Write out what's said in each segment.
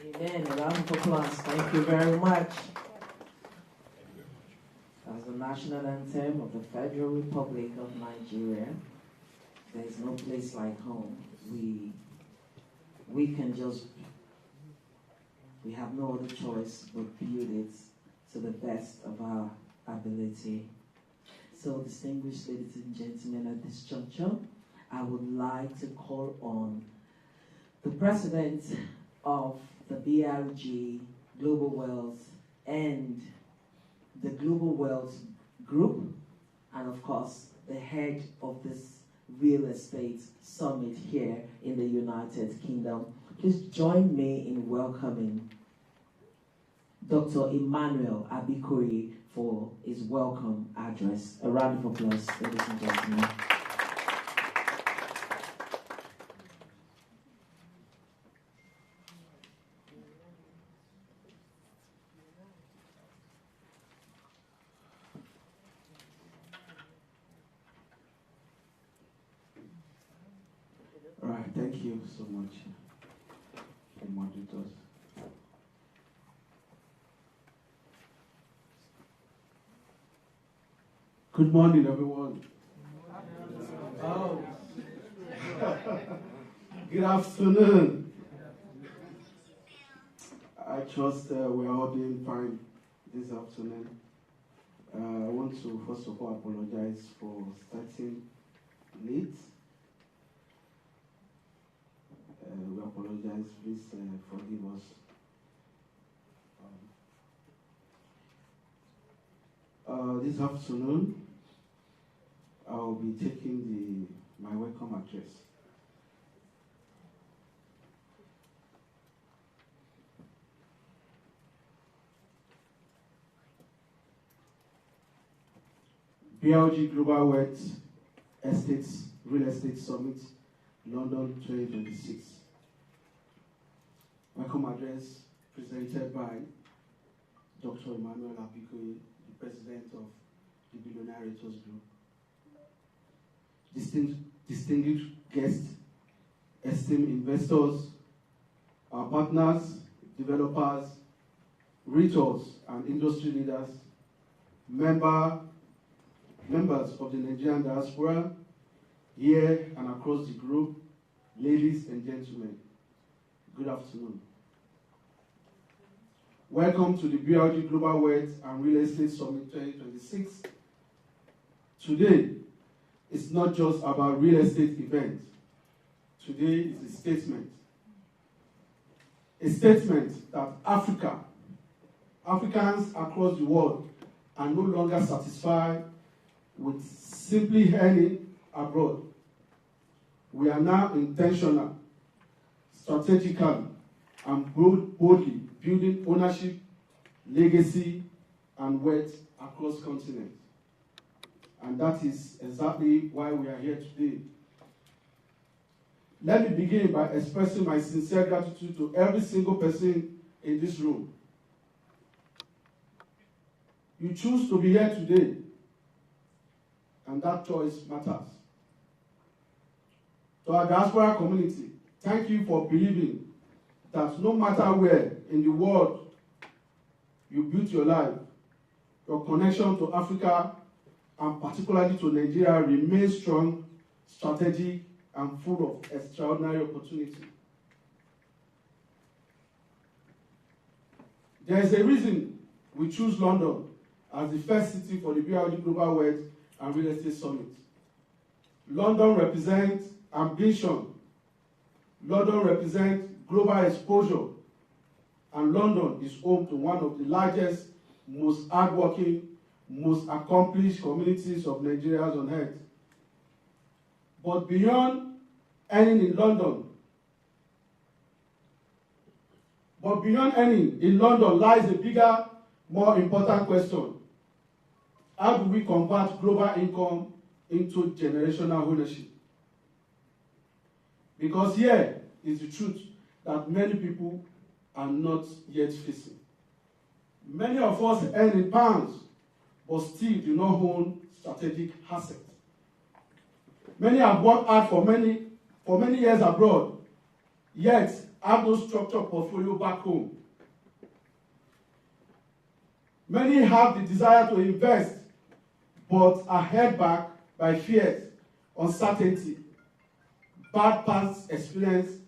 Amen. A round of applause. Thank you very much. As the national anthem of the Federal Republic of Nigeria, there is no place like home. We have no other choice but build it to the best of our ability. So, distinguished ladies and gentlemen, at this juncture, I would like to call on the president of the BRG Global Wealth and the Global Wealth Group, and of course, the head of this real estate summit here in the United Kingdom. Please join me in welcoming Dr. Emmanuel Abikuri for his welcome address. A round of applause, ladies and gentlemen. All right, thank you so much, moderators. Good morning, everyone. Oh. Good afternoon. I trust we are all doing fine this afternoon. I want to first of all apologize for starting late. We apologize. Please forgive us. This afternoon, I'll be taking my welcome address. BRG Global Wealth Estates Real Estate Summit, London 2026. Welcome address presented by Dr. Emmanuel Abikuri, the president of the Billionaire Realtors Group. Distinguished guests, esteemed investors, our partners, developers, realtors, and industry leaders, members of the Nigerian diaspora, here and across the globe, ladies and gentlemen, good afternoon. Welcome to the BRG Global Wealth and Real Estate Summit 2026. Today, it's not just about real estate event. Today is a statement. A statement that Africans across the world are no longer satisfied with simply earning abroad. We are now intentional, strategically, and boldly building ownership, legacy, and wealth across continents. And that is exactly why we are here today. Let me begin by expressing my sincere gratitude to every single person in this room. You choose to be here today, and that choice matters. To our diaspora community, thank you for believing that no matter where in the world you built your life, your connection to Africa, and particularly to Nigeria, remains strong, strategic, and full of extraordinary opportunity. There is a reason we choose London as the first city for the BRG Global Wealth and Real Estate Summit. London represents ambition. London represents global exposure. And London is home to one of the largest, most hardworking, most accomplished communities of Nigerians on earth. But beyond earning in London, lies a bigger, more important question. How do we convert global income into generational ownership? Because here is the truth that many people are not yet facing. Many of us earn in pounds, but still do not own strategic assets. Many have worked hard for many years abroad, yet have no structured portfolio back home. Many have the desire to invest, but are held back by fears, uncertainty, bad past experience,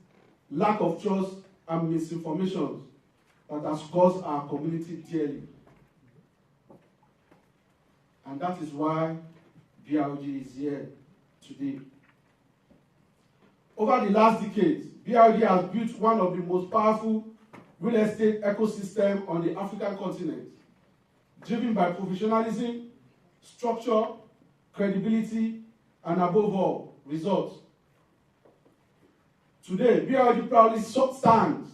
lack of trust, and misinformation that has cost our community dearly. And that is why BRG is here today. Over the last decades, BRG has built one of the most powerful real estate ecosystems on the African continent, driven by professionalism, structure, credibility, and above all, results. Today, BRG proudly stands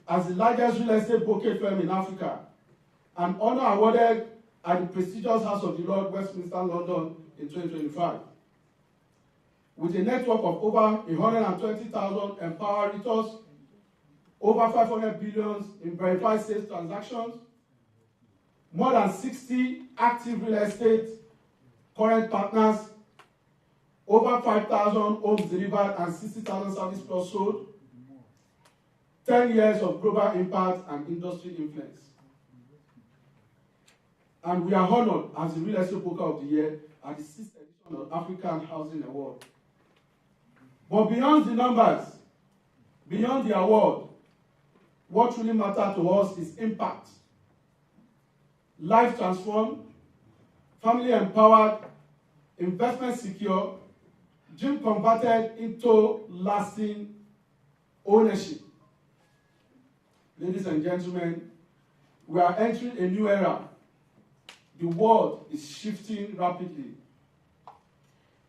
as the largest real estate brokerage firm in Africa, an honor awarded at the prestigious House of the Lord, Westminster, London in 2025. With a network of over 120,000 empowered realtors, over 500 billion in verified sales transactions, more than 60 active real estate current partners, over 5,000 homes delivered and 60,000 service plus sold, 10 years of global impact and industry influence. And we are honored as the Real Estate Broker of the Year at the 6th edition of African Housing Award. But beyond the numbers, beyond the award, what really matters to us is impact. Life transformed, family empowered, investment secure, dream converted into lasting ownership. Ladies and gentlemen, we are entering a new era. The world is shifting rapidly.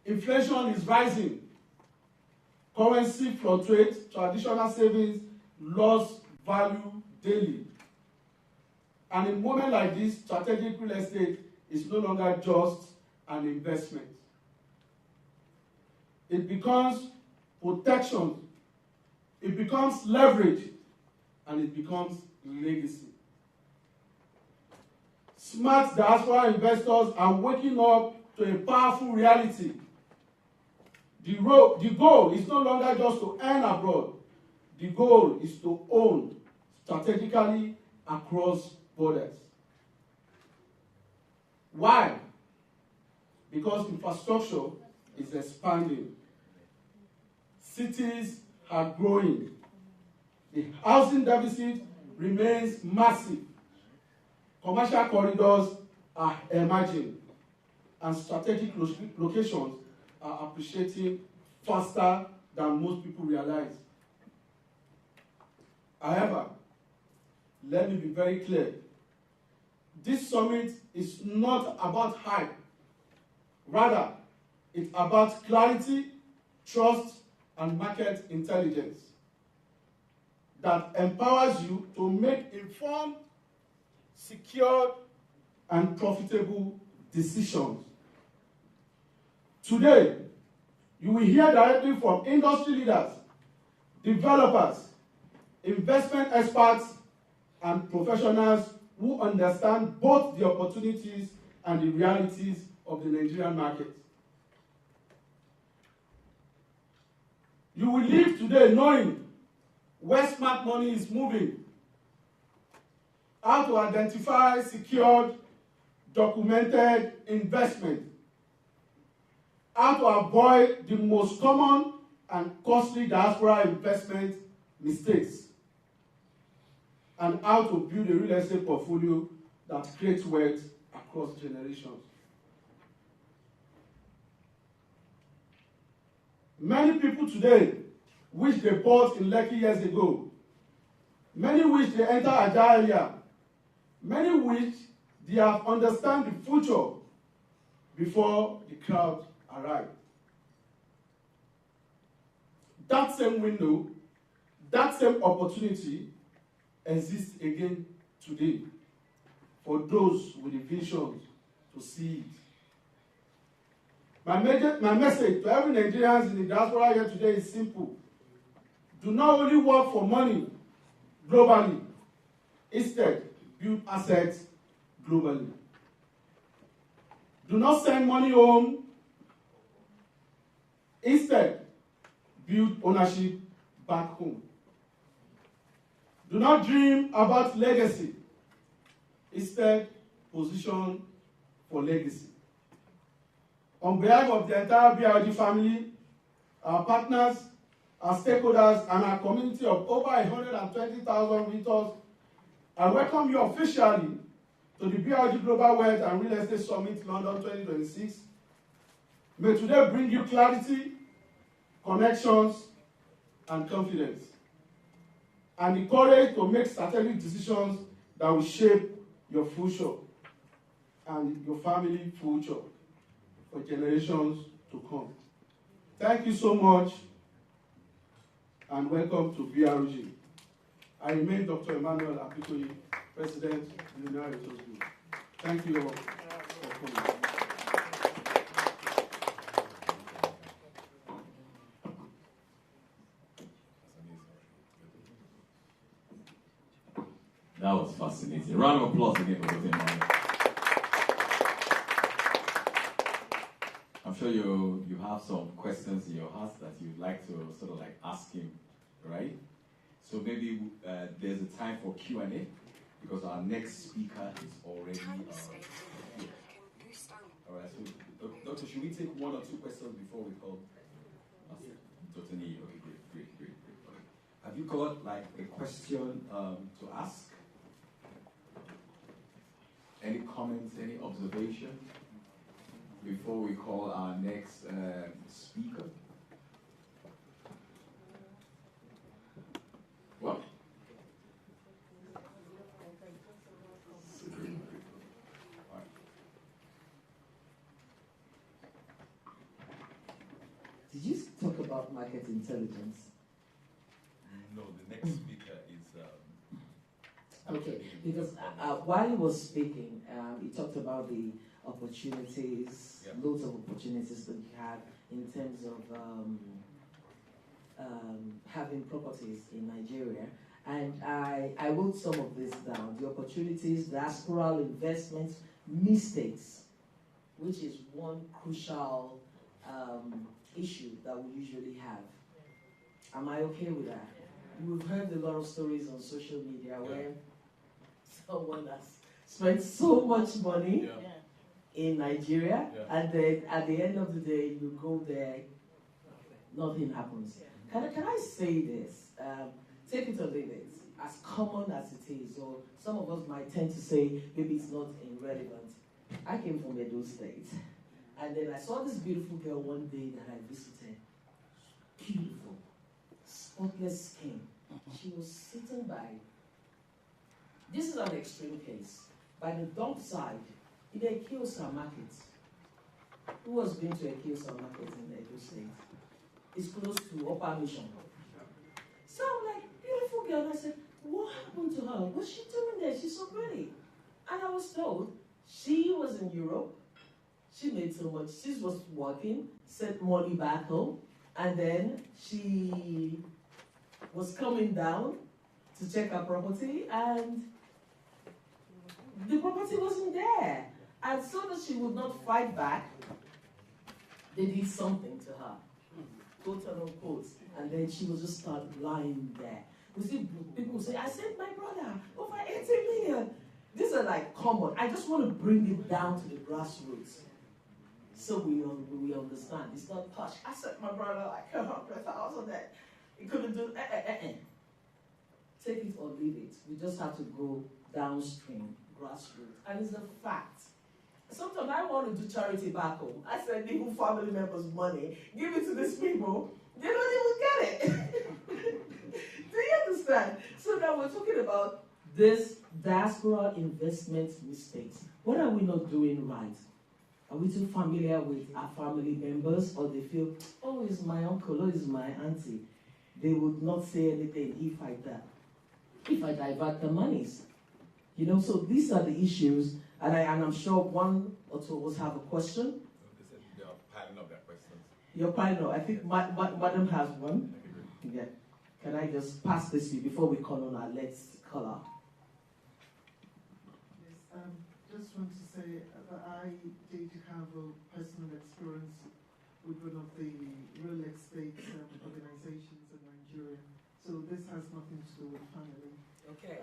Inflation is rising. Currency fluctuates, traditional savings lose value daily. And in a moment like this, strategic real estate is no longer just an investment. It becomes protection, it becomes leverage, and it becomes legacy. Smart diaspora investors are waking up to a powerful reality. The goal is no longer just to earn abroad. The goal is to own strategically across borders. Why? Because infrastructure is expanding. Cities are growing. The housing deficit remains massive. Commercial corridors are emerging, and strategic locations are appreciating faster than most people realize. However, let me be very clear. This summit is not about hype. Rather, it's about clarity, trust, and market intelligence that empowers you to make informed, secure, and profitable decisions. Today, you will hear directly from industry leaders, developers, investment experts, and professionals who understand both the opportunities and the realities of the Nigerian market. You will leave today knowing where smart money is moving, how to identify secured, documented investment, how to avoid the most common and costly diaspora investment mistakes, and how to build a real estate portfolio that creates wealth across generations. Many people today wish they bought in Lekki years ago. Many wish they entered Ajah earlier. Many wish they have understand the future before the crowd arrived. That same window, that same opportunity exists again today for those with the vision to see it. My message to every Nigerian in the diaspora here today is simple. Do not only work for money globally. Instead, build assets globally. Do not send money home. Instead, build ownership back home. Do not dream about legacy. Instead, position for legacy. On behalf of the entire BRD family, our partners, our stakeholders, and our community of over 120,000 visitors, I welcome you officially to the BRD Global Wealth and Real Estate Summit London 2026. May today bring you clarity, connections, and confidence, and the courage to make strategic decisions that will shape your future and your family future for generations to come. Thank you so much, and welcome to BRG. I remain Dr. Emmanuel Apikoye, President of the United Resource Group. Thank you all for coming. That was fascinating. Round of applause again for Dr. Emmanuel. I'm sure you have some questions in your heart that you'd like to sort of like ask him, right? So maybe there's a time for Q&A because our next speaker is already here. All right, so Doctor, should we take one or two questions before we call Dr. Nee? Okay, great. Okay. Have you got like a question to ask? Any comments, any observation before we call our next speaker? What? All right. Did you talk about market intelligence? No, the next speaker is. Okay, because while he was speaking, he talked about the opportunities, loads of opportunities that you have in terms of having properties in Nigeria. And I wrote some of this down, the opportunities, diasporal investments, mistakes, which is one crucial issue that we usually have. Am I okay with that? We've heard a lot of stories on social media where someone has spent so much money in Nigeria, and then at the end of the day, you go there, nothing happens. Can I say this? Take it or leave it. As common as it is, or some of us might tend to say maybe it's not irrelevant. I came from Edo State, and then I saw this beautiful girl one day that I visited. Beautiful, spotless skin. She was sitting by. This is an extreme case. By the dump side, in the Ekiosa market. Who has been to Ekiosa market in the Edo State? It's close to Upper Mission. So I'm like, beautiful girl. And I said, what happened to her? What's she doing there? She's so pretty. And I was told she was in Europe. She made so much. She was working, sent money back home, and then she was coming down to check her property, and the property wasn't there. And so that she would not fight back, they did something to her, quote unquote, and then she was just start lying there. You see, people say, I sent my brother over 80 million. These are like common. I just want to bring it down to the grassroots, so we understand. It's not posh. I sent my brother like 100,000 that he couldn't do. Take it or leave it. We just have to go downstream, grassroots, and it's a fact. Sometimes I want to do charity back home. I send even family members money, give it to these people. They don't even get it. Do you understand? So now we're talking about this diaspora investment mistakes. What are we not doing right? Are we too familiar with our family members, or they feel, oh, it's my uncle, oh, it's my auntie? They would not say anything if I divert the monies. You know, so these are the issues, and I'm sure one or two of us have a question. They said they are piling up their questions. You're piling up. I think Madam has one. Yeah. Can I just pass this to you before we call on our next caller? Yes, just want to say that I did have a personal experience with one of the real estate organizations in Nigeria. So this has nothing to do with family. Okay.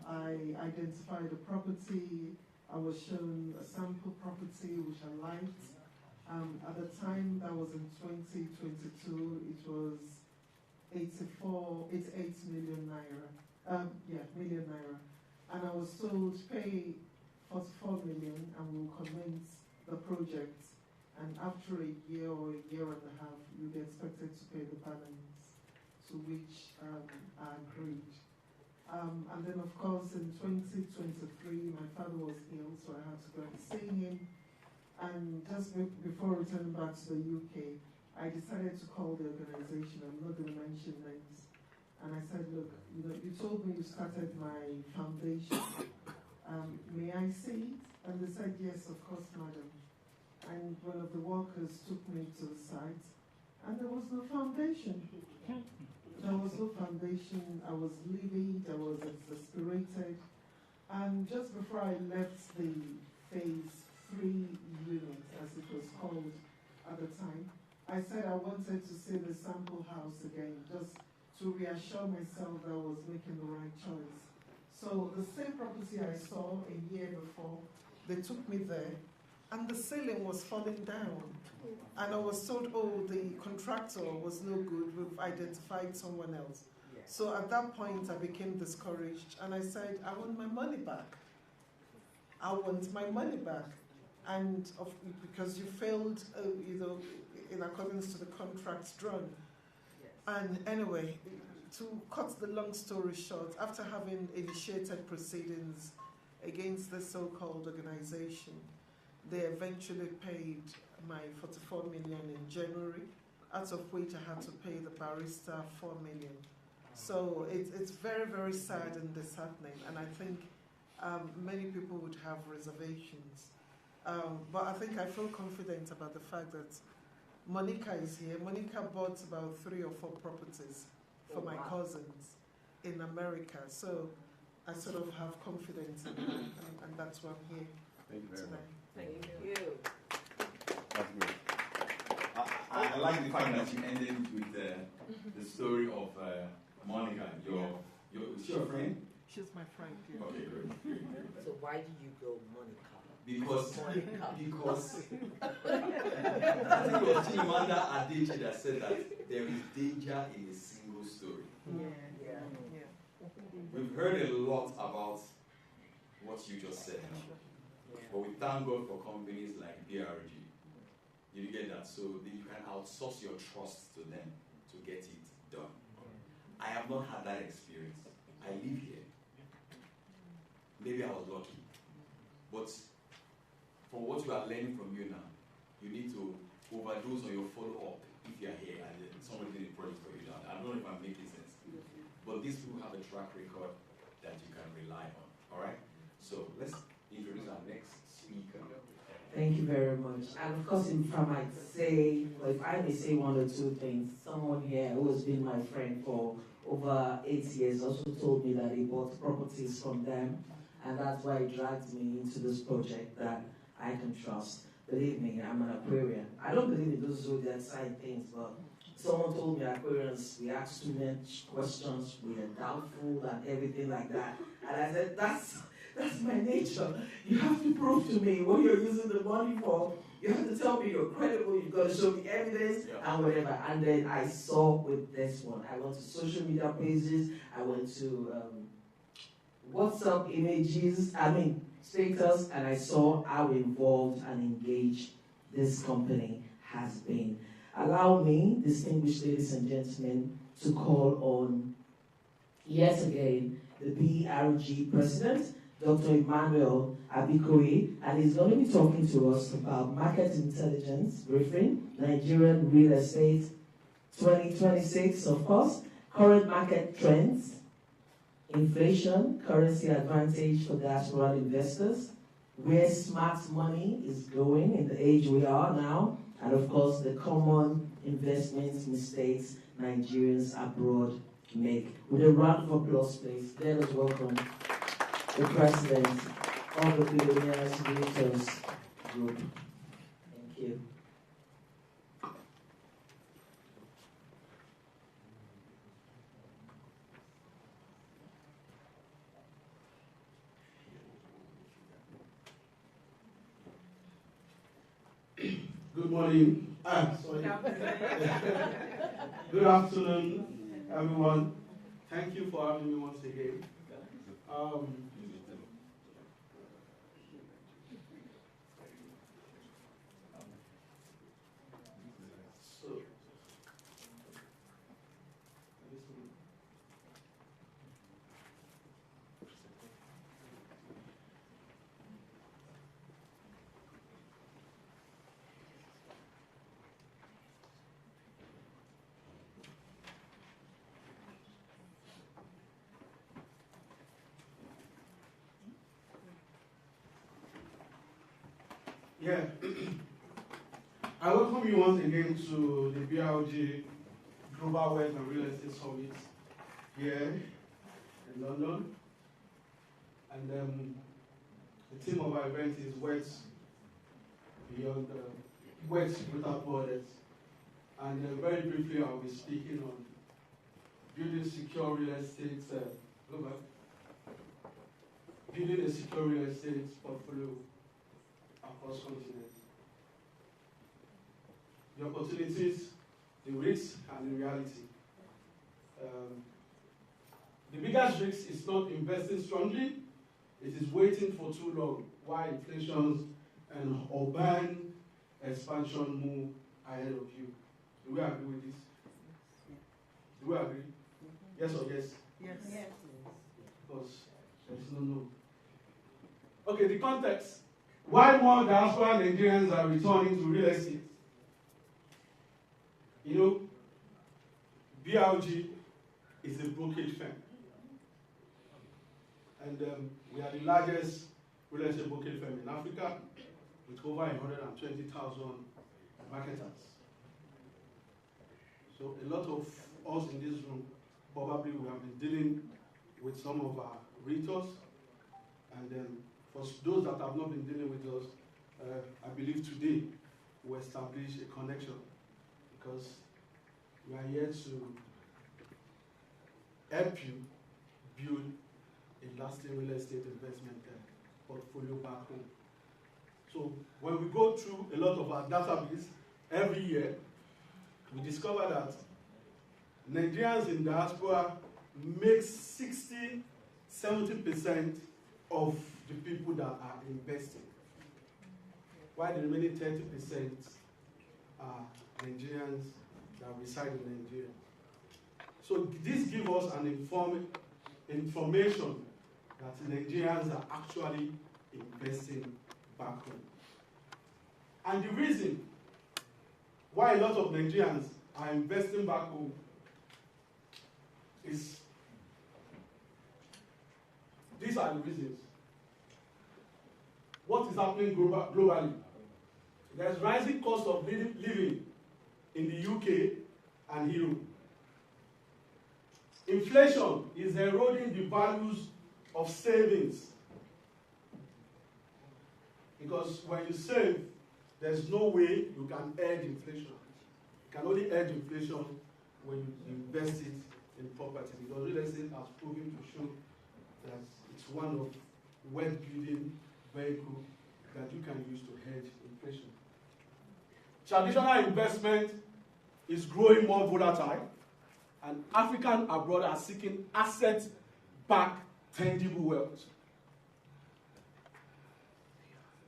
I identified a property. I was shown a sample property which I liked. At the time, that was in 2022, it was 88 million naira. Million naira. And I was told pay 44 million and we'll commence the project. And after a year or a year and a half, you'll be expected to pay the balance, to which I agreed. And then, of course, in 2023, my father was ill, so I had to go and see him. And just before returning back to the UK, I decided to call the organization. I'm not going to mention names. And I said, look, you told me you started my foundation. May I see it? And they said, yes, of course, madam. And one of the workers took me to the site, and there was no foundation. There was no foundation. I was livid, I was exasperated. And just before I left the phase 3 unit, as it was called at the time, I said I wanted to see the sample house again, just to reassure myself that I was making the right choice. So the same property I saw a year before, they took me there, and the ceiling was falling down. And I was told, oh, the contractor was no good, we've identified someone else. So at that point, I became discouraged, and I said, I want my money back. I want my money back. And because you failed, in accordance to the contracts drawn. And anyway, to cut the long story short, after having initiated proceedings against the so-called organization, they eventually paid my 44 million in January, out of which I had to pay the barrister 4 million. So it's very, very sad and disheartening, and I think many people would have reservations. But I think I feel confident about the fact that Monica is here. Monica bought about 3 or 4 properties for my cousins in America. So I sort of have confidence in that, and that's why I'm here Thank you very today. much. Thank you. That's good. I like the fact that you ended with the story of Monica. Is she your friend? She's my friend. Yeah. Okay, great. So why did you go Monica? Because Monica. I think it was Chimamanda Adichie that said that there is danger in a single story. Yeah. We've heard a lot about what you just said, but we thank God for companies like BRG. You get that? So that you can outsource your trust to them to get it done. I have not had that experience. I live here. Maybe I was lucky. But for what we are learning from you now, you need to overdose on your follow-up if you are here and somebody did a project for you now. I don't know if I'm making sense. But these people have a track record that you can rely on. All right? So let's introduce our next speaker. Thank you very much. And of course, if I might say, or if I may say 1 or 2 things, someone here who has been my friend for over 8 years also told me that he bought properties from them, and that's why he dragged me into this project that I can trust. Believe me, I'm an Aquarian. I don't believe in those zodiac sign things, but someone told me Aquarians, we ask too much questions, we are doubtful and everything like that. And I said, that's my nature. You have to prove to me what you're using the money for. You have to tell me you're credible, you've got to show me evidence and whatever. And then I saw with this one. I went to social media pages, I went to WhatsApp images, status, and I saw how involved and engaged this company has been. Allow me, distinguished ladies and gentlemen, to call on, yet again, the BRG president, Dr. Emmanuel Abikoye, and he's going to be talking to us about market intelligence briefing, Nigerian real estate 2026, of course, current market trends, inflation, currency advantage for diaspora investors, where smart money is going in the age we are now, and of course the common investment mistakes Nigerians abroad make. With a round of applause, please, let us welcome the president of the Billionaires Realtors Group. Thank you. Good morning. Sorry. Good afternoon, everyone. Thank you for having me once again. Yeah, I welcome you once again to the BRG Global Wealth and Real Estate Summit here in London. And the theme of our event is Wealth Beyond Wealth Without Borders. And very briefly, I'll be speaking on building secure real estate. Building a secure real estate portfolio across continents. The opportunities, the risks, and the reality. The biggest risk is not investing strongly, it is waiting for too long while inflation and urban expansion move ahead of you. Do we agree with this? Do we agree? Yes or yes? Yes. Yes. Because there's no. Okay, the context. Why more diaspora Nigerians are returning to real estate? You know, BRG is a brokerage firm. And we are the largest real estate brokerage firm in Africa with over 120,000 marketers. So a lot of us in this room, probably we have been dealing with some of our realtors. And for those that have not been dealing with us, I believe today we'll establish a connection because we are here to help you build a lasting real estate investment portfolio back home. So when we go through a lot of our database every year, we discover that Nigerians in diaspora make 60-70% of the people that are investing, while the remaining 30% are Nigerians that reside in Nigeria. So this gives us an information that Nigerians are actually investing back home. And the reason why a lot of Nigerians are investing back home is, these are the reasons. What is happening globally? There's rising cost of living in the UK and Europe. Inflation is eroding the values of savings. Because when you save, there's no way you can hedge inflation. You can only hedge inflation when you invest it in property. Because real estate has proven to show that it's one of wealth building vehicle that you can use to hedge inflation. Traditional investment is growing more volatile, and African abroad are seeking asset-backed tangible wealth.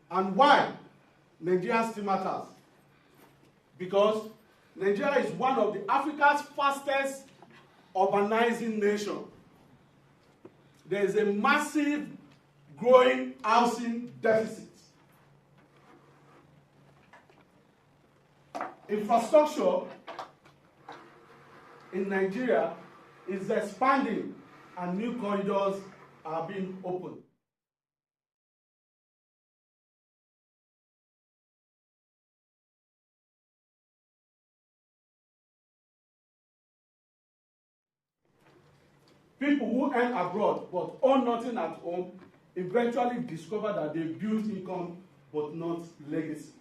And why Nigeria still matters? Because Nigeria is one of the Africa's fastest urbanizing nation. There is a massive growing housing deficit. Infrastructure in Nigeria is expanding and new corridors are being opened. People who earn abroad but own nothing at home eventually discover that they built income but not legacy.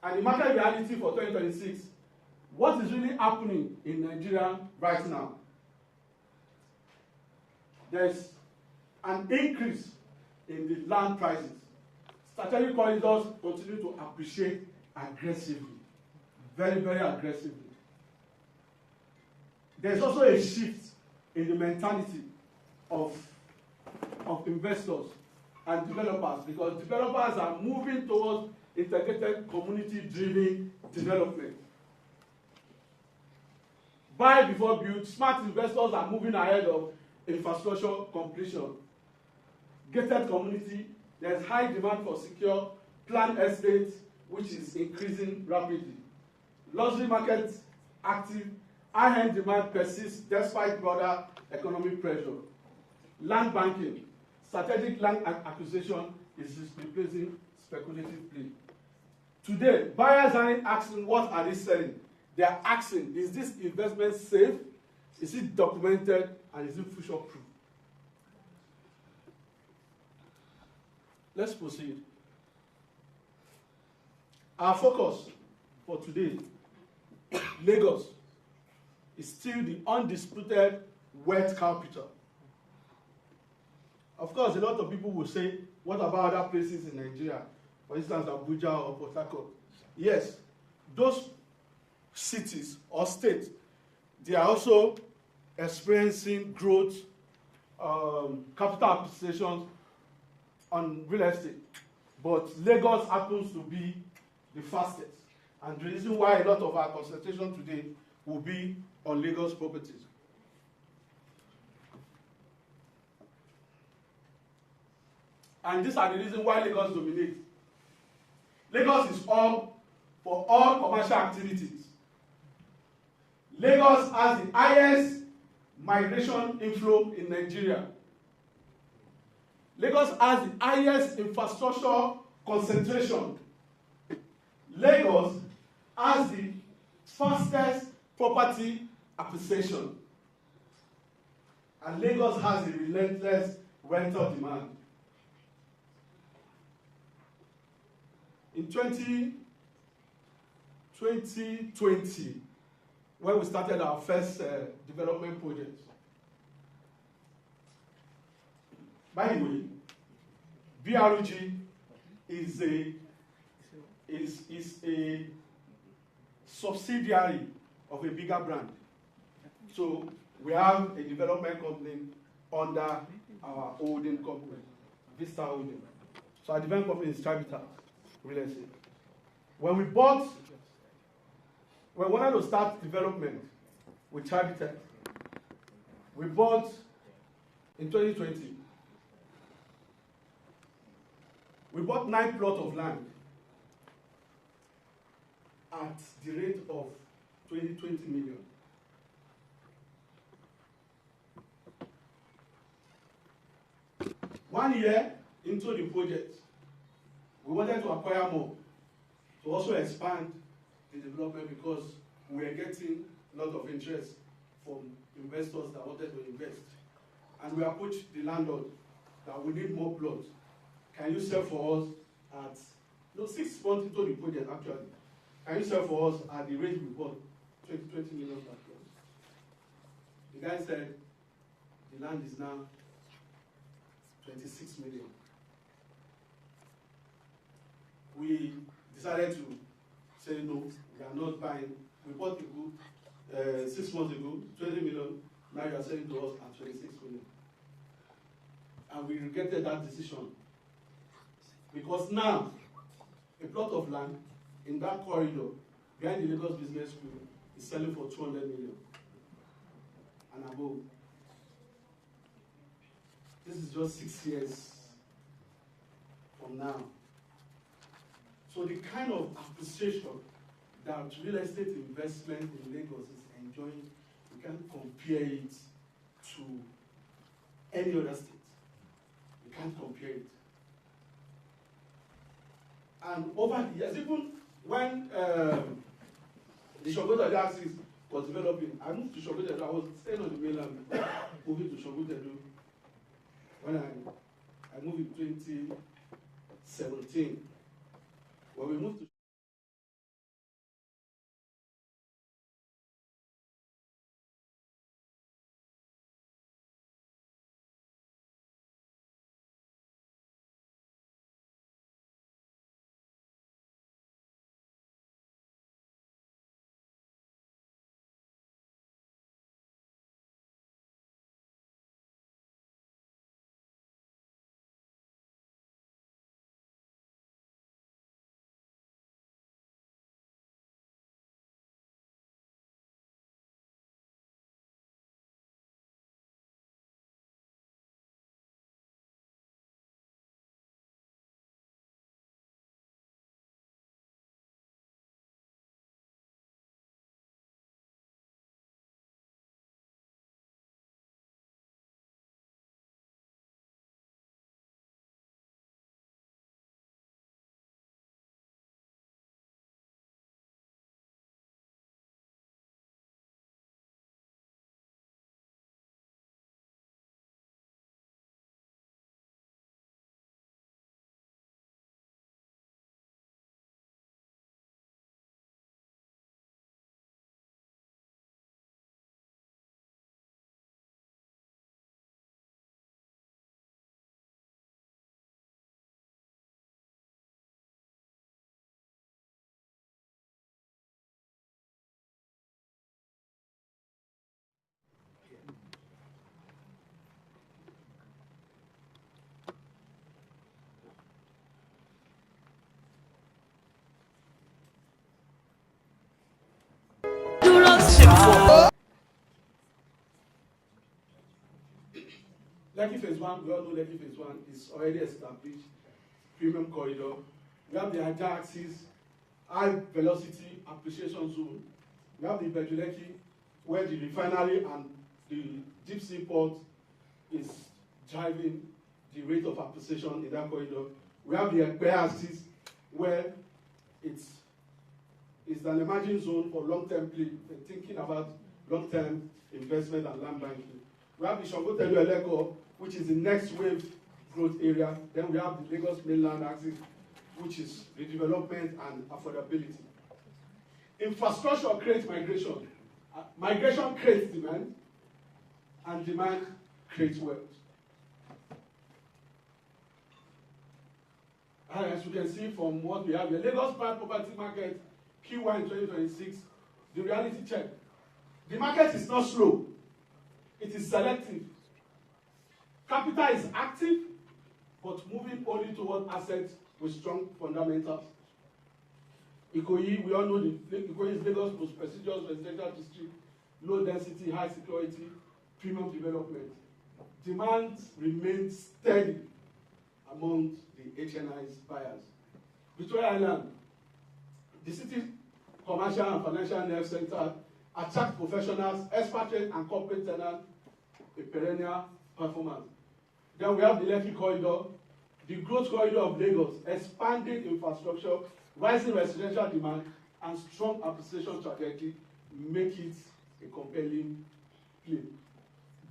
And the market reality for 2026, what is really happening in Nigeria right now? There's an increase in the land prices. strategic corridors continue to appreciate aggressively, very, very aggressively. There's also a shift in the mentality of investors and developers, because developers are moving towards integrated community-driven development. Buy before build, smart investors are moving ahead of infrastructure completion. Gated community, there's high demand for secure planned estates, which is increasing rapidly. Luxury market active, high-end demand persists despite broader economic pressure. Land banking, strategic land acquisition is replacing speculative play. Today, buyers aren't asking what are they selling. They are asking, is this investment safe? Is it documented? And is it future-proof? Let's proceed. Our focus for today, Lagos, is still the undisputed wealth capital. Of course, a lot of people will say, what about other places in Nigeria? For instance, Abuja or Port Harcourt. Yes, those cities or states, they are also experiencing growth, capital appreciation on real estate. But Lagos happens to be the fastest. And the reason why a lot of our concentration today will be on Lagos properties. And these are the reasons why Lagos dominates. Lagos is hub for all commercial activities. Lagos has the highest migration inflow in Nigeria. Lagos has the highest infrastructure concentration. Lagos has the fastest property appreciation. And Lagos has a relentless rental demand. In 2020, when we started our first development project, by the way, BRG is a subsidiary of a bigger brand. So we have a development company under our holding company, Vista Holding. So our development company is Tribitas Real Estate. When we wanted to start development with Tribitas, we bought in 2020. We bought 9 plots of land at the rate of 20 million. One year into the project, we wanted to acquire more, to also expand the development, because we were getting a lot of interest from investors that wanted to invest. And we approached the landlord that we need more plots. Can you sell for us at, 6 months into the project actually, can you sell for us at the rate we bought, 20 million per plot? The guy said the land is now 26 million. We decided to say no, we are not buying. We bought the good 6 months ago, 20 million, now you are selling to us at 26 million. And we regretted that decision. Because now, a plot of land in that corridor behind the Lagos Business School is selling for 200 million and above. This is just 6 years from now. So the kind of appreciation that real estate investment in Lagos is enjoying, you can't compare it to any other state. You can't compare it. And over the years, even when the Sokoto axis was developing, I moved to Sokoto. I was staying on the mainland, moving to Sokoto. When I moved in 2017, when we moved to Lekki Phase 1, we all know Lekki Phase 1 is already established, premium corridor. We have the Ajax's high velocity appreciation zone. We have the Ibejuleki, where the refinery and the deep sea port is driving the rate of appreciation in that corridor. We have the Ekpe axis, where it's an emerging zone for long-term play, thinking about long-term investment and land banking. We have the Shongotelu Eleko, which is the next wave growth area. Then we have the Lagos mainland axis, which is redevelopment and affordability. Infrastructure creates migration. Migration creates demand, and demand creates wealth. And as you can see from what we have here, Lagos prime property market, Q1 in 2026, the reality check. The market is not slow, it is selective. Capital is active, but moving only toward assets with strong fundamentals. Ikoyi, we all know Ikoyi is Lagos' most prestigious residential district, low density, high security, premium development. Demand remains steady among the HNI's buyers. Victoria Island, the city's commercial and financial nerve center, attracts professionals, expatriates, and corporate tenants, a perennial performance. Then we have the Lekki corridor, the growth corridor of Lagos, expanding infrastructure, rising residential demand, and strong appreciation trajectory make it a compelling play.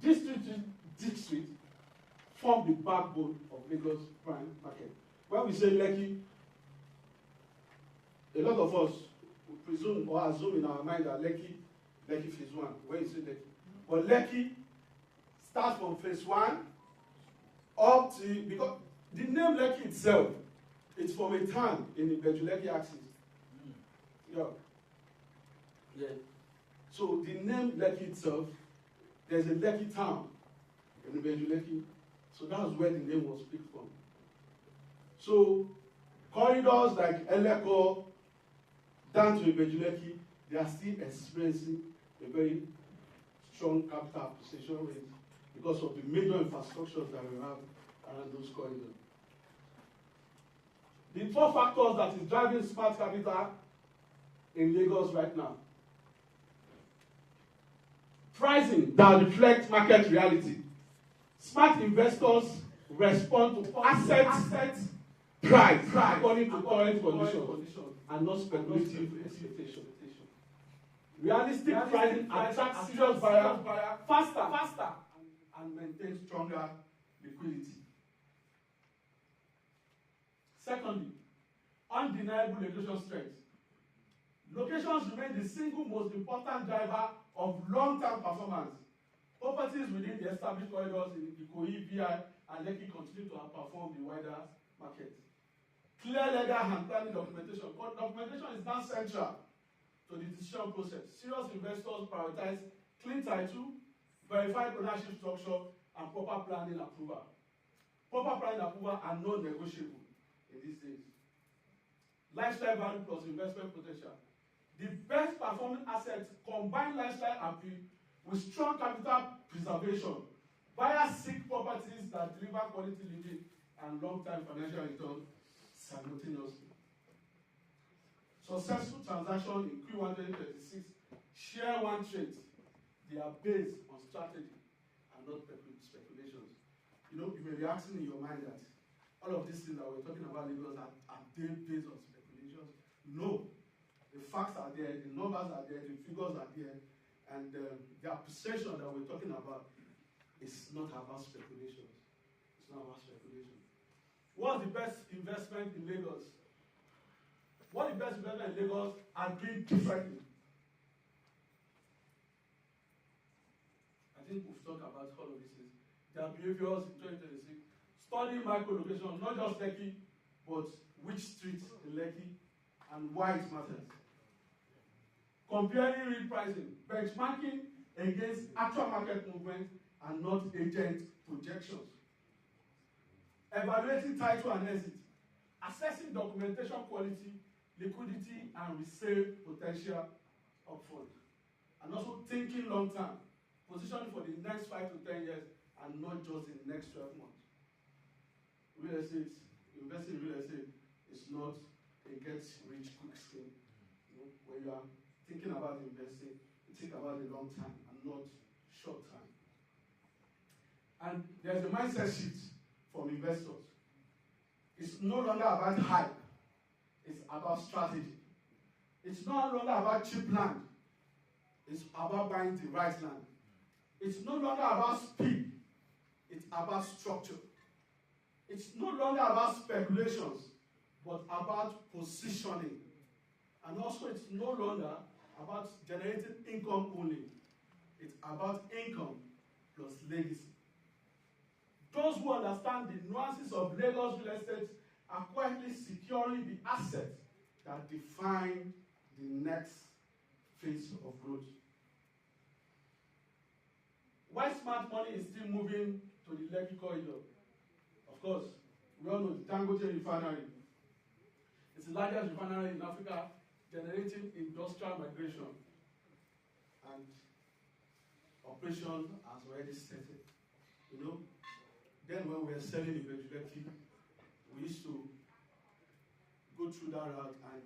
District form the backbone of Lagos prime market. When we say Lekki, a lot of us presume or assume in our mind that Lekki Phase 1, when you say Lekki. But Lekki starts from Phase 1 up to, because the name Lekki itself, it's from a town in the Ibejuleki axis. Yeah. So the name Lekki itself, there's a Lekki town in Ibejuleki. So that's where the name was picked from. So corridors like Eleko down to Ibejuleki, they are still experiencing a very strong capital appreciation rate because of the major infrastructures that we have around those corridors. The four factors that is driving smart capital in Lagos right now. Pricing that reflects market reality. Smart investors respond to asset price according to current conditions and not speculative expectation. Realistic pricing attracts serious buyers faster and maintains stronger liquidity. Secondly, undeniable location strength. Locations remain the single most important driver of long-term performance. Properties within the established corridors in Ikoyi, VI, and Lekki continue to outperform the wider market. Clear legal and planning documentation. Documentation is now central to the decision process. Serious investors prioritize clean title, verified ownership structure, and proper planning approval. Proper planning approval are non-negotiable in these days. Lifestyle value plus investment potential. The best performing assets combine lifestyle appeal with strong capital preservation. Buyers seek properties that deliver quality living and long-term financial return simultaneously. Successful transactions in Q1 2026 share one trait. They are based on strategy and not speculations. You know, you may be asking in your mind that all of these things that we're talking about Lagos are they based on speculations? No. The facts are there, the numbers are there, the figures are there, and the appreciation that we're talking about is not about speculations. It's not about speculation. What's the best investment in Lagos? What the best investment in Lagos are doing differently? I think we've talked about all of these things. Their behaviors in 2026. Studying micro-location, not just Lekki, but which streets in Lekki and why it matters. Comparing real pricing, benchmarking against actual market movement and not agent projections. Evaluating title and exit. Assessing documentation quality, liquidity, and resale potential upfront. And also thinking long term, positioning for the next 5 to 10 years and not just in the next 12 months. Real estate, investing in real estate is not a get-rich-quick scheme. You know, when you are thinking about investing, you think about a long time and not short time. And there's a mindset shift from investors. It's no longer about hype. It's about strategy. It's no longer about cheap land. It's about buying the right land. It's no longer about speed. It's about structure. It's no longer about speculations, but about positioning. And also, it's no longer about generating income only. It's about income plus legacy. Those who understand the nuances of Lagos real estate are quietly securing the assets that define the next phase of growth. Why smart money is still moving to the Lekki corridor? Of course, we all know the Dangote refinery. It's the largest refinery in Africa, generating industrial migration. And operation has already started. You know, then when we were selling in Lekki, we used to go through that route and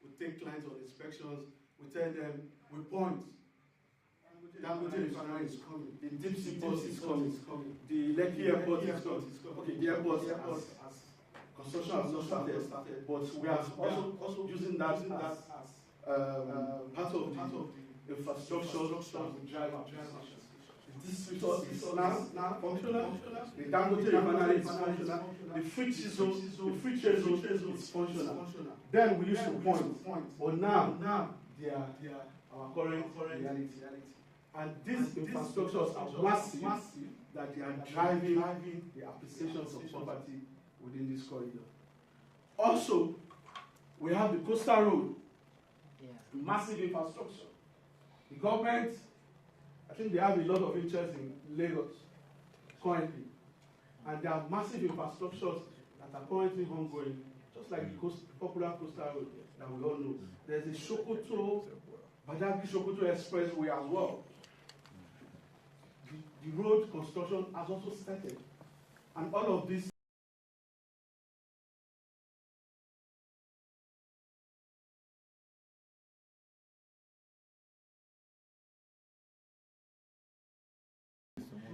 we take clients on inspections. We tell them, we point. Dangote refinery is coming. The deep sea port is coming. The Lekki airport is coming. Okay, the airport has construction has not started, but we are also using that as part of the infrastructure that will drive our business. This is now functional. The Dangote refinery is functional. The free trade zone is functional. Then we used to point, but now they are our current reality. And these infrastructures are massive that they are driving the appreciations of property within this corridor. Also, we have the coastal road, massive infrastructure. The government, I think they have a lot of interest in Lagos currently. And there are massive infrastructures that are currently ongoing, just like the popular coastal road that we all know. There's the Badagry-Sokoto Expressway as well. The road construction has also started. And all of this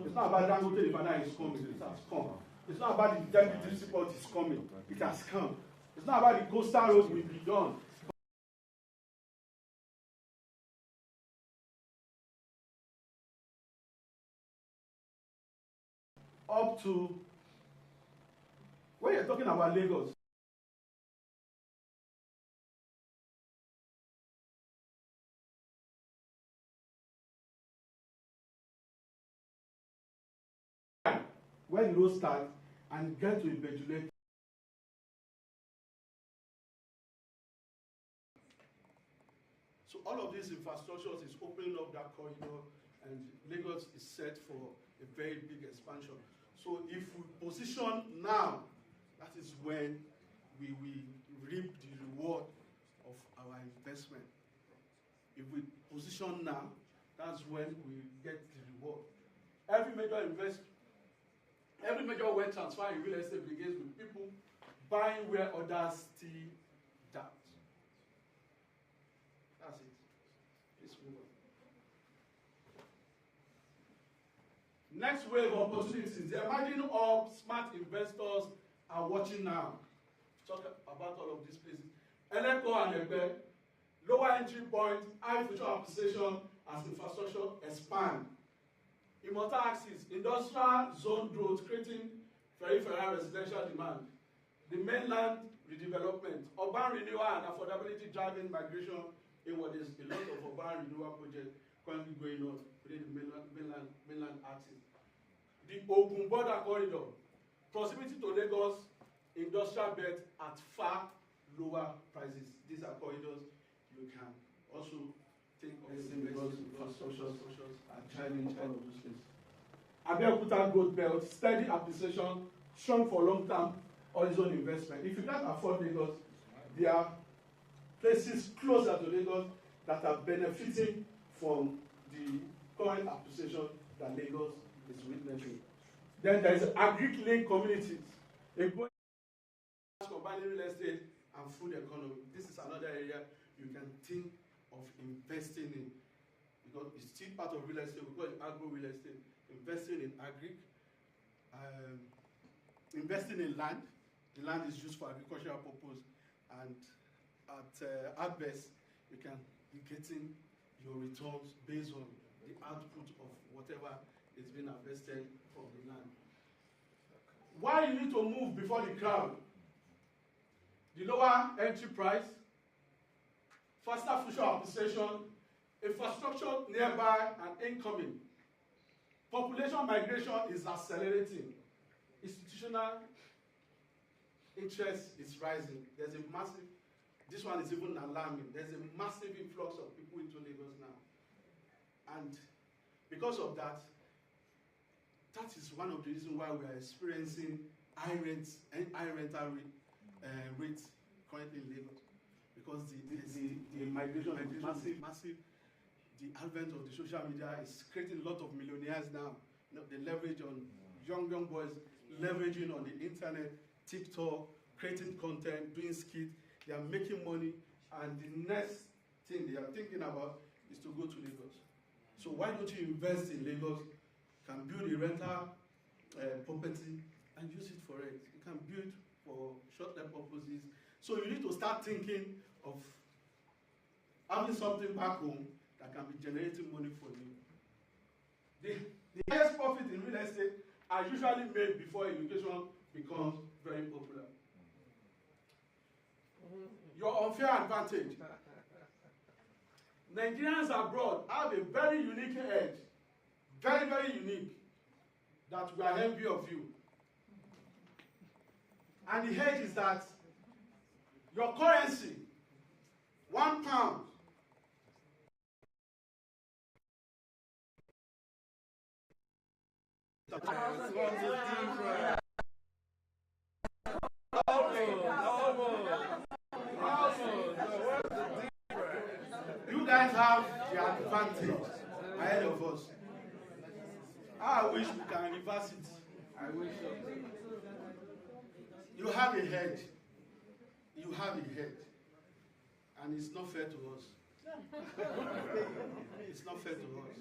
it's not about Dangote refinery is coming, it has come. It's not about the deputy support is coming, it has come. It's not about the coastal road will be done. Up to, when you're talking about Lagos, where the road starts and get to Ibejule. So all of these infrastructures is opening up that corridor, and Lagos is set for a very big expansion. So if we position now, that is when we will reap the reward of our investment. If we position now, that's when we get the reward. Every major wealth transfer in real estate begins with people buying where others still doubt. That's it. Let's move on. Next wave of opportunities. The emerging of smart investors are watching now. Talk about all of these places. Eleko and Egbe, lower entry point, high future appreciation as infrastructure expand. Imota axis, industrial zone growth, creating peripheral residential demand. The mainland redevelopment, urban renewal and affordability driving migration inward. There's a lot of urban renewal projects currently going on within the mainland axis. The Ogun border corridor, proximity to Lagos, industrial belt at far lower prices. These are corridors you can also think of because infrastructures are driving all of those things. Abeokuta growth belt, steady appreciation, strong for long-term horizon investment. If you can't afford Lagos, there are places closer to Lagos that are benefiting from the current appreciation that Lagos is witnessing. Then there is agri-link communities, a growing combining real estate and food economy. This is another area you can think of investing in, because it's still part of real estate. We call it agro real estate. Investing in agri, investing in land. The land is used for agricultural purpose, and at best, you can be getting your returns based on the output of whatever is being harvested from the land. Why you need to move before the crowd? The lower entry price, faster future appreciation, infrastructure nearby and incoming. Population migration is accelerating. Institutional interest is rising. There's a massive, this one is even alarming. There's a massive influx of people into Lagos now. And because of that, that is one of the reasons why we are experiencing high rental rates currently in Lagos. Because the migration is massive. The advent of the social media is creating a lot of millionaires now. You know, they leverage on young boys, leveraging on the internet, TikTok, creating content, doing skits. They are making money, and the next thing they are thinking about is to go to Lagos. So why don't you invest in Lagos? You can build a rental property and use it for it. You can build for short-term purposes. So you need to start thinking of having something back home that can be generating money for you. The highest profit in real estate are usually made before education becomes very popular. Your unfair advantage. Nigerians abroad have a very unique edge, very unique, that we are envy of you. And the edge is that your currency, £1, you guys have the advantage ahead of us. I wish we can reverse it. I wish so. You have a hedge. You have a hedge. And it's not fair to us. It's not fair to us.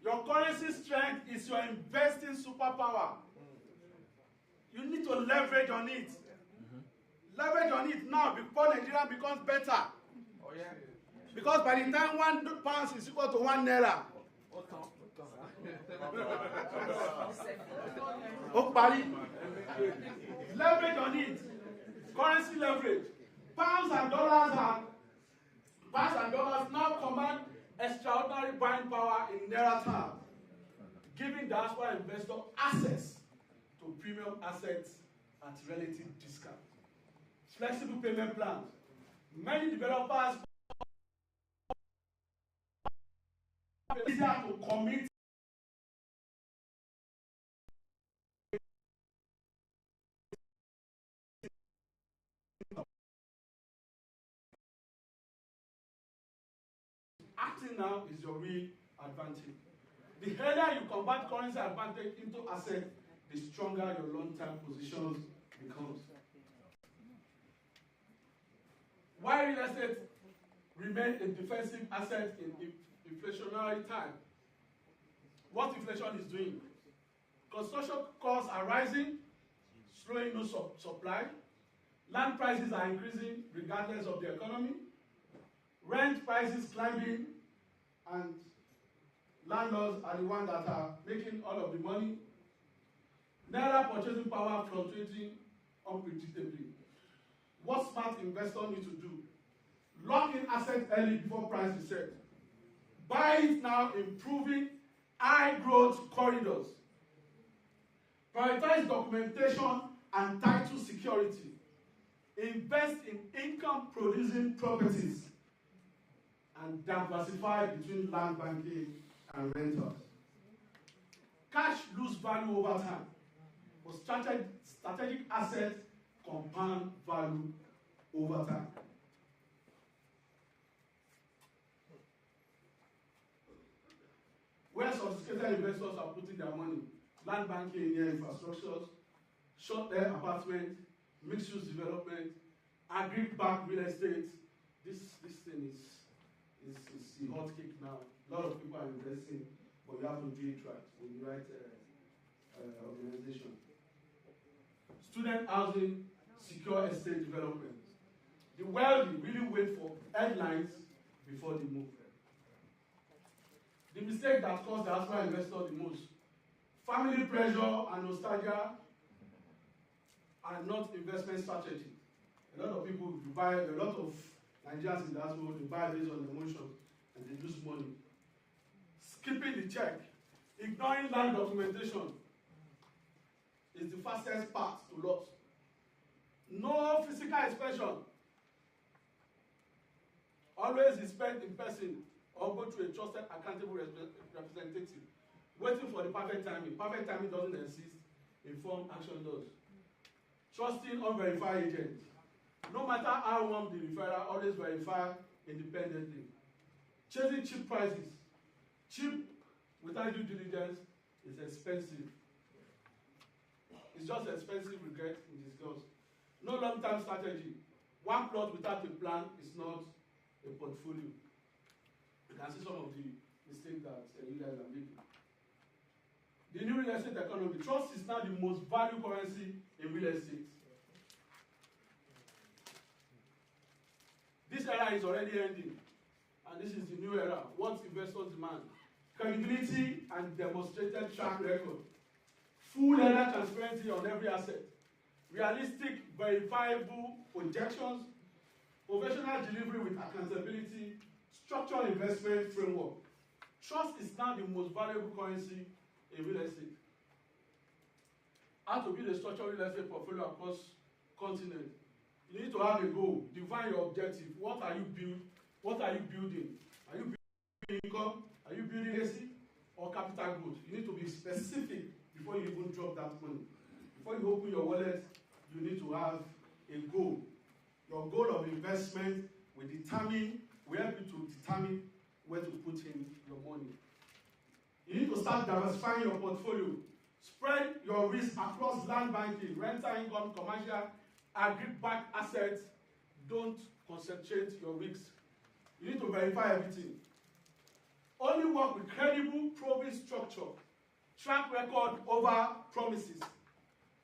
Your currency strength is your investing superpower. You need to leverage on it. Leverage on it now before Nigeria becomes better. Oh, yeah. Because by the time £1 is equal to £1. Leverage on it. Currency leverage. Pounds and dollars now command extraordinary buying power in Naira terms, giving diaspora investor access to premium assets at relative discount. Flexible payment plans. Many developers easier to commit acting now is your real advantage. The earlier you convert currency advantage into asset, the stronger your long-term positions becomes. Why real estate remain a defensive asset in inflationary time? What inflation is doing? Construction costs are rising, slowing no supply. Land prices are increasing regardless of the economy. Rent prices climbing, and landlords are the ones that are making all of the money. Naira purchasing power fluctuating unpredictably. What smart investors need to do? Lock in assets early before price reset. Buy it now, improving high growth corridors. Prioritize documentation and title security. Invest in income producing properties. And diversify between land banking and rentals. Cash lose value over time, but strategic assets compound value over time. where sophisticated investors are putting their money. Land banking, near infrastructures, short-term apartment, mixed-use development, agri-backed real estate. This thing is the hot cake now. A lot of people are investing, but you have to do it right with the right organization. Student housing, secure estate development. The wealthy really wait for headlines before they move. The mistake that caused the diaspora investor the most: family pressure and nostalgia are not investment strategy. A lot of people buy, a lot of Nigerians in diaspora, they buy based on emotion and they lose money. Skipping the check, ignoring land documentation is the fastest path to loss. No physical inspection. Always inspect in person or go to a trusted, accountable representative. Waiting for the perfect timing. Perfect timing doesn't exist. Informed action does. Trusting unverified agents. No matter how warm the referral, always verify independently. Chasing cheap prices. Cheap without due diligence is expensive. It's just expensive regret in disguise. No long-term strategy. One plot without a plan is not a portfolio. You can see some of the mistakes that you guys are making. The new real estate economy. Trust is now the most valued currency in real estate. This era is already ending, and this is the new era. What investors demand: credibility and demonstrated track record, full lender transparency on every asset, realistic, verifiable projections, professional delivery with accountability, structural investment framework. Trust is now the most valuable currency in real estate. How to build a structured real estate portfolio across continent. You need to have a goal. Define your objective. What are you building? Are you building income? Are you building AC or capital growth? You need to be specific before you even drop that money. Before you open your wallet, you need to have a goal. Your goal of investment will help you to determine where to put in your money. You need to start diversifying your portfolio. Spread your risk across land banking, rental income, commercial, agri-backed assets. Don't concentrate your risks. You need to verify everything. Only work with credible, proven structure. Track record over promises.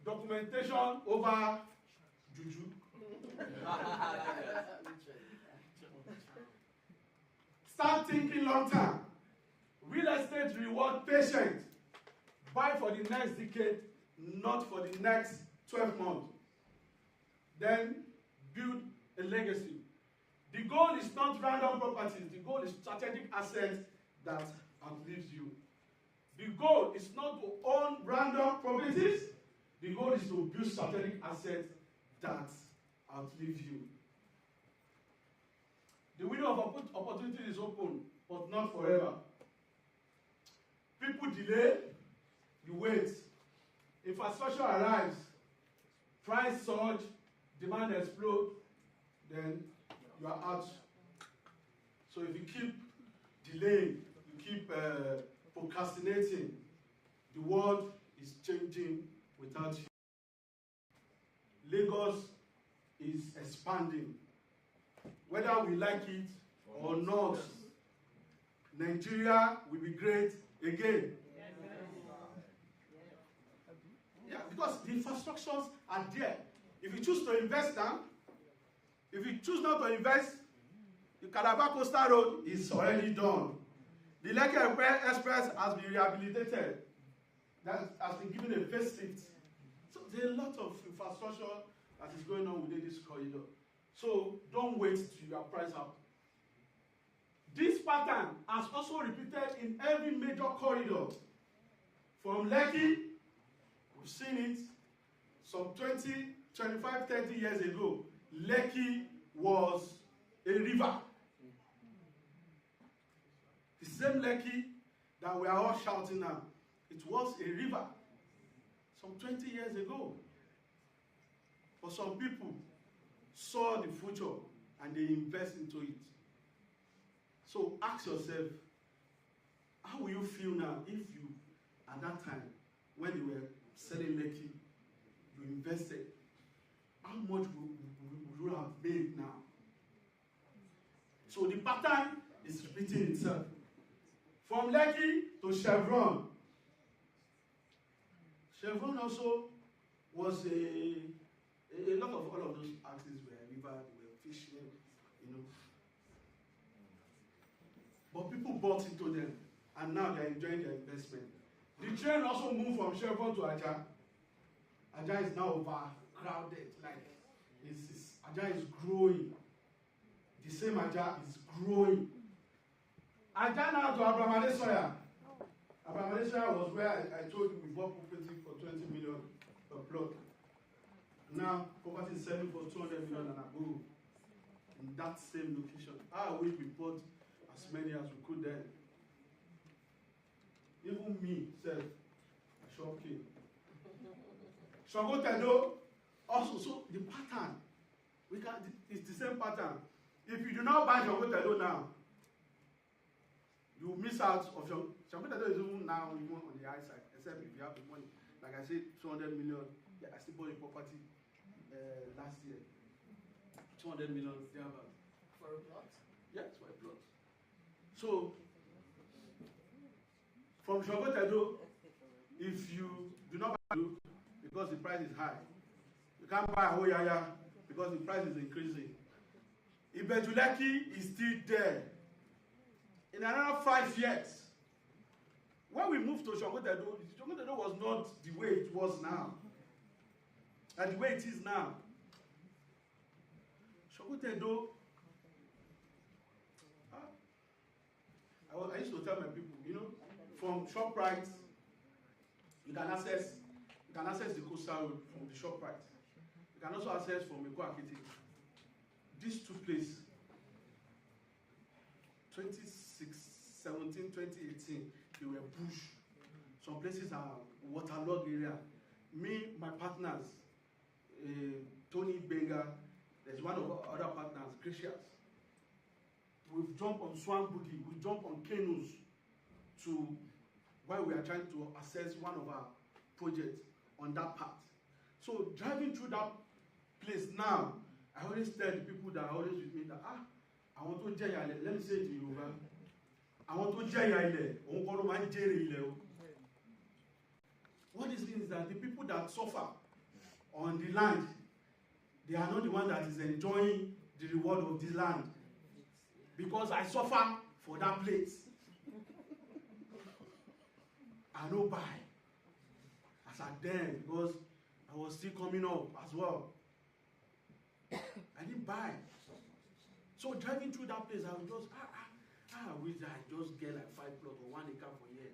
Documentation over juju. Start thinking long term. Real estate reward patience. Buy for the next decade, not for the next 12 months. Then build a legacy. The goal is not random properties. The goal is strategic assets that outlives you. The goal is not to own random properties. The goal is to build strategic assets that outlive you. The window of opportunity is open, but not forever. People delay, you wait. Infrastructure arrives, price surge, demand explode, then you are out. So if you keep delaying, you keep procrastinating, the world is changing without you. Lagos is expanding. Whether we like it or not, Nigeria will be great again. Yeah, because the infrastructures are there. If you choose to invest now, if you choose not to invest, the Calabar Coastal Road is already done. The Lekki Express has been rehabilitated. That has been given a facelift. So there are a lot of infrastructure that is going on within this corridor. So don't wait till you are priced out. This pattern has also repeated in every major corridor. From Lekki, we've seen it some 20, 25, 30 years ago. Lekki was a river. The same Lekki that we are all shouting now. It was a river some 20 years ago. But some people saw the future and they invest into it. So ask yourself, How will you feel now if you, at that time, when you were selling Lekki, you invested? How much would you have made now? So the pattern is repeating itself. From Lekki to Chevron. Chevron also was a lot of all of those artists were river, they were fishing, you know. But people bought into them, and now they are enjoying their investment. The train also moved from Chevron to Ajah. Ajah is now overcrowded. Like, Ajah is growing. The same Ajah is growing. Ajah now to Abraham Adesoya. Abraham Adesoya was where I told you we bought property for 20 million per plot. Now, property is selling for 200 million and above in that same location. I wish we bought as many as we could then. Even me, self, I shop king. Shogo Tedo, also, so the pattern, it's the same pattern. If you do not buy Shogo Tedo now, you miss out of Shogo Tedo is even now even on the high side, except if you have the money. Like I said, 200 million. Yeah, I still bought a property last year. 200 million thereabouts. For a plot? Yes, for a plot. So, from Shogo Tedo, if you do not buy it because the price is high, you can't buy Ahoyaya because the price is increasing. Ibeju Lekki is still there. In another 5 years, when we moved to Shogo Tedo was not the way it was now. And the way it is now. Shogo Tedo, I used to tell my people, you know, from ShopRite, you can access the coastal road from the ShopRite. You can also access from Eko Akiti. These two places, 2017, 2018, they were bush. Some places are waterlogged area. Me, my partners, Tony Benga, there's one of our other partners, Gracious. We've jumped on Swan Boogie, we jumped on canoes to where we are trying to assess one of our projects on that path. So driving through that place now, I always tell the people that are always with me that I want to jaya ile. Let me say it in Yoruba. I want to jaya ile. Òun kọ́ ló máa ń jèrè ilẹ̀ o. What this means is that the people that suffer on the land, they are not the one that is enjoying the reward of the land. Because I suffer for that place. I no buy. As at then, because I was still coming up as well. I didn't buy. So driving through that place, I was just, I wish I just get like 5 plots or 1 acre for year.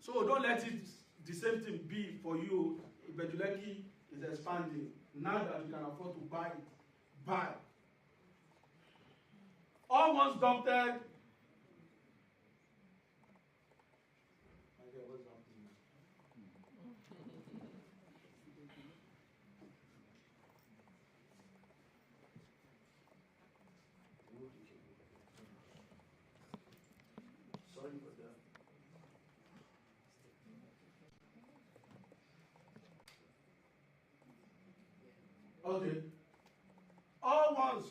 So don't let it the same thing be for you. Ibeju Lekki is expanding. Now that you can afford to buy it, buy. All once dumped. What's happening now? Sorry for that. Okay.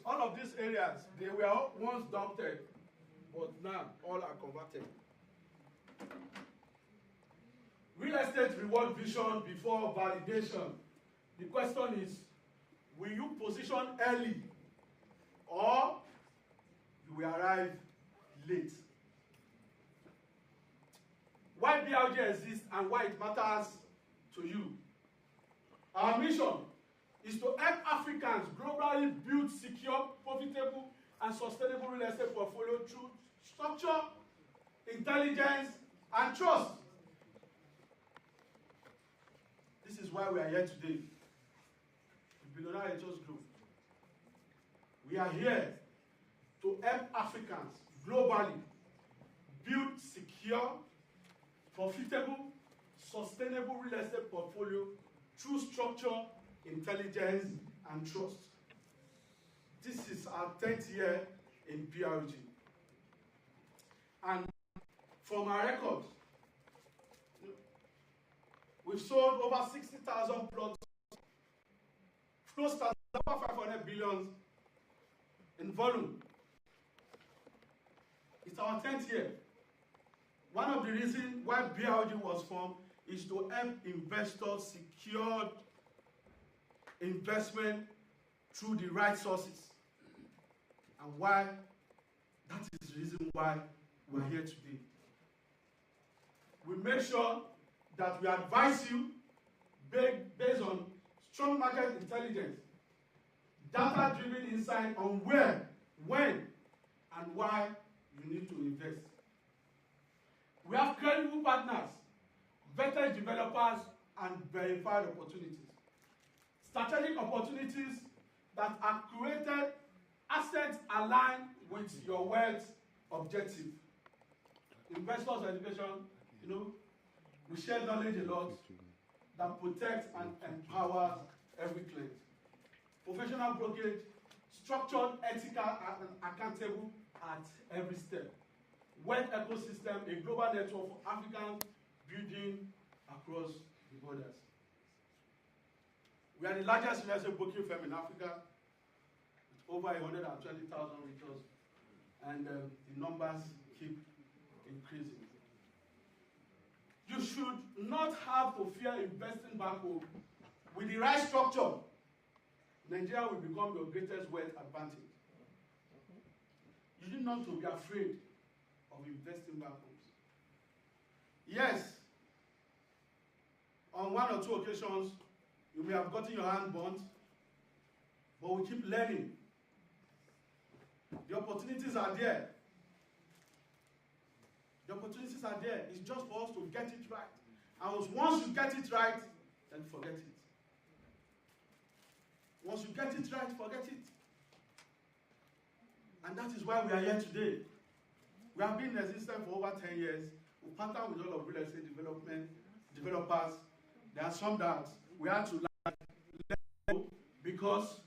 All of these areas, they were once dumped, but now all are converted. Real estate reward vision before validation. The question is, will you position early or you will arrive late? Why BLG exists and why it matters to you. Our mission is to help Africans globally build secure, profitable, and sustainable real estate portfolio through structure, intelligence, and trust. This is why we are here today. The Billionaire Ethos Group. We are here to help Africans globally build secure, profitable, sustainable real estate portfolio through structure, intelligence, and trust. This is our 10th year in BRG. And from our record, we've sold over 60,000 plots, close to over 500 billion in volume. It's our 10th year. One of the reasons why BRG was formed is to help investors secure investment through the right sources. And why? That is the reason why we're here today. We make sure that we advise you based on strong market intelligence, data-driven insight on where, when, and why you need to invest. We have credible partners, vetted developers, and verified opportunities. Strategic opportunities that are created, assets aligned with your wealth objective. Investors education, we share knowledge a lot that protects and empowers every client. Professional brokerage, structured, ethical, and accountable at every step. Wealth ecosystem, a global network for Africans building across the borders. We are the largest real estate broking firm in Africa, with over 120,000 realtors, and the numbers keep increasing. You should not have to fear investing back home. With the right structure, Nigeria will become your greatest wealth advantage. You need not to be afraid of investing back home. Yes, on one or two occasions, you may have gotten your hand burnt, but we keep learning. The opportunities are there. The opportunities are there. It's just for us to get it right. And once you get it right, then forget it. Once you get it right, forget it. And that is why we are here today. We have been in existence for over 10 years. We partner with all of real estate developers. There are some that we had to let go because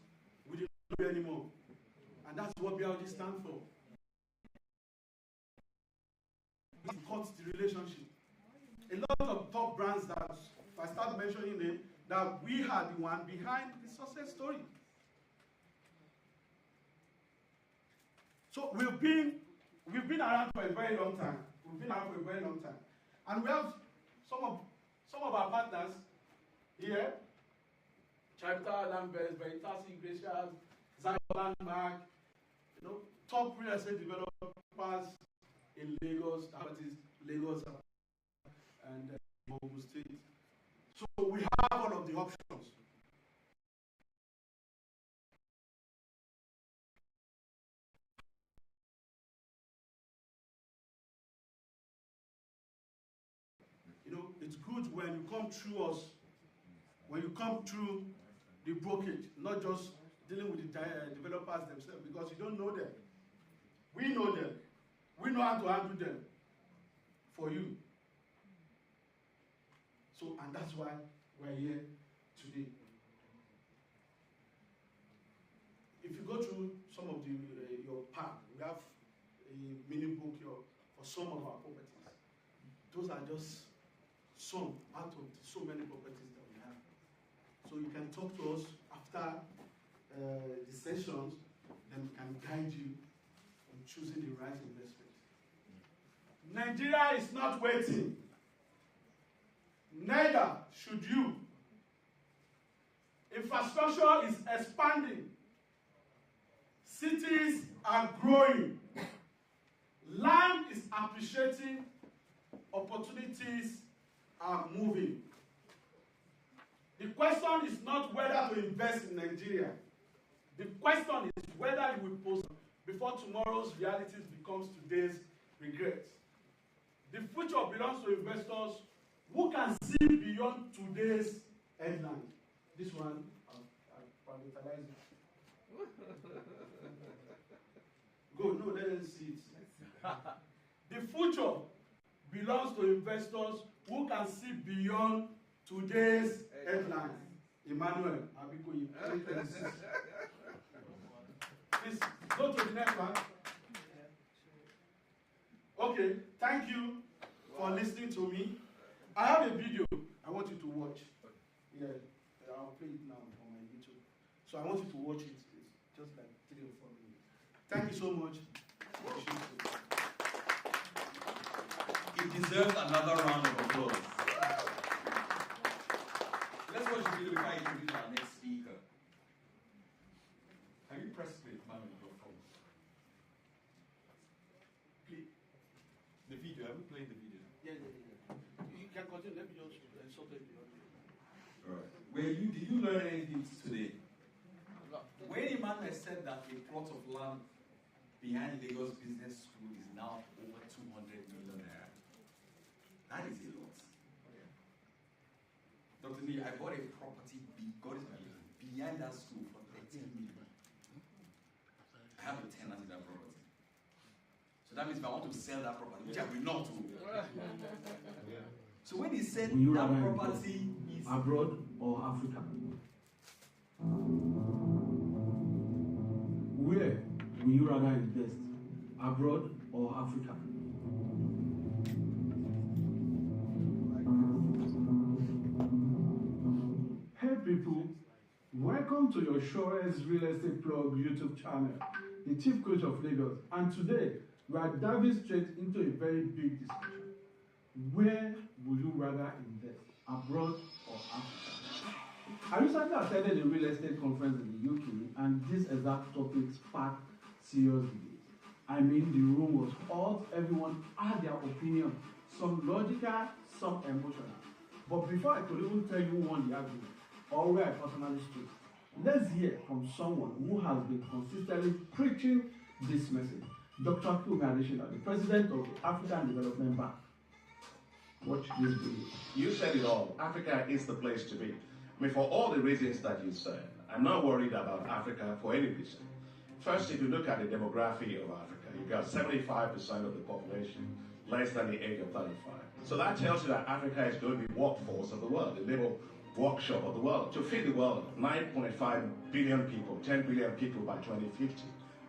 we didn't know anymore. And that's what BRG stands for. We cut the relationship. A lot of top brands that, if I start mentioning them, that we are the one behind the success story. So we've been around for a very long time. And we have some of our partners here, Chapter, Lambert, Veritas, Iglesias, Zion Landmark, top real estate developers in Lagos, that is Lagos and Ogun State. So we have all of the options. It's good when you come through us, when you come through the brokerage, not just dealing with the developers themselves, because you don't know them. We know them. We know how to handle them for you. So, and that's why we're here today. If you go through some of your park, we have a mini book here for some of our properties. Those are just some out of so many properties that we have. So you can talk to us after the sessions, then we can guide you on choosing the right investment. Nigeria is not waiting. Neither should you. Infrastructure is expanding. Cities are growing. Land is appreciating. Opportunities are moving. The question is not whether to invest in Nigeria. The question is whether you will post before tomorrow's realities becomes today's regret. The future belongs to investors who can see beyond today's headline. This one, I'll privatize it. Go, no, let them see it. The future belongs to investors who can see beyond today's headline. Emmanuel Abikoyi. Please go to the next one. Okay, thank you for listening to me. I have a video I want you to watch. Yeah, I'll play it now on my YouTube. So I want you to watch it. It's just like 3 or 4 minutes. Thank you so much. It deserves another round of applause. Let's watch the video before I introduce our next speaker. Have you pressed play, man, on your phone? Play the video. Have you played the video? Yeah. You can continue. Let me just stop it. Alright. Did you learn anything today? When Emmanuel said that a plot of land behind Lagos Business School is now over 200 million naira, that is a lot. Dr. Lee, I bought a property, God is my reason, behind that school for 13 million. I have a tenant in that property. So that means if I want to sell that property, which I will not do. So when he said that property is abroad or Africa, where will you rather invest, abroad or Africa? Hey people, welcome to your Shores Real Estate Plug YouTube channel, the Chief Coach of Lagos, and today we are diving straight into a very big discussion. Where would you rather invest, abroad or Africa? I recently attended a real estate conference in the UK, and this exact topic sparked serious debate. I mean, the room was hot, everyone had their opinion, some logical, some emotional. But before I could even tell you who won the argument, or where I personally stood, let's hear from someone who has been consistently preaching this message. Dr. Akinwumi Adesina, the president of the African Development Bank. Watch this video. You said it all. Africa is the place to be. I mean, for all the reasons that you said, I'm not worried about Africa for any reason. First, if you look at the demography of Africa, you've got 75% of the population less than the age of 35. So that tells you that Africa is going to be workforce of the world, the labor workshop of the world. To feed the world, 9.5 billion people, 10 billion people by 2050.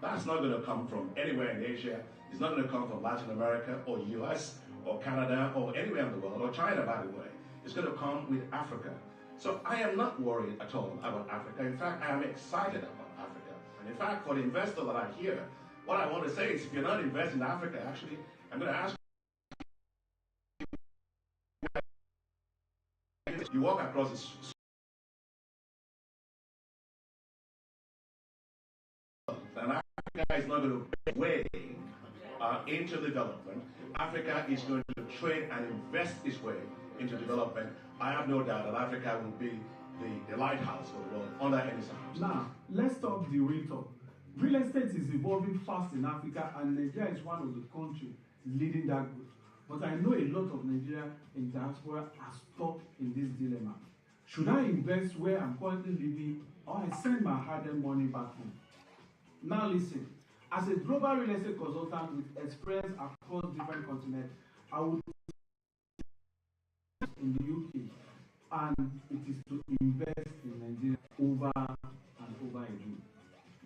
That's not going to come from anywhere in Asia. It's not going to come from Latin America or US or Canada or anywhere in the world, or China, by the way. It's going to come with Africa. So I am not worried at all about Africa. In fact, I am excited about Africa. And in fact, for the investor that I hear, what I want to say is if you're not investing in Africa, actually, I'm going to ask you walk across the street, and Africa is not going to way into development. Africa is going to train and invest its way into development. I have no doubt that Africa will be the lighthouse for the world under any circumstance. Now, let's talk the real talk. Real estate is evolving fast in Africa, and Nigeria is one of the countries leading that growth. But I know a lot of Nigeria in diaspora are stuck in this dilemma. Should I invest where I'm currently living, or I send my hard-earned money back home? Now listen, as a global real estate consultant with experience across different continents, I would in the UK, and it is to invest in Nigeria over and over again.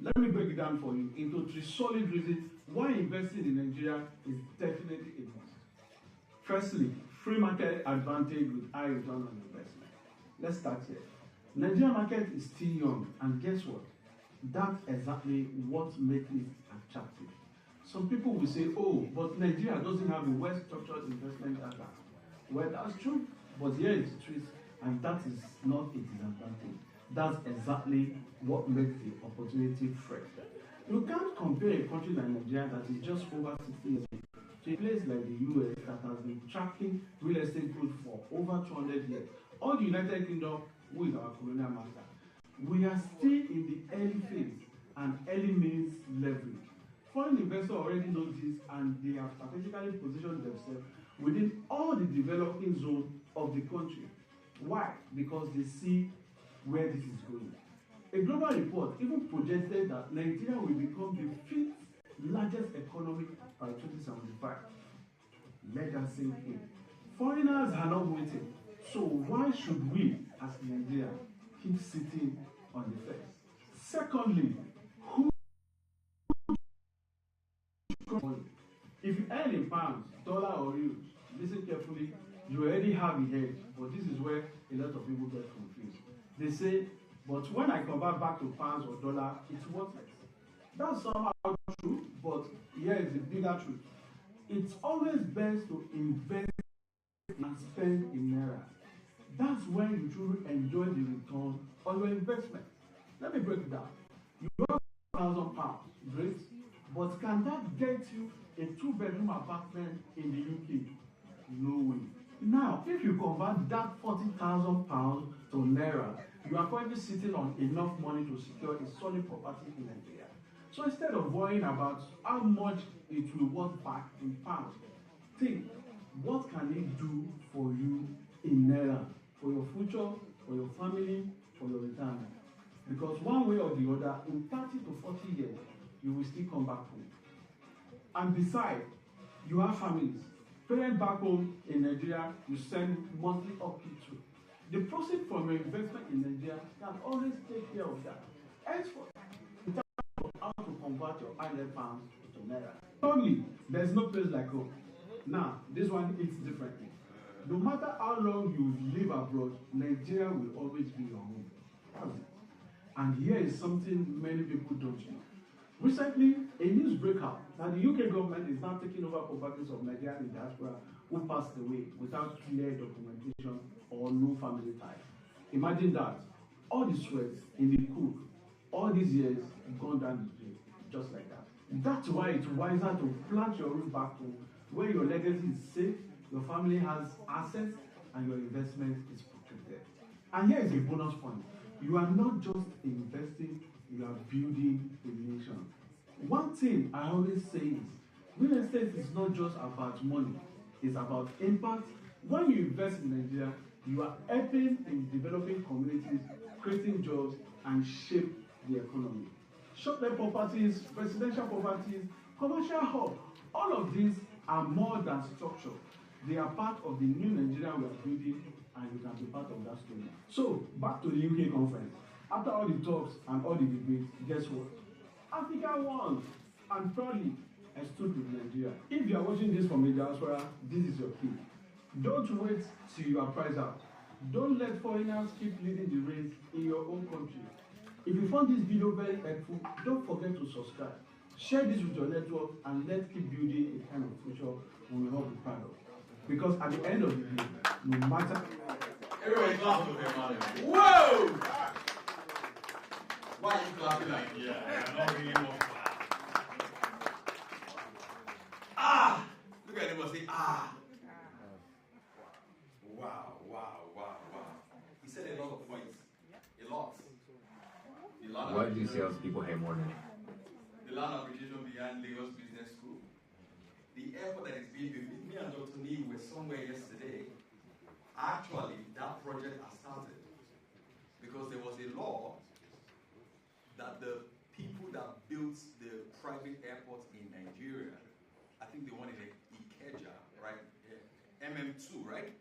Let me break it down for you into 3 solid reasons why investing in Nigeria is definitely a must. Firstly, free market advantage with high return on investment. Let's start here. Nigeria market is still young, and guess what? That's exactly what makes it attractive. Some people will say, oh, but Nigeria doesn't have a well-structured investment data. Well, that's true, but here is the truth, and that is not a disadvantage. That's exactly what makes the opportunity fresh. You can't compare a country like Nigeria that is just over 60 years old to a place like the US that has been tracking real estate growth for over 200 years, or the United Kingdom, who is our colonial master. We are still in the early phase and early means leverage. Foreign investors already know this, and they have strategically positioned themselves within all the developing zones of the country. Why? Because they see where this is going. A global report even projected that Nigeria will become the 5th largest economy by 2075. Let that sink in. Foreigners are not waiting. So why should we, as Nigeria, keep sitting on the fence? Secondly, who If you earn in pounds, dollar or euros, listen carefully, you already have a hedge, but this is where a lot of people get confused. They say, but when I convert back to pounds or dollar, it's worthless. That's somehow true, but here is the bigger truth. It's always best to invest and spend in naira. That's when you truly enjoy the return on your investment. Let me break it down. You have £1,000, great, but can that get you a 2-bedroom apartment in the UK? No way. Now, if you convert that £40,000 to naira, you are currently sitting on enough money to secure a solid property in Nigeria. So instead of worrying about how much it will worth back in pounds, think, what can it do for you in naira, for your future, for your family, for your retirement? Because one way or the other, in 30 to 40 years, you will still come back home. And besides, you have families. Parents back home in Nigeria, you send monthly upkeep to. The proceeds from your investment in Nigeria can always take care of that. Henceforth, in terms of how to convert your £100 to naira. Thirdly, there's no place like home. Now, this one hits differently. No matter how long you live abroad, Nigeria will always be your home. That's it. And here is something many people don't know. Recently, a news broke out that the UK government is now taking over properties of Nigerians in diaspora who passed away without clear documentation or no family ties. Imagine that. All the sweat in the cook, all these years gone down the drain, just like that. That's why it's wiser to plant your root back home, where your legacy is safe, your family has assets, and your investment is protected. And here is a bonus point. You are not just investing, you are building a nation. One thing I always say is, real estate is not just about money, it's about impact. When you invest in Nigeria, you are helping in developing communities, creating jobs, and shape the economy. Short-term properties, residential properties, commercial hub, all of these are more than structure. They are part of the new Nigeria we are building, and you can be part of that story. So, back to the UK conference. After all the talks and all the debates, guess what? Africa won, and proudly, I stood with Nigeria. If you are watching this from the diaspora, this is your key. Don't wait till you are priced out. Don't let foreigners keep leading the race in your own country. If you found this video very helpful, don't forget to subscribe. Share this with your network, and let's keep building a kind of future we will all be proud of. Because at the end of the day, no matter... Everybody clap for them, man. Whoa! Why are you clapping like that? Yeah, I don't really want to clap. Ah! Look at him and say, ah! Wow, wow, wow, wow. He said a lot of points. A lot. Why do salespeople hate more than the land application behind Lagos Business School. The airport that is being built. Me and Dr. Neil were somewhere yesterday. Actually, that project has started because there was a law that the people that built the private airports in Nigeria, I think they wanted Ikeja, right? Yeah. MM2, right?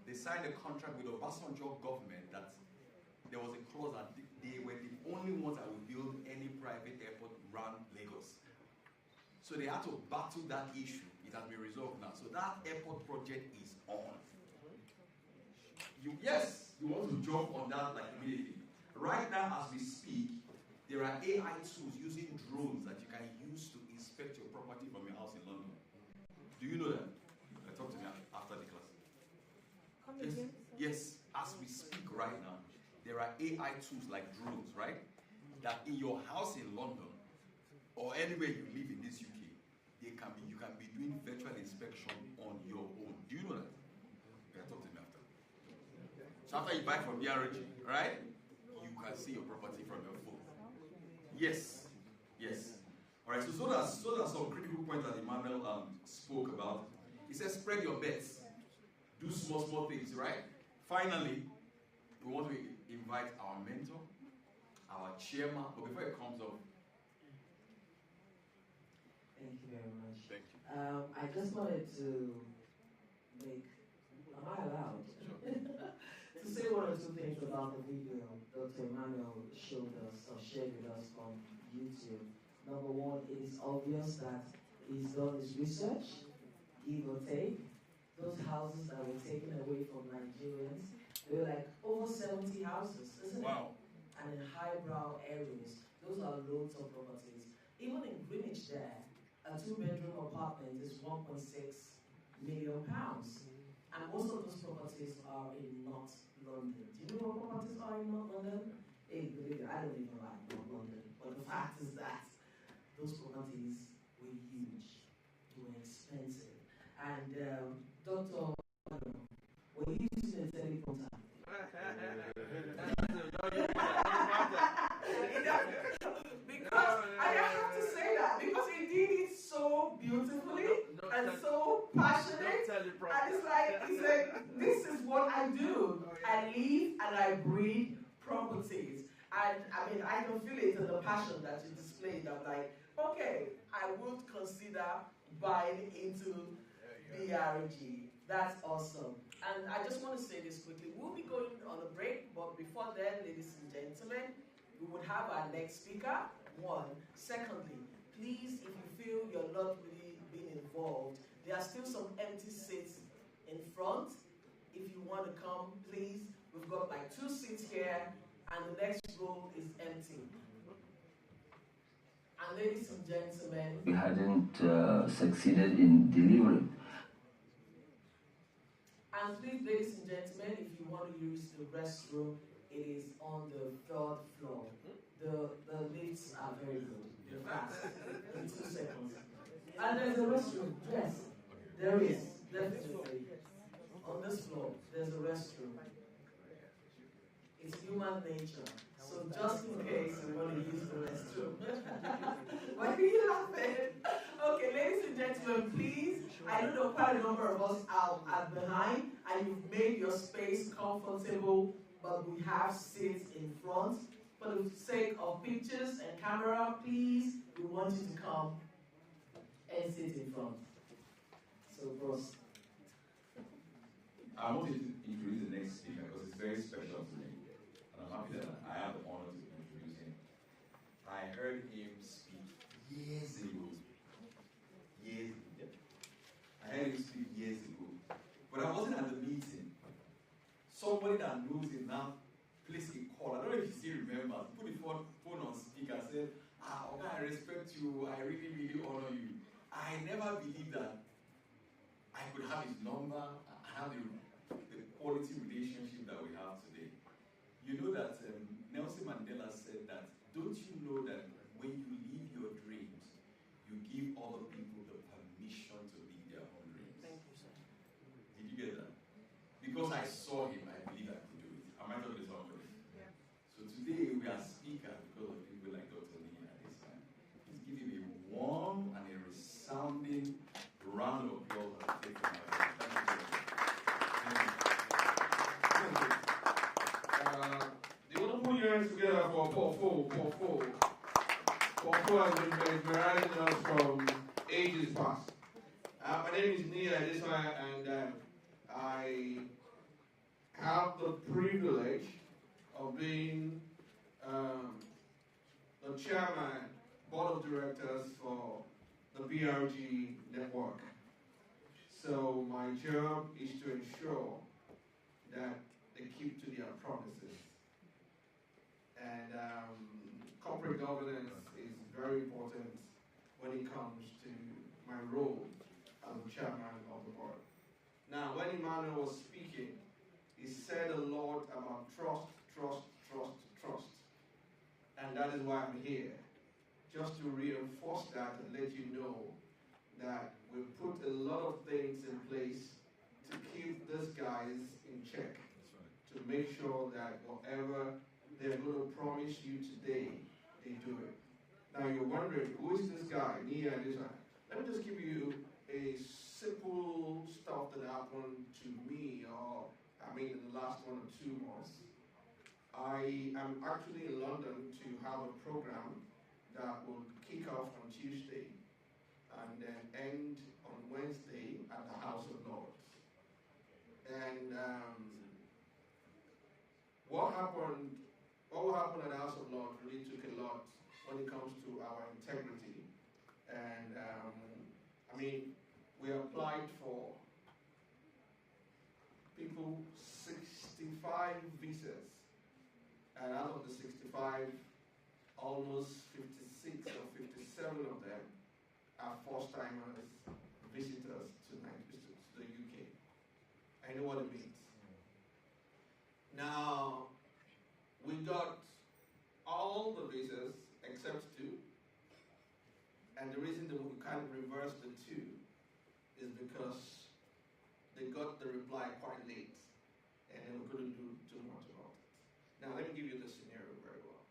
They signed a contract with the Obasanjo government that there was a clause that they were the only ones that would build any private airport around Lagos. So they had to battle that issue. It has been resolved now. So that airport project is on. Yes, you want to jump on that like immediately. Right now, as we speak, there are AI tools using drones that you can use to inspect your property from your house in London. Do you know that? Talk to me after the class. Yes, yes, as we speak right now, there are AI tools like drones, right? That in your house in London or anywhere you live in this UK, you can be doing virtual inspection on your own. Do you know that? You can talk to me after. So after you buy from BRG, right? You can see your property from your phone. Yes, yes. All right. So those are some critical points that Emmanuel spoke about. He says, spread your bets, do small things, right? Finally, we want to invite our mentor, our chairman, but before it comes up. Thank you very much. Thank you. I just wanted to make, am I allowed? Sure. To say one or two things about the video Dr. Emmanuel showed us or shared with us on YouTube. Number one, it is obvious that he's done his research, give or take. Those houses that were taken away from Nigerians, they were like over 70 houses, isn't it? And in highbrow areas, those are loads of properties. Even in Greenwich there, a 2-bedroom apartment is £1.6 million. And most of those properties are in North London. Do you know what properties are in North London? Hey, believe it, I don't even like North London. But the fact is that those properties were huge. They were expensive. And Dr. were you using a teleprompter? Because I have to say that because he did it so beautifully and so passionate, and it's like this is what I do. I live and I breathe properties, and I mean I can feel it in the passion that you displayed. I'm like, okay, I would consider buying into BRG. That's awesome. And I just want to say this quickly. We'll be going on a break, but before then, ladies and gentlemen, we would have our next speaker, one. Secondly, please, if you feel you're not really being involved, there are still some empty seats in front. If you want to come, please. We've got like 2 seats here, and the next row is empty. And ladies and gentlemen, we hadn't succeeded in delivering. And please, ladies and gentlemen, if you want to use the restroom, it is on the 3rd floor. The lifts are very good. They're fast. In 2 seconds. And there's a restroom. Yes, there is. Definitely. On this floor, there's a restroom. It's human nature. So just in case you want to use the restroom. Why are you laughing? Okay, ladies and gentlemen, please. I know quite a number of us are behind, and you've made your space comfortable, but we have seats in front. For the sake of pictures and camera, please, we want you to come and sit in front. So, bros. I want to introduce the next speaker because it's very special to me. And I'm happy that I have the honor to introduce him. I heard him speak years ago. I heard him speak years ago. But I wasn't at the meeting. Somebody that knows him now placed a call. I don't know if you still remember. Put the phone on speaker and said, okay, I respect you. I really, really honor you. I never believed that I could have his number, have the quality relationship that we have today. You know that Nelson Mandela said that, don't you know that when you live your dreams, you give other people the permission to live their own dreams? Thank you, sir. Did you get that? Because I saw him, I believe I could do it. Am I talking to somebody? Yeah. So today we are speaker because of people like Dr. Lee at this time. Please give him a warm and a resounding round of applause as I take him out. The wonderful years together for Porfo has been mesmerizing us from ages past. My name is Neil Adesanya, and I have the privilege of being the chairman, board of directors for the BRG network. So my job is to ensure that they keep to their promises. And corporate governance is very important when it comes to my role as the chairman of the board. Now, when Emmanuel was speaking, he said a lot about trust. And that is why I'm here, just to reinforce that and let you know that we put a lot of things in place to keep these guys in check, to make sure that whatever they're going to promise you today, they do it. Now you're wondering, who is this guy, Nia Adesanya? Let me just give you a simple stuff that happened to me, in the last 1 or 2 months. I am actually in London to have a program that will kick off on Tuesday and then end on Wednesday at the House of Lords. And what will happen at the House of Lords really took a lot when it comes to our integrity and mean, we applied for people 65 visas, and out of the 65, almost 56 or 57 of them are first-timers, visitors to the UK. I know what it means. Now, we got all the visas except 2, and the reason that we can't reverse the 2 is because they got the reply quite late, and then we couldn't do too much about it. Now, let me give you the scenario very well.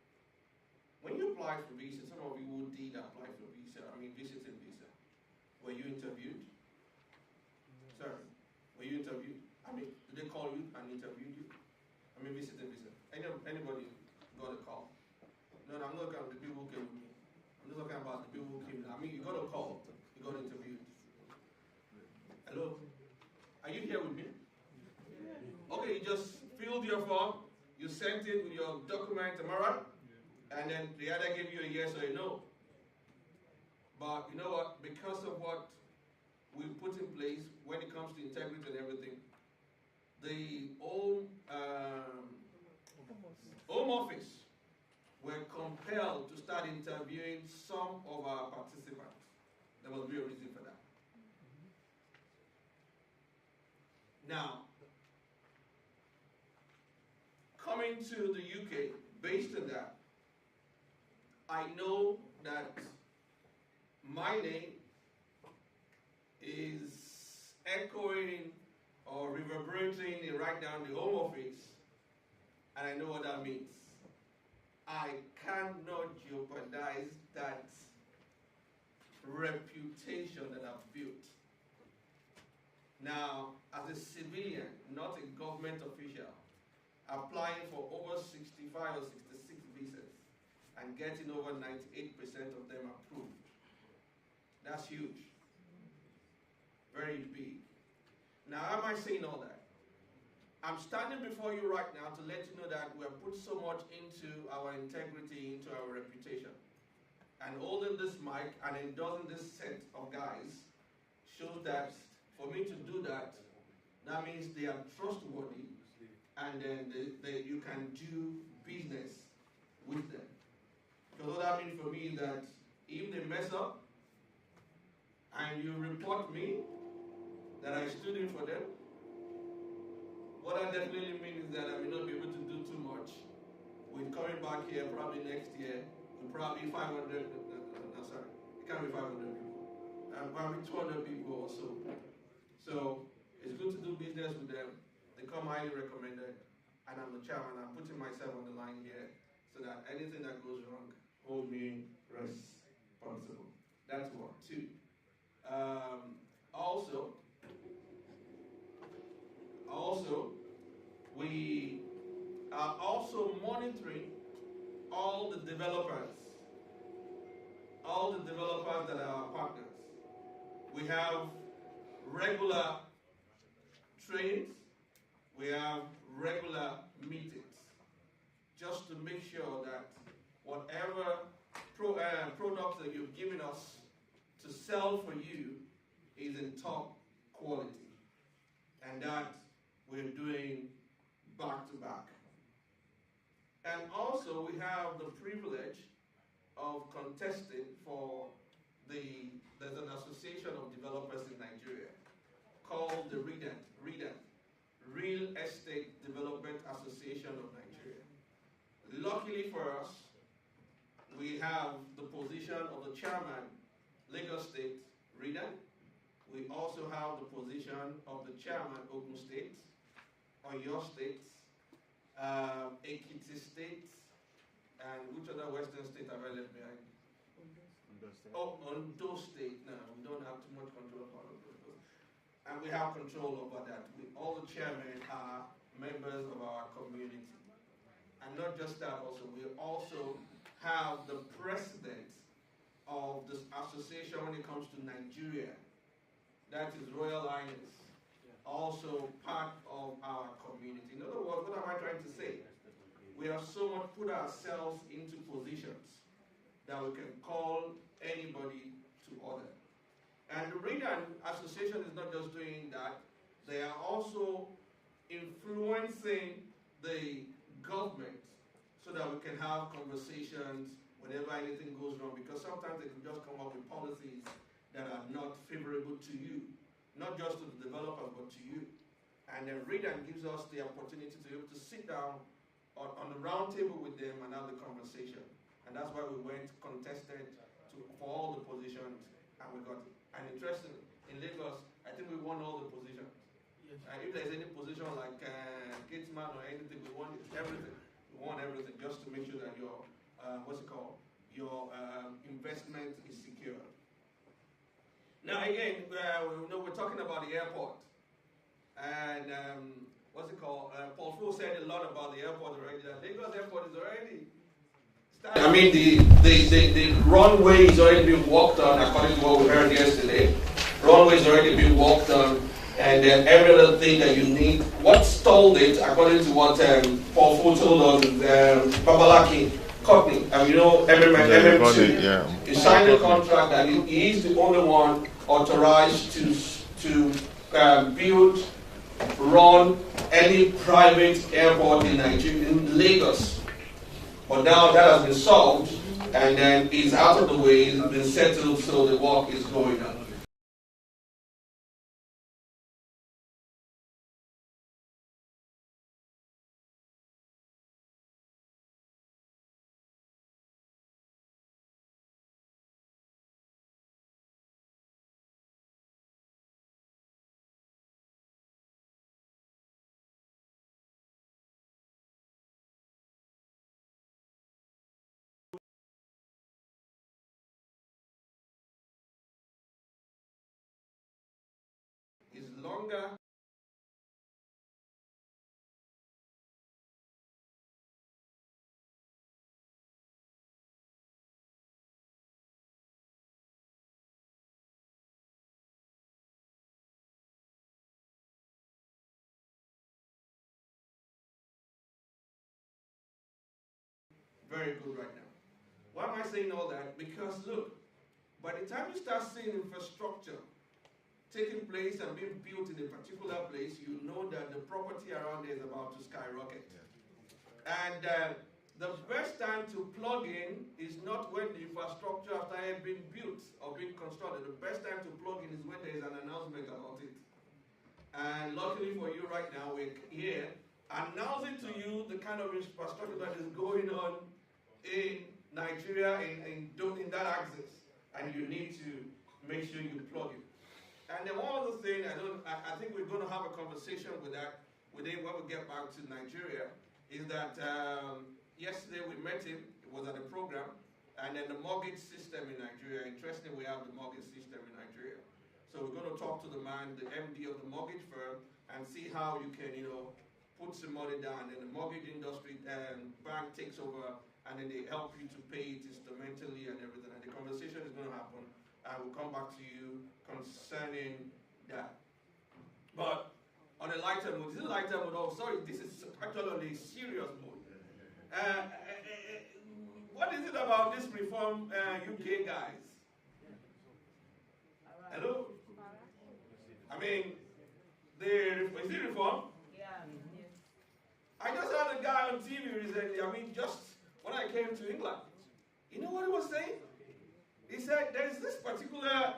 When you apply for visa, some of you who did apply for visa, visiting visa, were you interviewed? Sir, were you interviewed? Did they call you and interview you? Visiting visa. Anybody got a call? No, I'm not talking about the people who came with me. I'm not talking about the people who came. You got a call, you got interviewed. Hello? Are you here with me? Okay, you just filled your form, you sent it with your document, am I right? And then they either give you a yes or a no. But you know what? Because of what we put in place when it comes to integrity and everything, the Home Office were compelled to start interviewing some of our participants. There must be a reason for that. Now, coming to the UK, based on that, I know that my name is echoing or reverberating right down the Home Office, and I know what that means. I cannot jeopardize that reputation that I've built. Now, as a civilian, not a government official, applying for over 65 or 66 visas and getting over 98% of them approved, that's huge. Very big. Now, how am I saying all that? I'm standing before you right now to let you know that we have put so much into our integrity, into our reputation. And holding this mic and endorsing this set of guys shows that for me to do that, that means they are trustworthy, and then you can do business with them. Because what that means for me is that if they mess up and you report me that I stood in for them, what that definitely means is that I will not be able to do too much. With coming back here probably next year, with probably 500, it can't be 500 people, probably 200 people or so. So it's good to do business with them. They come highly recommended, and I'm the chairman. I'm putting myself on the line here so that anything that goes wrong, hold me responsible. That's one. 2. Also, we are also monitoring all the developers that are our partners. We have regular trainings, we have regular meetings, just to make sure that whatever products that you've given us to sell for you is in top quality, and that we're doing back to back. And also we have the privilege of contesting for there's an association of developers in Nigeria called the REDA, Real Estate Development Association of Nigeria. Luckily for us, we have the position of the chairman, Lagos State, REDA. We also have the position of the chairman, Ogun State, Oyo State, Ekiti State, and which other western state have I left behind? Ondo State. No, we don't have too much control of all of those. And we have control over that. All the chairmen are members of our community. And not just that, also, we also have the president of this association when it comes to Nigeria. That is Royal Highness, also part of our community. In other words, what am I trying to say? We have so much put ourselves into positions that we can call anybody to order. And the Reader Association is not just doing that, they are also influencing the government so that we can have conversations whenever anything goes wrong, because sometimes they can just come up with policies that are not favorable to you, not just to the developers, but to you. And then Reader gives us the opportunity to be able to sit down on the round table with them and have the conversation. And that's why we went contested for all the positions, and we got it. And interestingly, in Lagos, I think we won all the positions. Yes. If there's any position like Gatesman or anything, we won everything. We won everything just to make sure that your your investment is secure. Now again, we're talking about the airport, and Paul Fu said a lot about the airport already. The Lagos airport is already started. I mean, the runway is already being worked on, according to what we heard yesterday. Runway is already being worked on, and then every other thing that you need. What stalled it, according to what Paul Fu told us, Babalaki Courtney, MMT, he signed a contract that he is the only one authorized to build, run any private airport in Nigeria, in Lagos. But now that has been solved, and then it's out of the way, it's been settled, so the work is going on. Is longer. Very good right now. Why am I saying all that? Because look, by the time you start seeing infrastructure taking place and being built in a particular place, you know that the property around there is about to skyrocket. Yeah. And the best time to plug in is not when the infrastructure has started being built or being constructed. The best time to plug in is when there is an announcement about it. And luckily for you right now, we're here announcing to you the kind of infrastructure that is going on in Nigeria in that axis. And you need to make sure you plug it. And then one other thing, I think we're going to have a conversation with that when we get back to Nigeria, is that yesterday we met him, it was at a program, and then the mortgage system in Nigeria. Interesting, we have the mortgage system in Nigeria. So we're going to talk to the man, the MD of the mortgage firm, and see how you can, put some money down, and the mortgage industry bank takes over, and then they help you to pay it instrumentally and everything. And the conversation is going to happen. I will come back to you concerning that. But on a lighter mood, this is a lighter mood. Oh, sorry, this is actually on a serious mood. What is it about this reform UK guys? Hello? I mean, is it reform? Yeah. I just had a guy on TV recently, just when I came to England. You know what he was saying? He said, there's this particular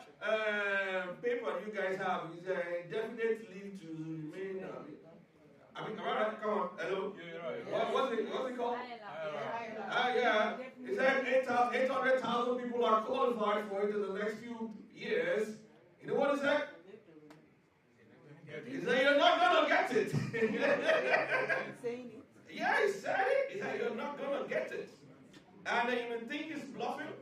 paper you guys have. It's a indefinite leave to remain. Am I right? Come on. Hello? Yeah, right. What's it called? Yeah. He said 800,000 people are qualified for it in the next few years. You know what he said? He said, you're not going to get it. Yeah, he said it. He said, you're not going to get it. And you may think he's bluffing.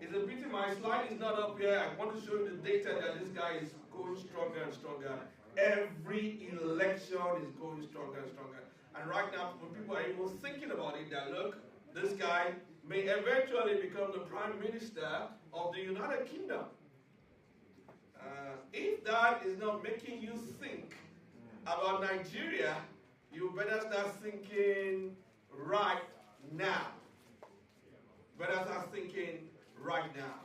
It's a pity my slide is not up here. I want to show you the data that this guy is going stronger and stronger. Every election is going stronger and stronger. And right now, when people are even thinking about it, that look, this guy may eventually become the Prime Minister of the United Kingdom. If that is not making you think about Nigeria, you better start thinking right now. Better start thinking right now.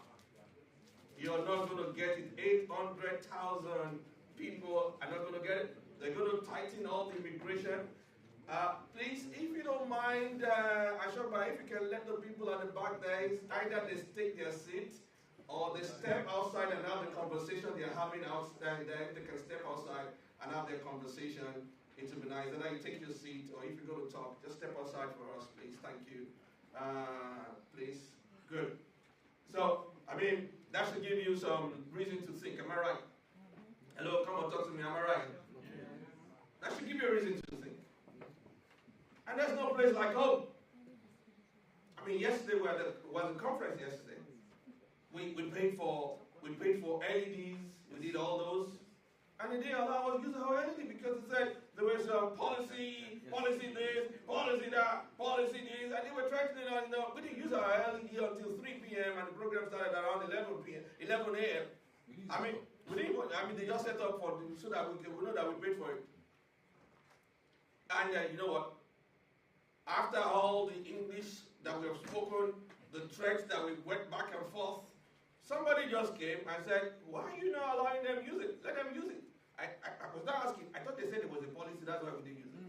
You're not going to get it. 800,000 people are not going to get it. They're going to tighten all the immigration. Please, if you don't mind, Ashoba, if you can let the people at the back there, either they take their seat or they step outside and have the conversation they're having outside there. They can step outside and have their conversation. It will be nice. And then you take your seat, or if you're going to talk, just step outside for us, please. Thank you. Please. Good. So, I mean, that should give you some reason to think. Am I right? Hello, come on, talk to me. Am I right? That should give you a reason to think. And there's no place like home. I mean, yesterday was a conference yesterday. We paid for LEDs. We did all those. And they didn't allow us to use our LED because it said there was a policy this, policy that, policy this, and they were trying to, we didn't use our LED until 3 p.m. and the program started around 11 a.m. I mean, they just set up so that we know that we paid for it. And you know what? After all the English that we have spoken, the threats that we went back and forth, somebody just came and said, why are you not allowing them to use it? Let them use it. I was not asking. I thought they said it was a policy, that's why we didn't use it.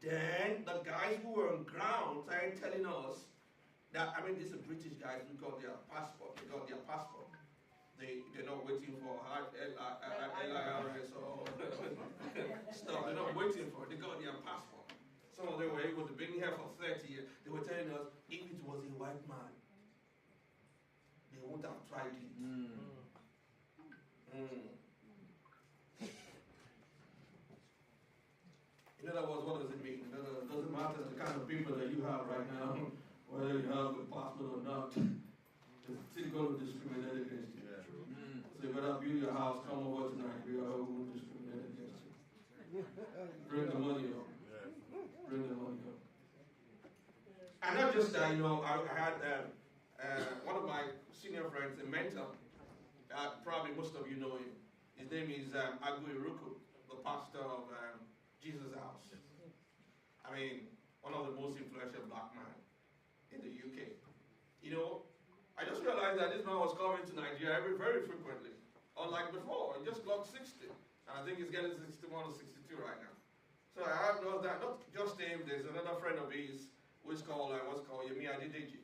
Then the guys who were on ground started telling us that, I mean, these are British guys who got their passport. They got their passport. They're not waiting for LIRS or stuff. They're not waiting for it. They got their passport. Some of them were able to been here for 30 years. They were telling us, if it was a white man, they would have tried it. In other words, what does it mean? It doesn't matter the kind of people that you have right now, whether you have a passport or not. It's still going to discriminate against you. So you better build your house, come over to Nigeria, we will discriminate against you. Bring the money up. Bring the money up. And not just that, I had one of my senior friends, a mentor, probably most of you know him. His name is Agu Iruku, the pastor of Jesus House. I mean, one of the most influential black men in the UK. I just realized that this man was coming to Nigeria very frequently. Unlike before, he just clocked 60. And I think he's getting 61 or 62 right now. So I have noticed that, not just him, there's another friend of his, who's called, Yemi Adedeji,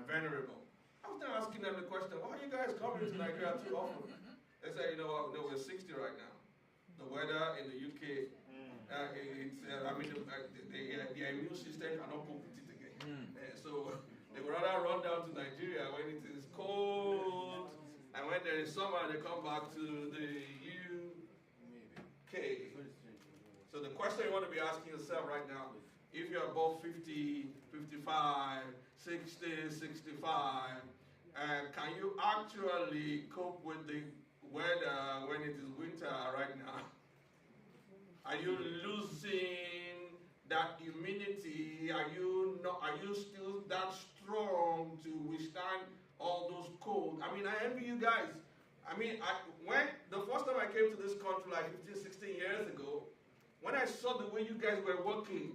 Venerable. I was then asking them the question, why are you guys coming to Nigeria too often? They said, no, we're 60 right now. The weather in the UK, their immune system cannot cope with it again. So they would rather run down to Nigeria when it is cold, and when there is summer, they come back to the UK. So the question you want to be asking yourself right now, if you're above 50, 55, 60, 65, can you actually cope with the weather when it is winter right now? Are you losing that immunity? Are you still that strong to withstand all those cold? I mean, I envy you guys. I mean, when the first time I came to this country like 15, 16 years ago, when I saw the way you guys were working,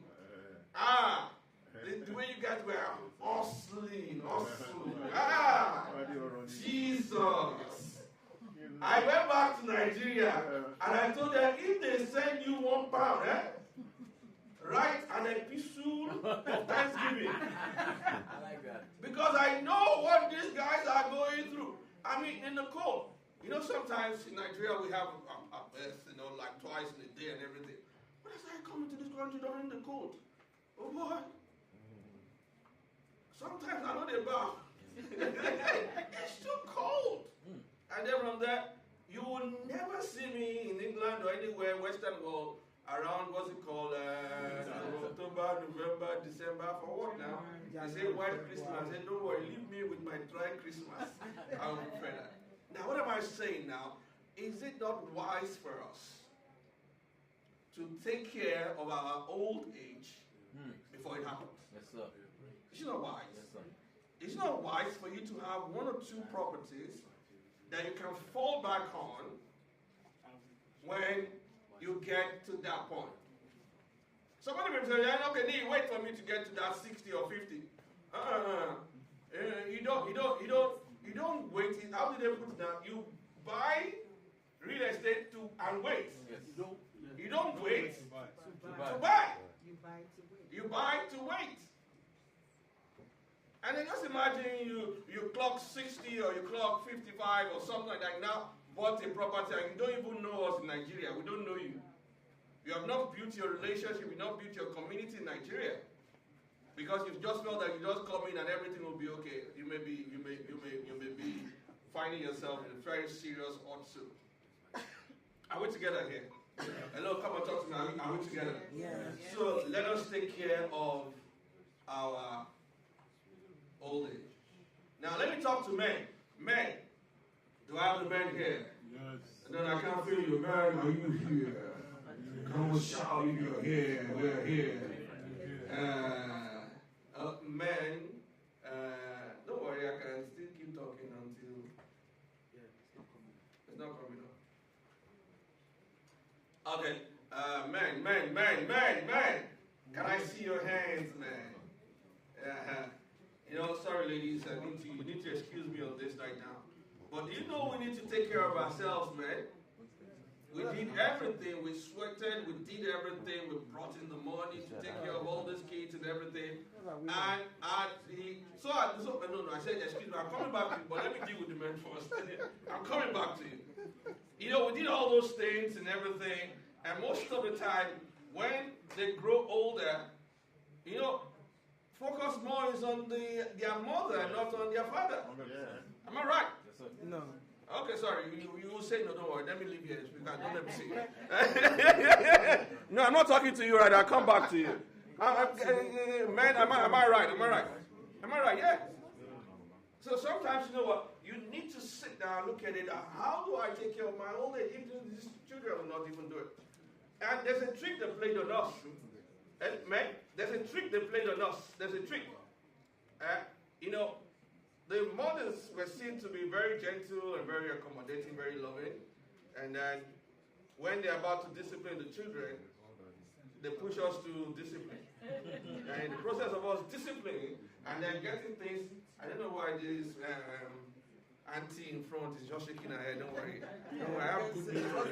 the way you guys were hustling, Jesus. I went back to Nigeria and I told them, if they send you £1, write an epistle of Thanksgiving. I like that. Because I know what these guys are going through. I mean, in the cold. Sometimes in Nigeria we have a bath, like twice in a day and everything. But as I come into this country during the cold, oh boy, sometimes I know they bath. It's too cold. And then from there, you will never see me in England or anywhere, Western world, around what's it called, October, November, December, for what now? They say white Christmas. I say, don't worry, leave me with my dry Christmas. I will prefer that. Now, what am I saying now? Is it not wise for us to take care of our old age before it happens? Yes, sir. It's not wise. Yes, sir. It's not wise for you to have 1 or 2 properties that you can fall back on when you get to that point. Somebody may say, okay, wait for me to get to that 60 or 50. You don't You don't wait. How do they put it down? You buy real estate and wait. Yes. You don't wait To to buy. buy. You buy to wait. You buy to wait. And then just imagine you clock 60 or you clock 55 or something like that. Now bought a property and you don't even know us in Nigeria. We don't know you. You have not built your relationship. You have not built your community in Nigeria. Because you've just felt that you just come in and everything will be okay. You may be finding yourself in a very serious hot soup. Are we together here? Hello, come and talk to me. Are we together? Yes. So let us take care of our old age. Now let me talk to men. Men, do I have the men here? Yes. And then I can't feel you. Men, are you here? Come and shout if you're here. We're here. Men, don't worry, I can still keep talking until it's not coming up. Okay, men. Can I see your hands, man? Sorry, ladies, you need to excuse me on this right now. But do you know we need to take care of ourselves, man? We did everything. We sweated. We did everything. We brought in the money to take care of all these kids and everything. And I said, excuse me, I'm coming back to you, but let me deal with the men first. I'm coming back to you. We did all those things and everything. And most of the time, when they grow older, focus more is on their mother and not on their father. Am I right? Yes, sir. No. Okay, sorry. You will say no, don't worry. Let me leave here. Don't let me see you. No, I'm not talking to you right now. I'll come back to you. Man, am I right? Am I right? Yeah. So sometimes, you know what? You need to sit down, look at it. How do I take care of my old age? If these children will not even do it. And there's a trick they played on us. Man, there's a trick they played on us. There's a trick. The mothers were seen to be very gentle and very accommodating, very loving. And then when they're about to discipline the children, they push us to discipline. And in the process of us disciplining and then getting things, I don't know why this auntie in front is just shaking her head. Don't worry. I have good news for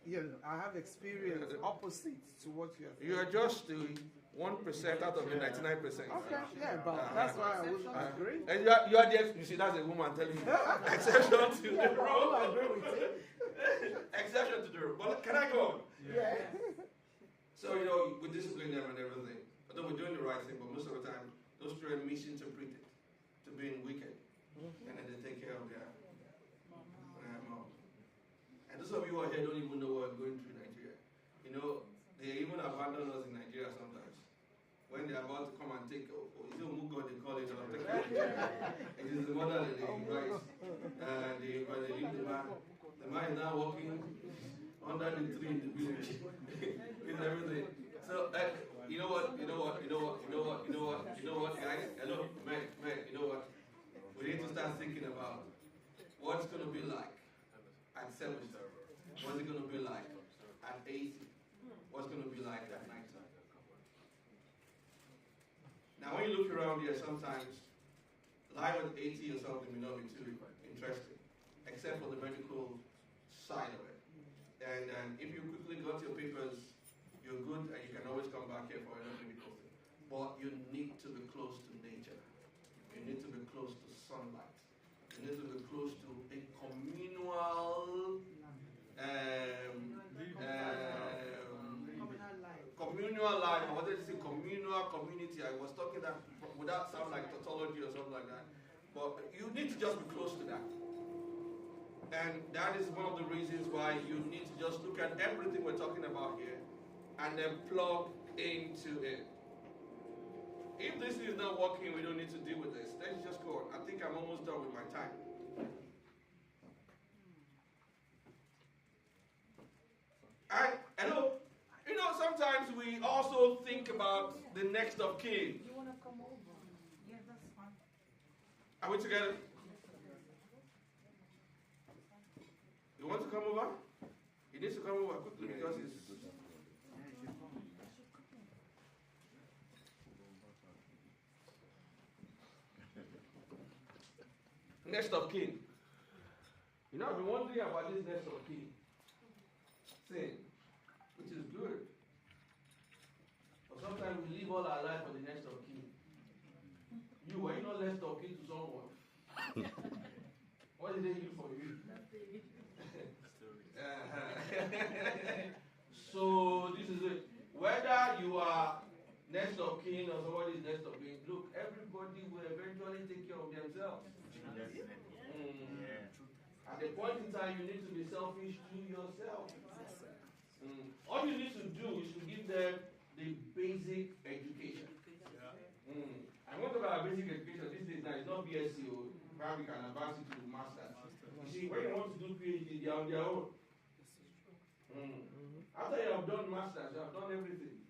you. I have experience opposite to what you are saying. You are just the 1% out of the 99%. Okay, yeah, but that's why I wouldn't agree. And you are the, you see, that's a woman telling you. Exception to the rule. I agree with you. Exception to the rule. But can I go on? Yeah. So, we discipline them and everything. Although we're doing the right thing, but most of the time, those children misinterpret it to being wicked. And then they take care of their mom. And those of you who are here don't even know what we're going through in Nigeria. They even abandon us in Nigeria sometimes. When they're about to come and take, is it Mugo they call it, or take it is the mother that they invite. They leave the man. The man is now walking under the tree in the village with everything. So, you know what, guys? Hello, man, you know what? We need to start thinking about what's going to be like at 70. What's it going to be like at 80? What's going to be like at 90? Now, when you look around here, sometimes life at 80 or something may not be too interesting, except for the medical side of it. And if you quickly got your papers, you're good, and you can always come back here for another medical thing. But you need to be close to nature. You need to be close to sunlight. You need to be close to a communal life. I wanted to say communal community. I was talking that without sound like tautology or something like that. But you need to just be close to that. And that is one of the reasons why you need to just look at everything we're talking about here and then plug into it. If this is not working, we don't need to deal with this. Let's just go on. I think I'm almost done with my time. And hello, sometimes we also think about the next of kin. You want to come over? Yeah, that's fine. Are we together? You want to come over? He needs to come over quickly because it's... Next of kin. You know, I've been wondering about this next of kin thing, which is good. But sometimes we live all our life for the next of kin. Were you not next of kin to someone? What did they do for you? So this is it. Whether you are next of kin or somebody is next of kin, look, everybody will eventually take care of themselves. At the point in time, you need to be selfish to yourself. All you need to do is to give them the basic education. And what about basic education these days now? It's not BSc or probably can advance it to master's. You see, when you want to do PhD, they are on their own. After you have done masters, you have done everything.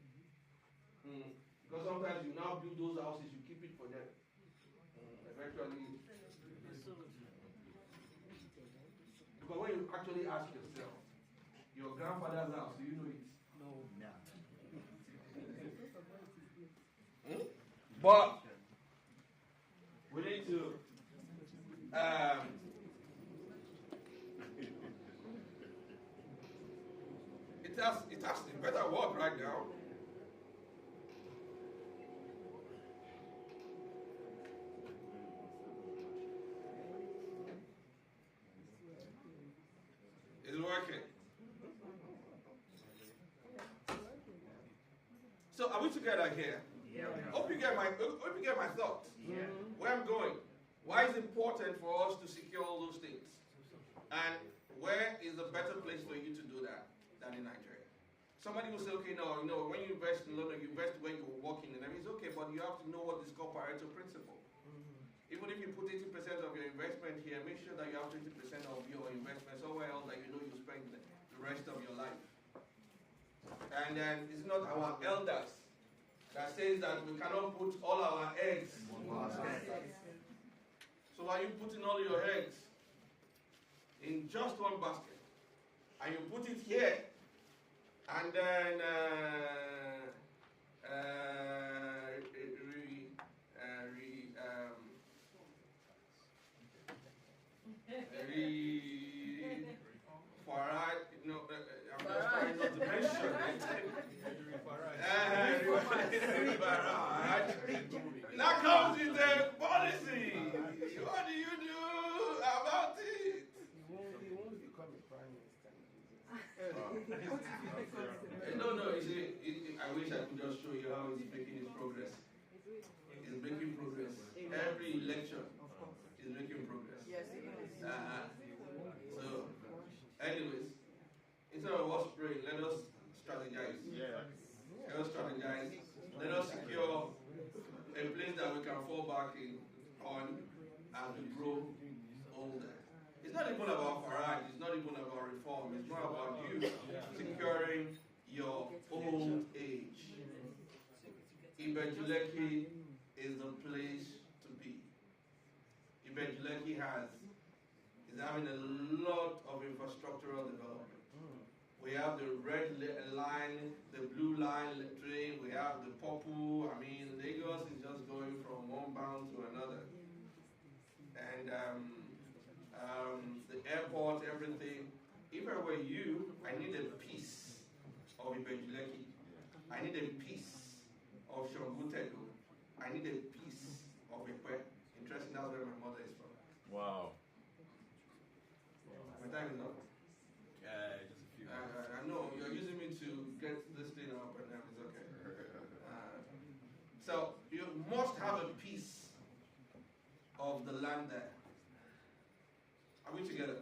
Because sometimes you now build those houses, you keep it for them. Eventually. Because when you actually ask yourself, your grandfather's house, do you know it? No. But we need to it has a better word right now. It's working. So are we together here? Yeah. Hope you get my thoughts. Yeah. Where I'm going. Why is it important for us to secure all those things? And where is a better place for you to do that than in Nigeria? Somebody will say, okay, no, when you invest in London, you invest where you're working and everything. It's okay, but you have to know what is called Pareto principle. Even if you put 80% of your investment here, make sure that you have 20% of your investment somewhere else that you know you spend the rest of your life. And then it's not our elders that says that we cannot put all our eggs in one basket. So are you putting all your eggs in just one basket? And you put it here, and then I'm just trying not to mention it. Now comes with the policy. What do you do about it? He won't become a prime minister. No, you see, I wish I could just show you how he's making his progress. He's making progress. Every election is making progress. Yes, it is. So, anyways, instead of us praying, let us strategize. Let us strategize. Let us secure a place that we can fall back on as we grow older. It's not even about Farage, it's not even about reform, it's more about you securing your old age. Ibejuleki is the place to be. Ibejuleki is having a lot of infrastructural development. We have the red line, the blue line train, we have the purple. I mean, Lagos is just going from one bound to another. And the airport, everything. If I were you, I need a piece of Ibejuleki. I need a piece of Shongutego. I need a piece of Ekwe. Interesting, that's where my mother is from. Wow. My time is up. Just a few minutes. I know, you're using me to get this thing up and it's okay. So, you must have a piece of the land there. Are we together?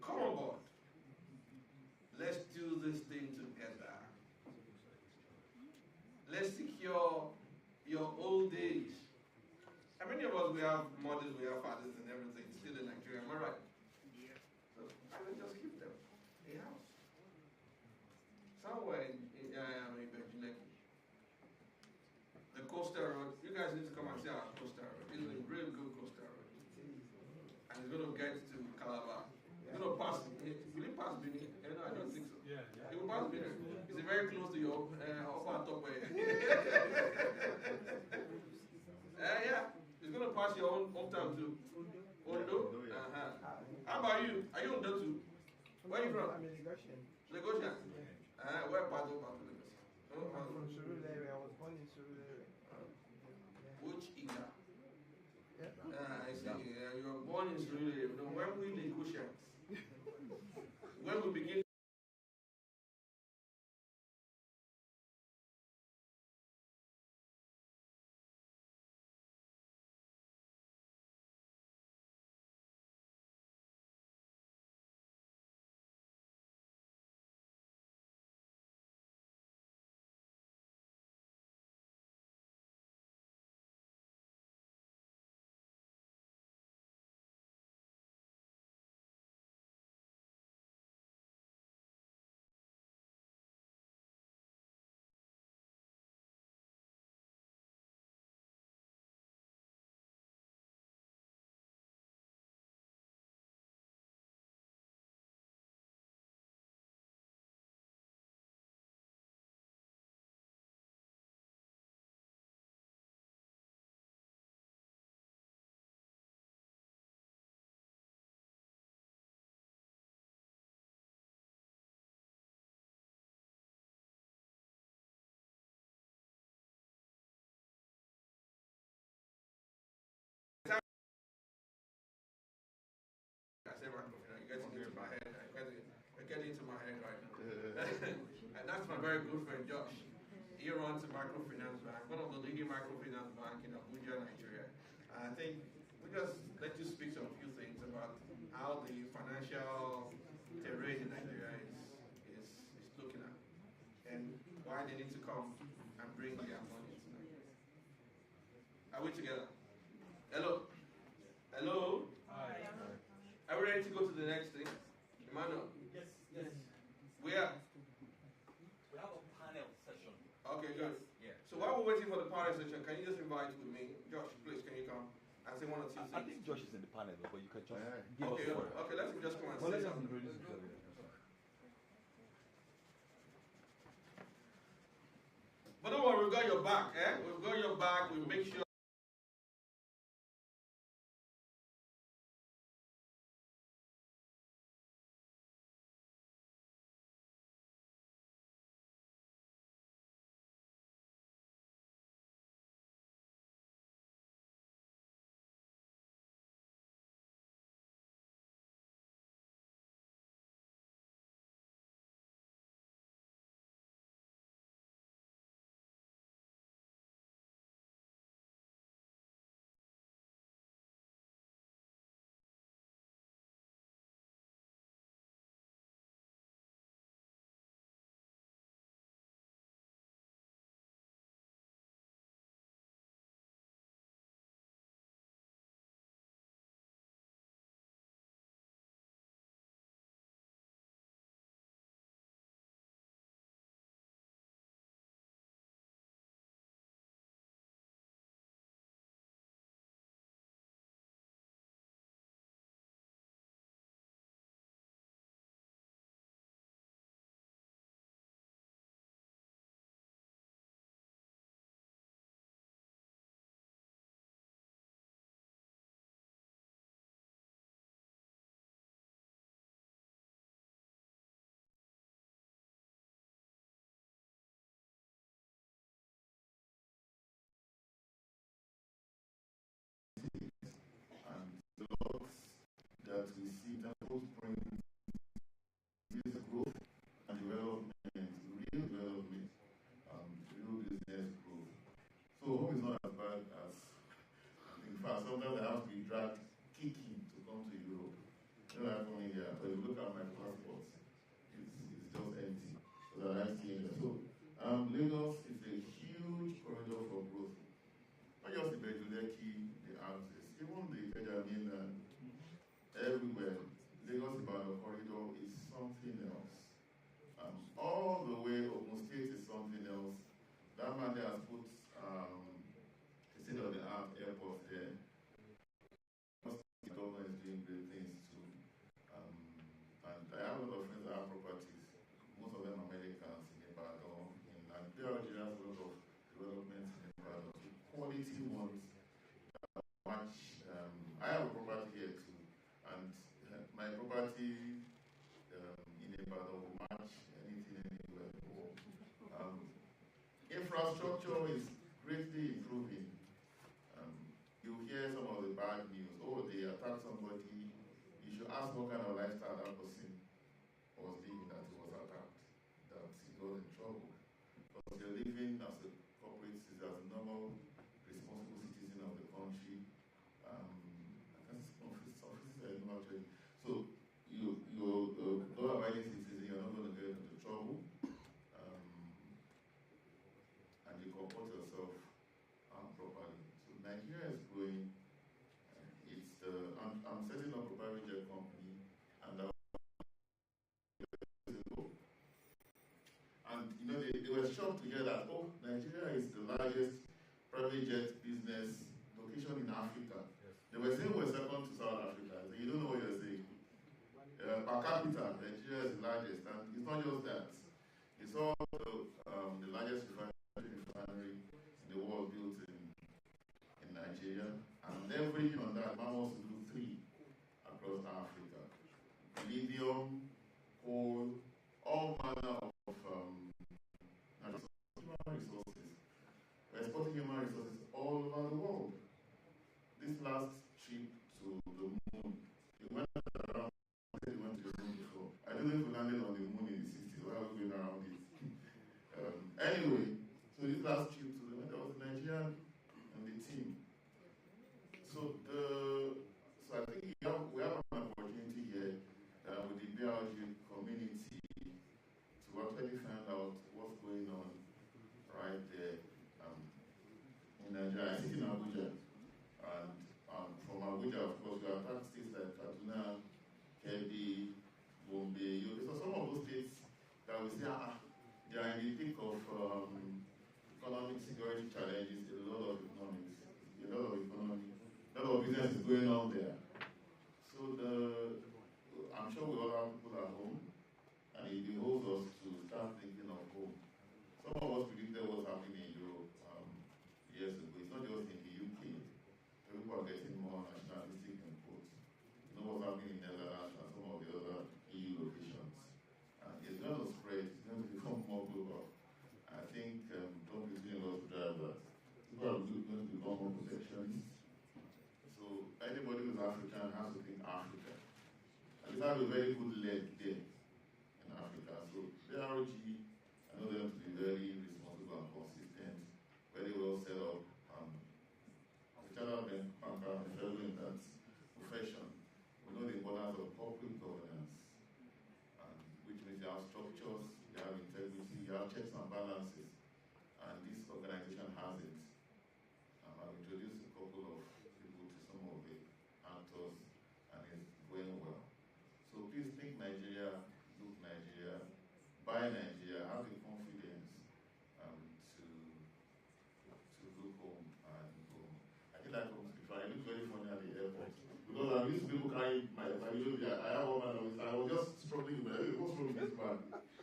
Come on board. Let's do this thing together. Let's secure your old age. How many of us, we have mothers, we have fathers and everything, still in Nigeria, am I right? So I will just give them a house. Somewhere in Benjuleki. The coastal road, you guys need to come and see our coastal road. It's a really good coastal road. And it's going to get to Calabar. It's going to pass, will it pass Benin? No, I don't think so. Yeah. It will pass Benin. It's very close to your upper top. Yeah, it's going you on that too? Where are you from? I'm in Lagosian. Lagosian? Where part of Lagos? I'm from Surulere. I was born in Surulere. Which Ika? Yeah. I see. You were born in Surulere. No, when we Lagosians? When we begin. I say microfinance, you're getting into my head. You're getting into my head right now. And that's my very good friend Josh. He runs a microfinance bank, one of the leading microfinance bank in Abuja, Nigeria. And I think we just let you speak to a few things about how the financial terrain in Nigeria is looking at, and why they need to come and bring their money tonight. Are we together? Hello? Hello? Hi. Are we ready to go to the next thing? Emmanuel? Yes. Yes. Where? We have a panel session. Okay, good. Yeah. So while we're waiting for the panel session, can you just invite with me? Josh, please, can you come and say one or two things? I think Josh is in the panel, but you can just give Okay, us okay, let's just come and say something. But don't worry, we've got your back, eh? We've got your back, we'll make sure. That we see that both bring business growth and development, real development, real business growth. So home is not as bad as, in fact, sometimes I have to be dragged kicking to come to Europe. You know, I'm coming here, but if you look at my passport, it's just empty. So that I'm seeing there. So Lagos is a huge corridor for growth. Not just the Bejuleki, the houses, even the Benjamin everywhere. Lagos Ibadan corridor is something else. All the way Ogun State is something else. That man there has put a state-of-the-art airport there. The government is doing great things too. And I have a lot of friends that have properties. Most of them Americans in Ibadan. infrastructure is greatly improving. You hear some of the bad news. Oh, they attacked somebody. You should ask what kind of lifestyle that person was living that he was attacked, that he got in trouble. Because they're living as a corporate citizen, as a normal, responsible citizen of the country. Some offices are not actually. So you're law-abiding citizen, you're not going to get into trouble. And you comport yourself properly. So Nigeria is growing. I'm setting up a private jet company, and they were shocked to hear that, oh, Nigeria is the largest private jet business location in Africa. Yes. They were saying we're second to South Africa. So you don't know what you're saying. Per capita, Nigeria is the largest, and it's not just that. It's all the largest refinery in the world built in Nigeria, and everything on that, man wants to do 3 across Africa. Lithium, coal, all manner of human resources. We're exporting human resources all over the world. This last trip to the moon, they went around, they went to the moon before. I don't know if we landed on the moon in the 60s, why are we going around it? Anyway, so this last trip to the moon, there was a Nigerian and the team. So I think we have an opportunity here with the BRG community to actually find out what's going on right there in Nigeria. I sit in Abuja, and from Abuja, of course, we have tax states like Kaduna, Kebbi, Bombay, Yobe. So some of those states that we say, they are in the thick of economic security challenges, a lot of business is going on there. So I'm sure we all have people at home, and it behoves us to start thinking of home. Some of us predicted what's happening in Europe years ago. It's not just in the UK. People are getting more nationalistic in quotes. You know what's happening in Netherlands and some of the other EU locations. And it's going to spread, it's going to become more global. I think Trump is doing a lot to drive that. People are going to become more protectionist. So anybody who's African has to think Africa. And we have a very good leg there in Africa. So BRG, I know them to be very responsible and consistent, very well set up. The Chartered banker and fellow in that profession, we know the importance of corporate governance, which means you have structures, you have integrity, you have checks and balances, and this organization has it. I've introduced a couple of people to some of the actors, and it's going well. So please think Nigeria, look Nigeria, buy Nigeria, have the confidence to look home and go. I think that comes before. I look very funny at the airport because I'm used to people carrying my baby. I have one man on this. I was just struggling with my, what's wrong with this man?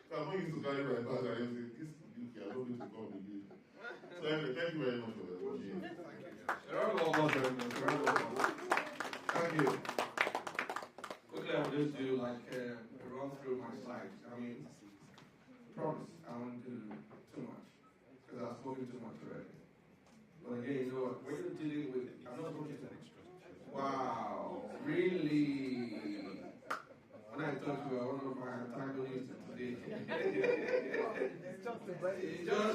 So I'm not used to carry my bag, and I say, this UK, I don't need to come again. So anyway, thank you very much for the opportunity. Thank you. Quickly, I'll just do like run through my slides. I mean, promise, I won't do too much because I've spoken too much already. But again, you know what? When you're dealing with, I'm not spoken to. Wow, really? When I talk to one of my antagonists today, just the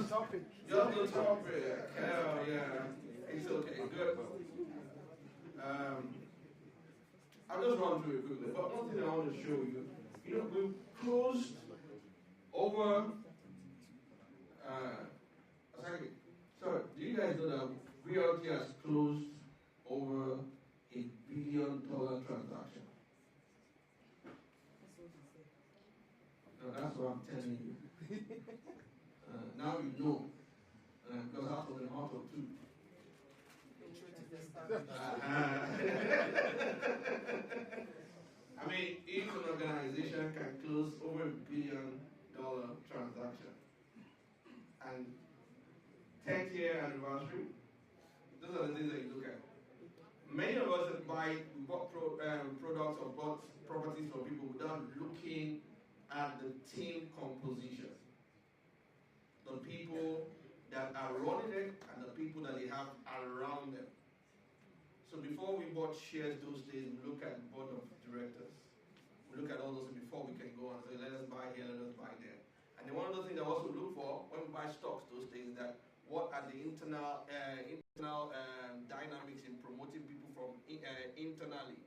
topic. Hell yeah, it's okay, good. I'll just run through it quickly. But one thing I want to show you, we've closed over. Sorry, do you guys know that BRG has closed over $1 billion transaction? No, that's what I'm telling you. Now you know, because out of the heart of two. I mean, if an organization can close over $1 billion transaction and 10th year anniversary, those are the things that you look at. Many of us that bought products or bought properties from people without looking at the team composition. The people that are running it and the people that they have around them. So before we bought shares those days, we look at board of directors. We look at all those before we can go and say, let us buy here, let us buy there. And then one of the things I also look for when we buy stocks those days, that what are the internal dynamics in promoting people from internally,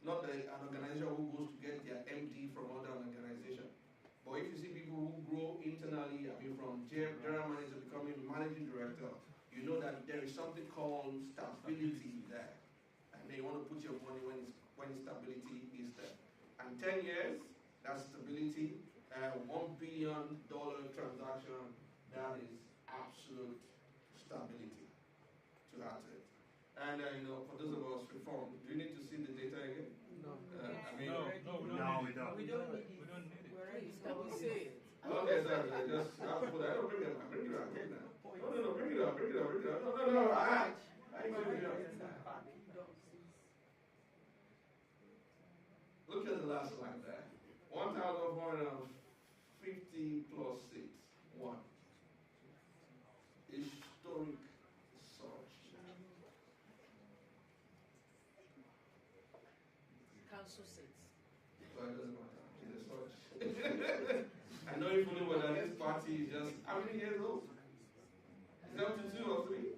not an organization who goes to get their MD from other organization. But if you see people who grow internally, I mean from general manager becoming managing director, you know that there is something called stability there. And they want to put your money when stability is there. And 10 years, that's stability, $1 billion transaction, that is absolute stability to that. And for those of us reformed, do you need to see the data again? No. We don't. We don't need it. We're ready. We say it. Okay, sorry. Just put that. Bring it up. Bring it up. No, bring it up. No. I ain't bring it up. Look at the last slide there. 1,450 plus 6. 1. Historic surge. Council seats. So it doesn't matter. It's a surge. I know you fully well that this party is just how many years old? Is it up to 2 or 3?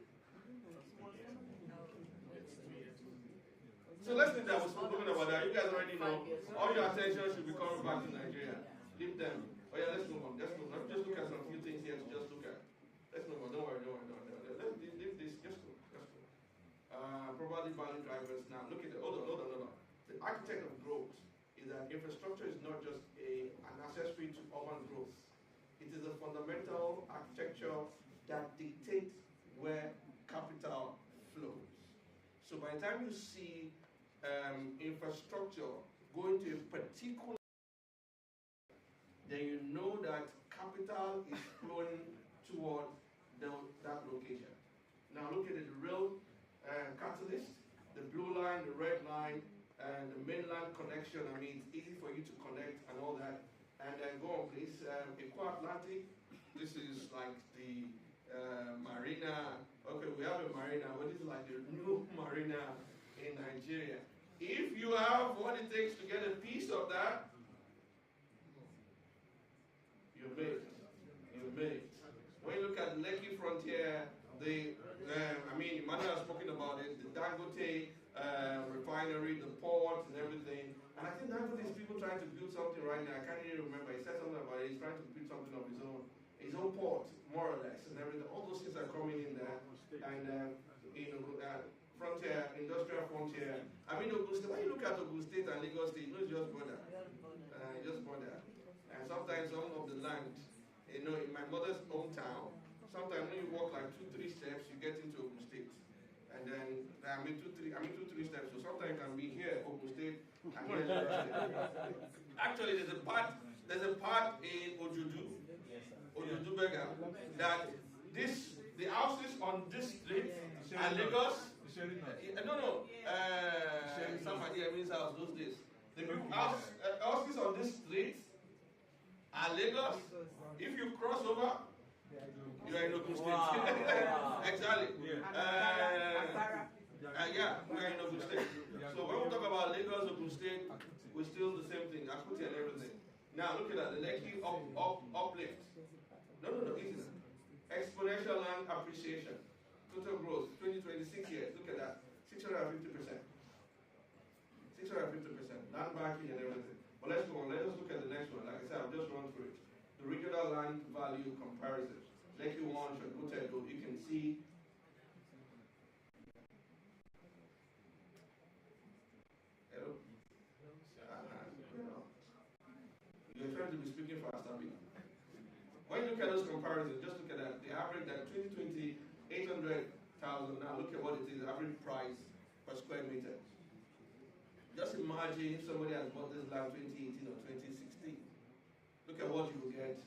So let's think that we're talking about that. You guys already know. All your attention should be coming back to Nigeria. Leave them. Oh yeah, let's move on. Let's just look at some few things here to just look at. Let's move on. Don't worry. Let's leave this. Just go. Probably value drivers. Now look at it. Hold on. The architect of growth is that infrastructure is not just an accessory to urban growth. It is a fundamental architecture that dictates where capital flows. So by the time you see infrastructure going to a particular, then you know that capital is flowing toward that location. Now look at it, the real catalyst, the blue line, the red line, and the mainland connection. I mean, it's easy for you to connect and all that. And then go on, please. Eco Atlantic. This is like the marina. Okay, we have a marina, but this is like the new marina in Nigeria. If you have what it takes to get a piece of that, you're made. When you look at the Lekki frontier, Emmanuel has spoken about it, the Dangote refinery, the port and everything. And I think Dangote is people trying to build something right now. I can't even remember. He said something about it. He's trying to build something of his own port, more or less, and everything. All those things are coming in there. And frontier, industrial frontier. When you look at Ogun State and Lagos State, it's just border. And sometimes some of the land, in my mother's hometown, sometimes when you walk like 2-3 steps, you get into Ogun State. And then, 2-3 steps. So sometimes you can be here, Ogun State, and here, Lagos State. Actually, there's a part in Ojudu Bega, that the houses on this street are Lagos. Somebody means house those days. The houses on this street are Lagos. If you cross over, you are in Ogun State. Exactly. We are in Ogun State. So when we talk about Lagos, Ogun State, we're still the same thing. Akuti and everything. Now look at that. The Lekki uplift. No, easy. Exponential land appreciation. Total growth, 26 years. Look at that. 650%. 650%. Land banking and everything. But let's go on. Let us look at the next one. Like I said, I'll just run through it. The regional land value comparison. Lekki 1, Shagutego. You can see you're trying to be speaking fast, I mean. When you look at those comparisons, just look at that. The average that 2020, 800,000. Now look at what it is, average price per square meter. Just imagine if somebody has bought this land 2018 or 2016. Look at what you will get.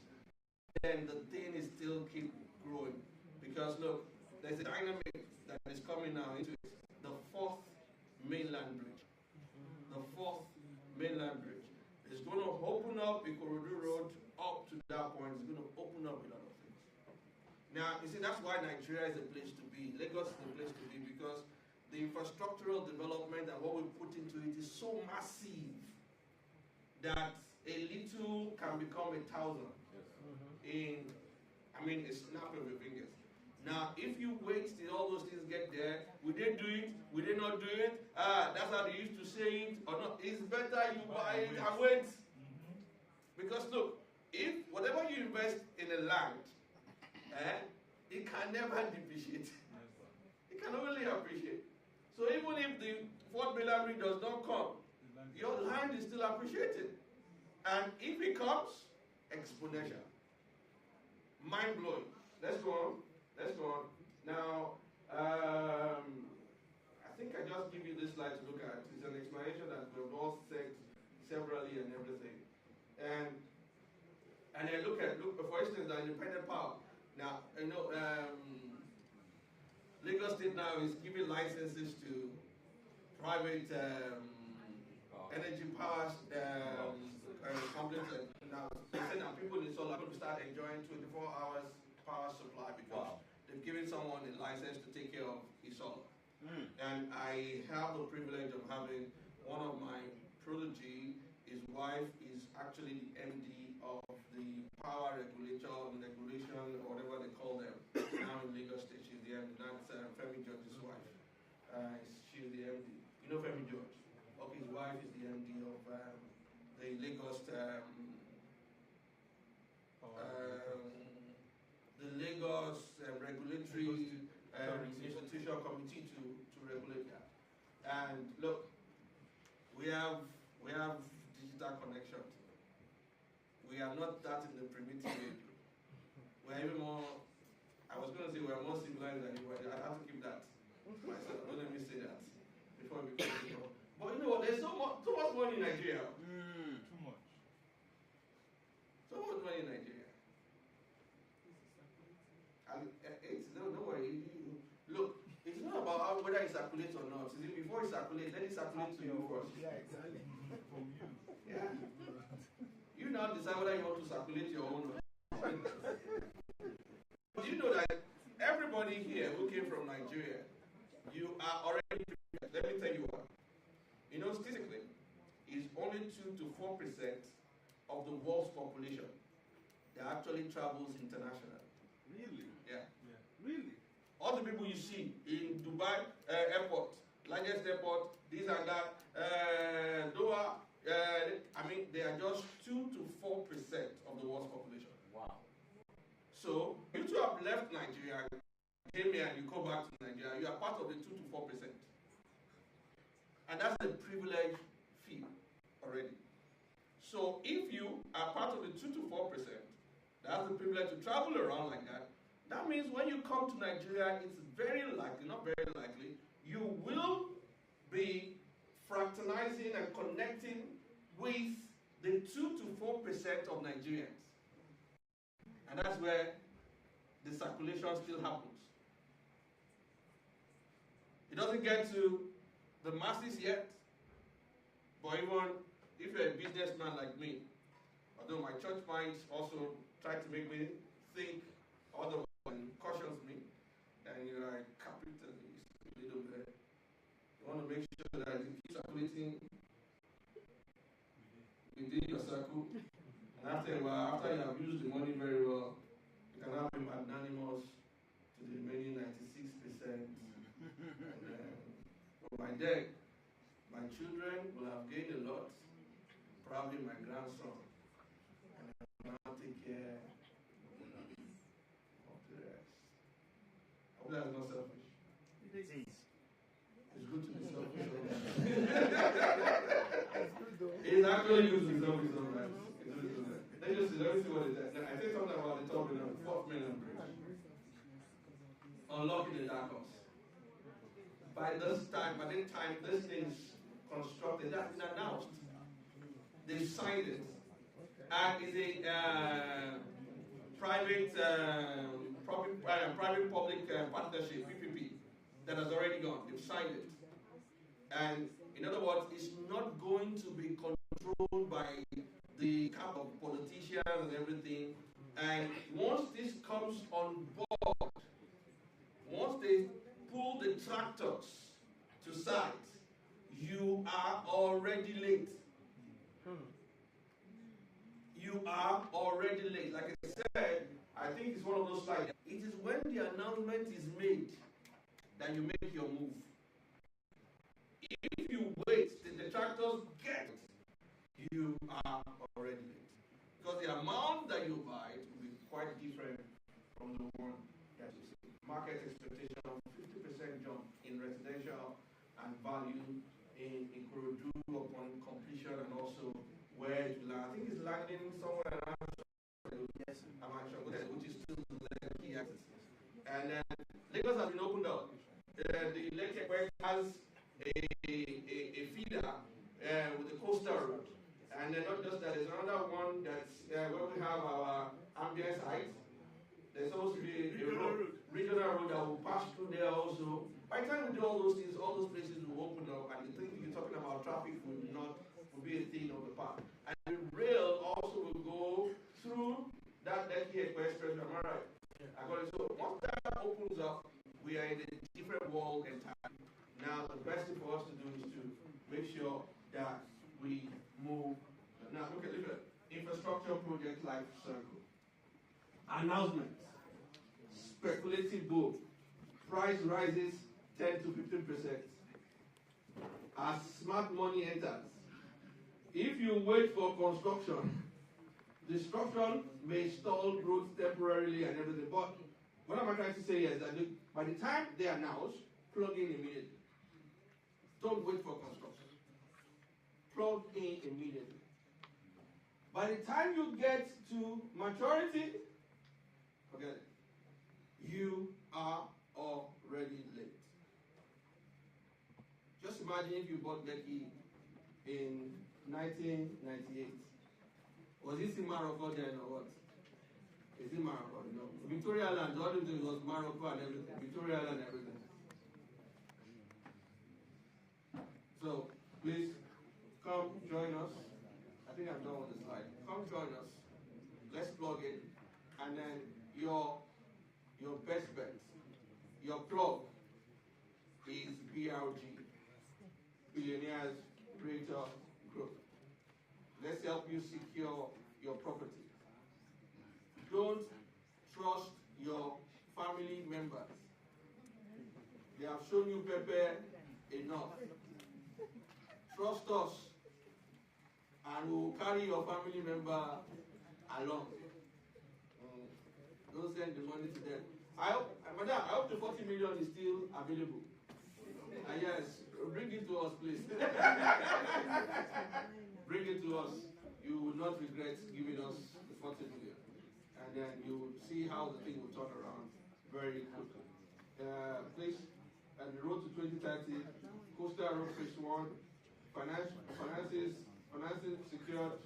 Then the thing is still keep growing. Because look, there's a dynamic that is coming now into it. The 4th mainland bridge. The 4th mainland bridge. It's going to open up Ikorodu Road up to that point. It's going to open up a lot of things. Now, you see, that's why Nigeria is a place to be. Lagos is a place to be because the infrastructural development and what we put into it is so massive that a little can become 1,000 in, a snap of your fingers. Now, if you wait till all those things get there, will they do it? Will they not do it? That's how they used to say it, or not. It's better you buy it and wait. Because look, if whatever you invest in a land, it can never depreciate. It can only appreciate. So even if the 4th Baylam Bridge does not come, your land is still appreciated. And if it comes, exponential. Mind-blowing. Let's go on. Let's go on. Now, I think I just give you this slide to look at. It's an explanation that we've all said severally and everything. And then look, for instance, the independent power. Now, Lagos State now is giving licenses to private energy power companies. Now, they say now people in Seoul are going to start enjoying 24 hours power supply because they've given someone a license to take care of Isol. And I have the privilege of having one of my protege. His wife is actually the MD of the power regulation, or whatever they call them, now in Lagos State. She's the MD. That's Femi George's wife. She's the MD. You know Femi George? Okay, his wife is the MD of the Lagos, Regulatory Institutional Committee to regulate that. And look, we have digital connection. We are not that in the primitive age. We're even more, I was going to say we're more civilized than you, but I have to keep that myself. Don't let me say that before we become people. But you know what, there's too much money in Nigeria. Too much. So much money in Nigeria. Don't worry. Look, it's not about whether it circulates or not. Before it circulates, let it circulate to you first. Yeah, exactly. From you. Yeah. You now decide whether you want to circulate your own. But you know that everybody here who came from Nigeria, you are already prepared. Let me tell you what. Statistically, it's only 2 to 4% of the world's population that actually travels internationally. Really? Yeah. Really? All the people you see in Dubai airport, largest airport, this and that, Doha, they are just 2 to 4% of the world's population. Wow. So, you two have left Nigeria, came here and you go back to Nigeria, you are part of the 2 to 4%. And that's a privileged field already. So, if you are part of the 2 to 4%, that's the privilege to travel around like that. That means when you come to Nigeria, it's very likely, not very likely, you will be fraternizing and connecting with the 2 to 4% of Nigerians. And that's where the circulation still happens. It doesn't get to the masses yet, but even if you're a businessman like me, although my church minds also try to make me think otherwise and cautions me, and you're a capitalist a little bit. You want to make sure that it keeps circulating within your circle, and after a while, after you have used the money very well, you can have him magnanimous to the remaining 96%. And by then, my children will have gained a lot, probably my grandson, and I will now take care of the rest. I hope that's not selfish. It is. It's good to be selfish. It's good though. It's actually good to be selfish sometimes. Let me see what it is. Now, I say something about the top of the 4th Baylam Bridge. Unlocking the dark horse. By the time this thing is constructed, that's been announced. They signed it. And it's a private-public partnership, PPP, that has already gone. They've signed it. And in other words, it's not going to be controlled by the camp of politicians and everything. And once this comes on board, board, once they pull the tractors to site, you are already late. You are already late. Like I said, I think it's one of those slides. It is when the announcement is made that you make your move. If you wait till the tractors get it, you are already late. Because the amount that you buy will be quite different from the one that you see. Market expectation of 50% jump in residential and value in Ikorodu upon completion, and also where it will land. I think it's landing somewhere around, yes, I'm actually, which is still the key axis. And then Lagos has been opened up. The Lake Ekwe has a feeder with the coastal road. And then not just that, there's another one that's where we have our ambient site. There's supposed to be a regional road that will pass through there also. By the time we do all those things, all those places will open up, and the thing you're talking about, traffic will be a thing of the past. And the rail also will go through that Lekki Ekwe Express. Am I right? So once that opens up, we are in a different world entirely. Now the best thing for us to do is to make sure that we move. Now look at infrastructure project life circle. Announcements. Speculative boom. Price rises 10 to 15%. As smart money enters. If you wait for construction, destruction may stall growth temporarily and everything. But what am I trying to say is that by the time they announce, plug in immediately. Don't wait for construction. Plug in immediately. By the time you get to maturity, forget it. You are already late. Just imagine if you bought Lekki in 1998. Was this in Morocco then or what? Is it Morocco? No. Victoria Land, all of it was Morocco and everything. Victoria Land and everything. So, please, come join us. I think I'm done with the slide. Come join us. Let's plug in. And then your best bet, your plug is BRG, Billionaires Greater Growth. Let's help you secure your property. Don't trust your family members. They have shown you pepper enough. Trust us, and we will carry your family member along. Don't send the money to them. Madam, I hope the 40 million is still available. Yes, bring it to us, please. Bring it to us. You will not regret giving us the 40 million. And then you will see how the thing will turn around very quickly. Please, and the road to 2030, Coastal Road Phase 1, financing secured,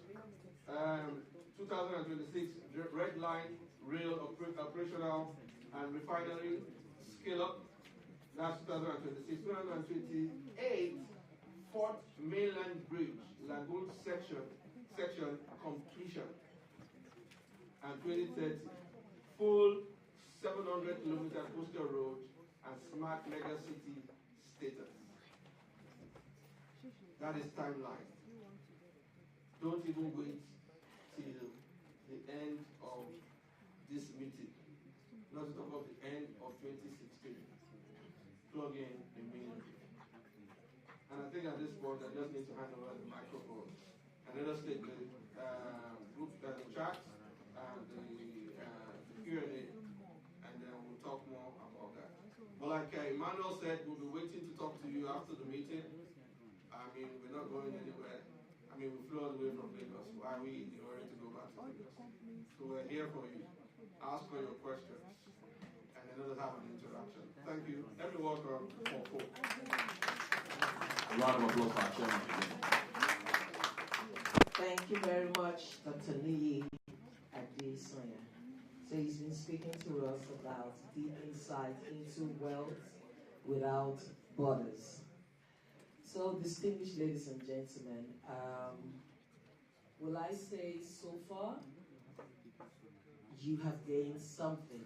2026, red line, rail operational, and refinery scale up. That's 2026. 2028, Fourth Mainland Bridge, Lagoon section completion. And 2030, full 700-kilometer coastal road and smart mega city status. That is timeline. Don't even wait till the end of this meeting. Not to talk about the end of 2016. Plug in immediately. And I think at this point, I just need to hand over the microphone. Another statement, group chat and the Q&A, and then we'll talk more about that. But like Emmanuel said, we'll be waiting to talk to you after the meeting. I mean, we're not going anywhere. I mean, we flew all the way from Lagos. Why are we in a hurry to go back to Lagos? So we're here for you. Ask for your questions. And then let us have an interaction. Thank you. Let me welcome Paul. A round of applause for our chairman. Thank you very much, Dr. Niyi Adesoya. So he's been speaking to us about deep insight into wealth without borders. So, distinguished ladies and gentlemen, will I say so far, you have gained something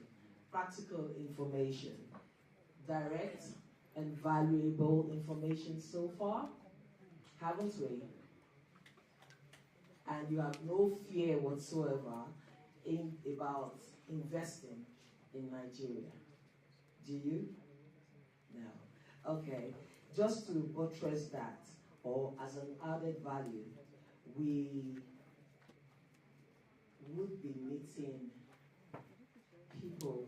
practical information, direct and valuable information so far, haven't we? And you have no fear whatsoever about investing in Nigeria. Do you? No. Okay. Just to buttress that, or as an added value, we would be meeting people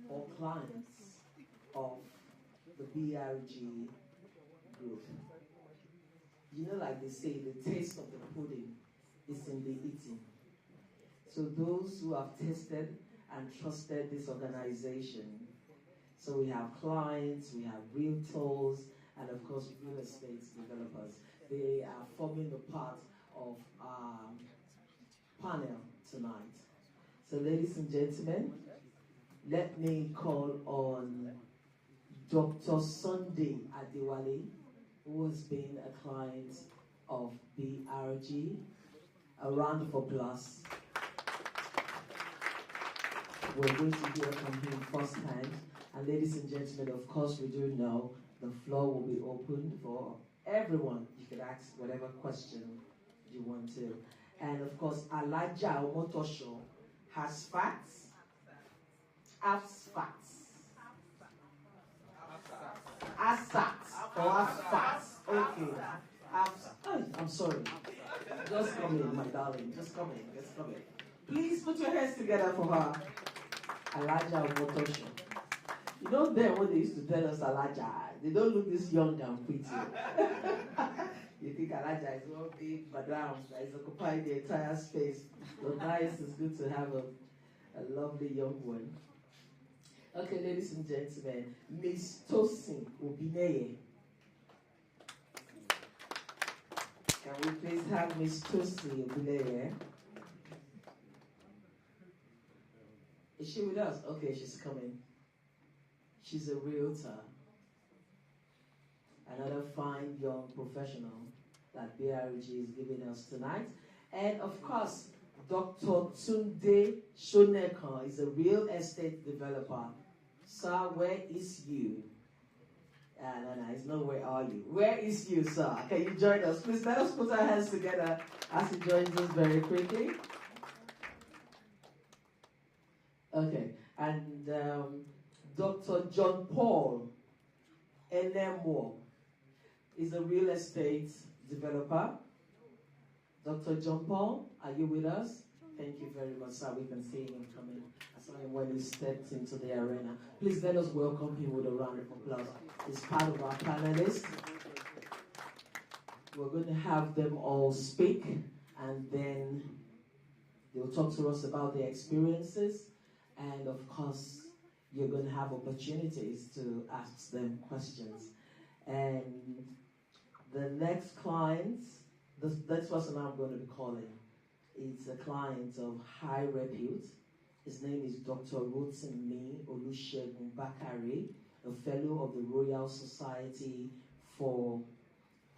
or clients of the BRG group. You know, like they say, the taste of the pudding is in the eating. So those who have tasted and trusted this organization, so we have clients, we have realtors, and of course real estate developers. They are forming the part of our panel tonight. So ladies and gentlemen, let me call on Dr. Sunday Adewale, who has been a client of BRG. A round of applause. We're going to hear from him firsthand. And ladies and gentlemen, of course we do know the floor will be open for everyone. You can ask whatever question you want to. And of course, Alaja Omotosho has facts, has facts, assets, or has facts. Okay. I'm sorry. Just come in, my darling. Just come in. Just come in. Please put your hands together for her. Alaja Omotosho. You know then when they used to tell us Alaja, they don't look this young and pretty. You think Alaja is one big madam that is occupying the entire space. But nice, it's good to have a lovely young one. Okay, ladies and gentlemen, Miss Tosin Obineye. Can we please have Miss Tosin Obineye? Is she with us? Okay, she's coming. She's a realtor. Another fine young professional that BRG is giving us tonight. And of course, Dr. Tunde Shoneka is a real estate developer. Sir, where is you? No, it's not where are you. Where is you, sir? Can you join us? Please let us put our hands together as he joins us very quickly. Okay, and Dr. John Paul Enemwo is a real estate developer. Dr. John Paul, are you with us? Thank you very much, sir. We've been seeing him coming. I saw him when he stepped into the arena. Please let us welcome him with a round of applause. He's part of our panelists. We're going to have them all speak, and then they'll talk to us about their experiences. And of course, you're going to have opportunities to ask them questions. And the next client, the next person I'm going to be calling, is a client of high repute. His name is Dr. Rotimi Olusegun Bakare, a fellow of the Royal Society for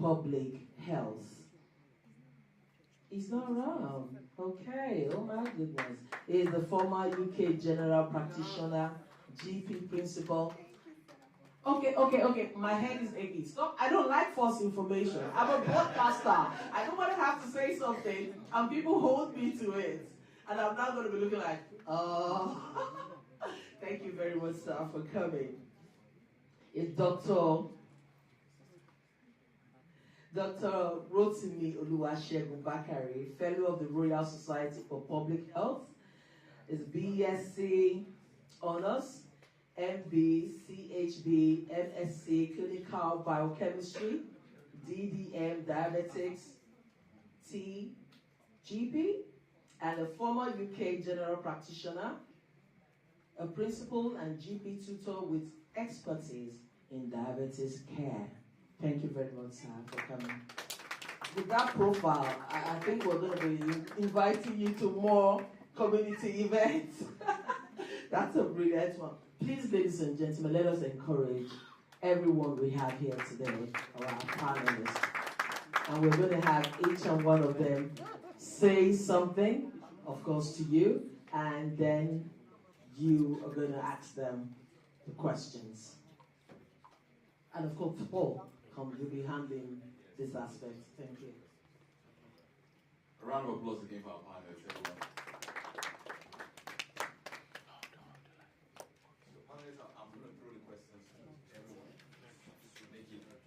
Public Health. He's not around. Okay, oh my goodness. He is the former UK General Practitioner, GP Principal. Okay. My head is aching. Stop. I don't like false information. I'm a broadcaster. I don't want to have to say something and people hold me to it. And I'm not going to be looking like, oh. Thank you very much, sir, for coming. It's Dr. Rotimi Oluwasegun Bakare, Fellow of the Royal Society for Public Health. Is BSc Honors, MB, CHB, MSc Clinical Biochemistry, DDM Diabetics, TGP, and a former UK General Practitioner, a principal and GP tutor with expertise in diabetes care. Thank you very much, sir, for coming. With that profile, I think we're going to be inviting you to more community events. That's a brilliant one. Please, ladies and gentlemen, let us encourage everyone we have here today, our panelists. And we're going to have each and one of them say something, of course, to you, and then you are going to ask them the questions. And of course, Paul will be handling this aspect. Thank you. A round of applause again for our panelists, everyone. So panelists, I'm going to throw the questions to everyone to make it as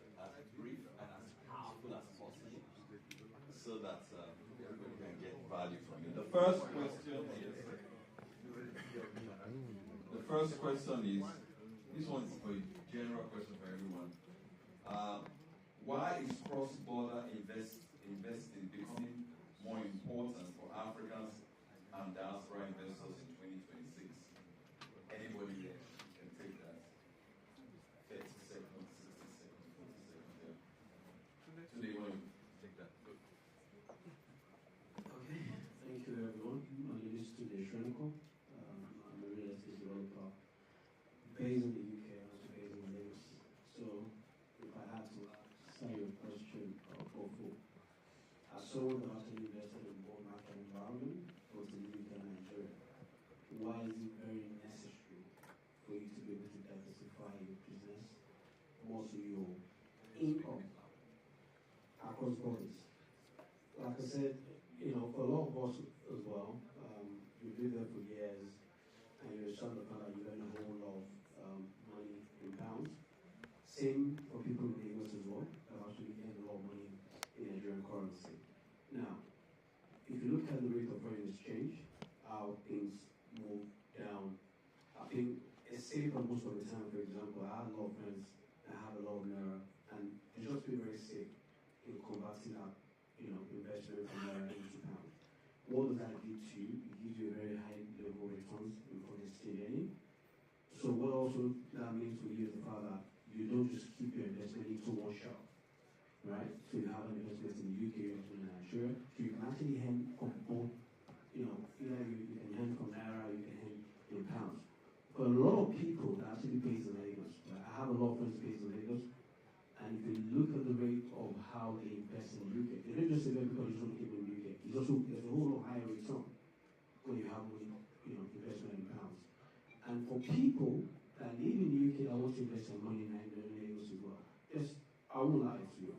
brief and as powerful as possible so that everybody can get value from it. The first question is, this one is a general question for everyone. Why is cross-border investing becoming more important for Africans and diaspora investors in 2026? Anybody there can take that. 30 seconds, 60 seconds, 40 seconds. Yeah. Today, you want to take that? Okay, thank you everyone. My name is Tunde Shrenko. I'm a real estate developer based in the UK, also based in Lagos. So, if I had to answer your question, as someone that actually invested in both market environment, both in the UK and Nigeria, why is it very necessary for you to be able to diversify your business, more so your income across borders? Like I said, for a lot of us as well, you've lived there for years, and you're starting to find out you earn a whole lot of money in pounds. Same for people in Lagos as well, that actually earn a lot of money in Nigerian currency. Now, if you look at the rate of foreign exchange, how things move down, I think it's safer most of the time. For example, I have a lot of friends that have a lot of naira, and they just feel very safe in converting that, investment from naira into pounds. What does that do to you? It gives you a very high level of returns in foreign exchange earning. So what also that means for you as a father, you don't just keep your investment into one shop, right? So you have an investment in the UK or in Nigeria, so you can actually earn from both, either you can earn from naira, you can earn in pounds. But a lot of people that actually based in Lagos, right? I have a lot of friends based in Lagos, and if you look at the rate of how they invest in the UK, they don't just invest because you just want to keep in the UK. It's also, there's a whole lot higher return when you have money, investment in pounds. And for people that live in the UK that want to invest their money in Lagos as well, I won't lie to you.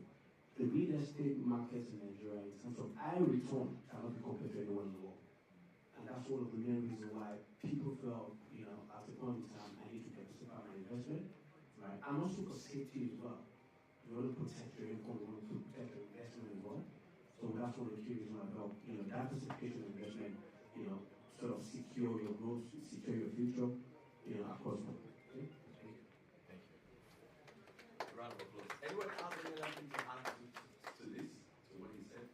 The real estate markets in Nigeria, in terms of high return, cannot be compared to anyone in the world. And that's one of the main reasons why people felt, at the point in time, I need to diversify my investment, right? And also for safety as well. You want to protect your income, you want to protect your investment as well. So that's one of the key reasons why I felt, diversification of investment, sort of secure your growth, secure your future, across the board. Okay? Thank you. Round of applause. Anyone else have anything to add to this, to what he said?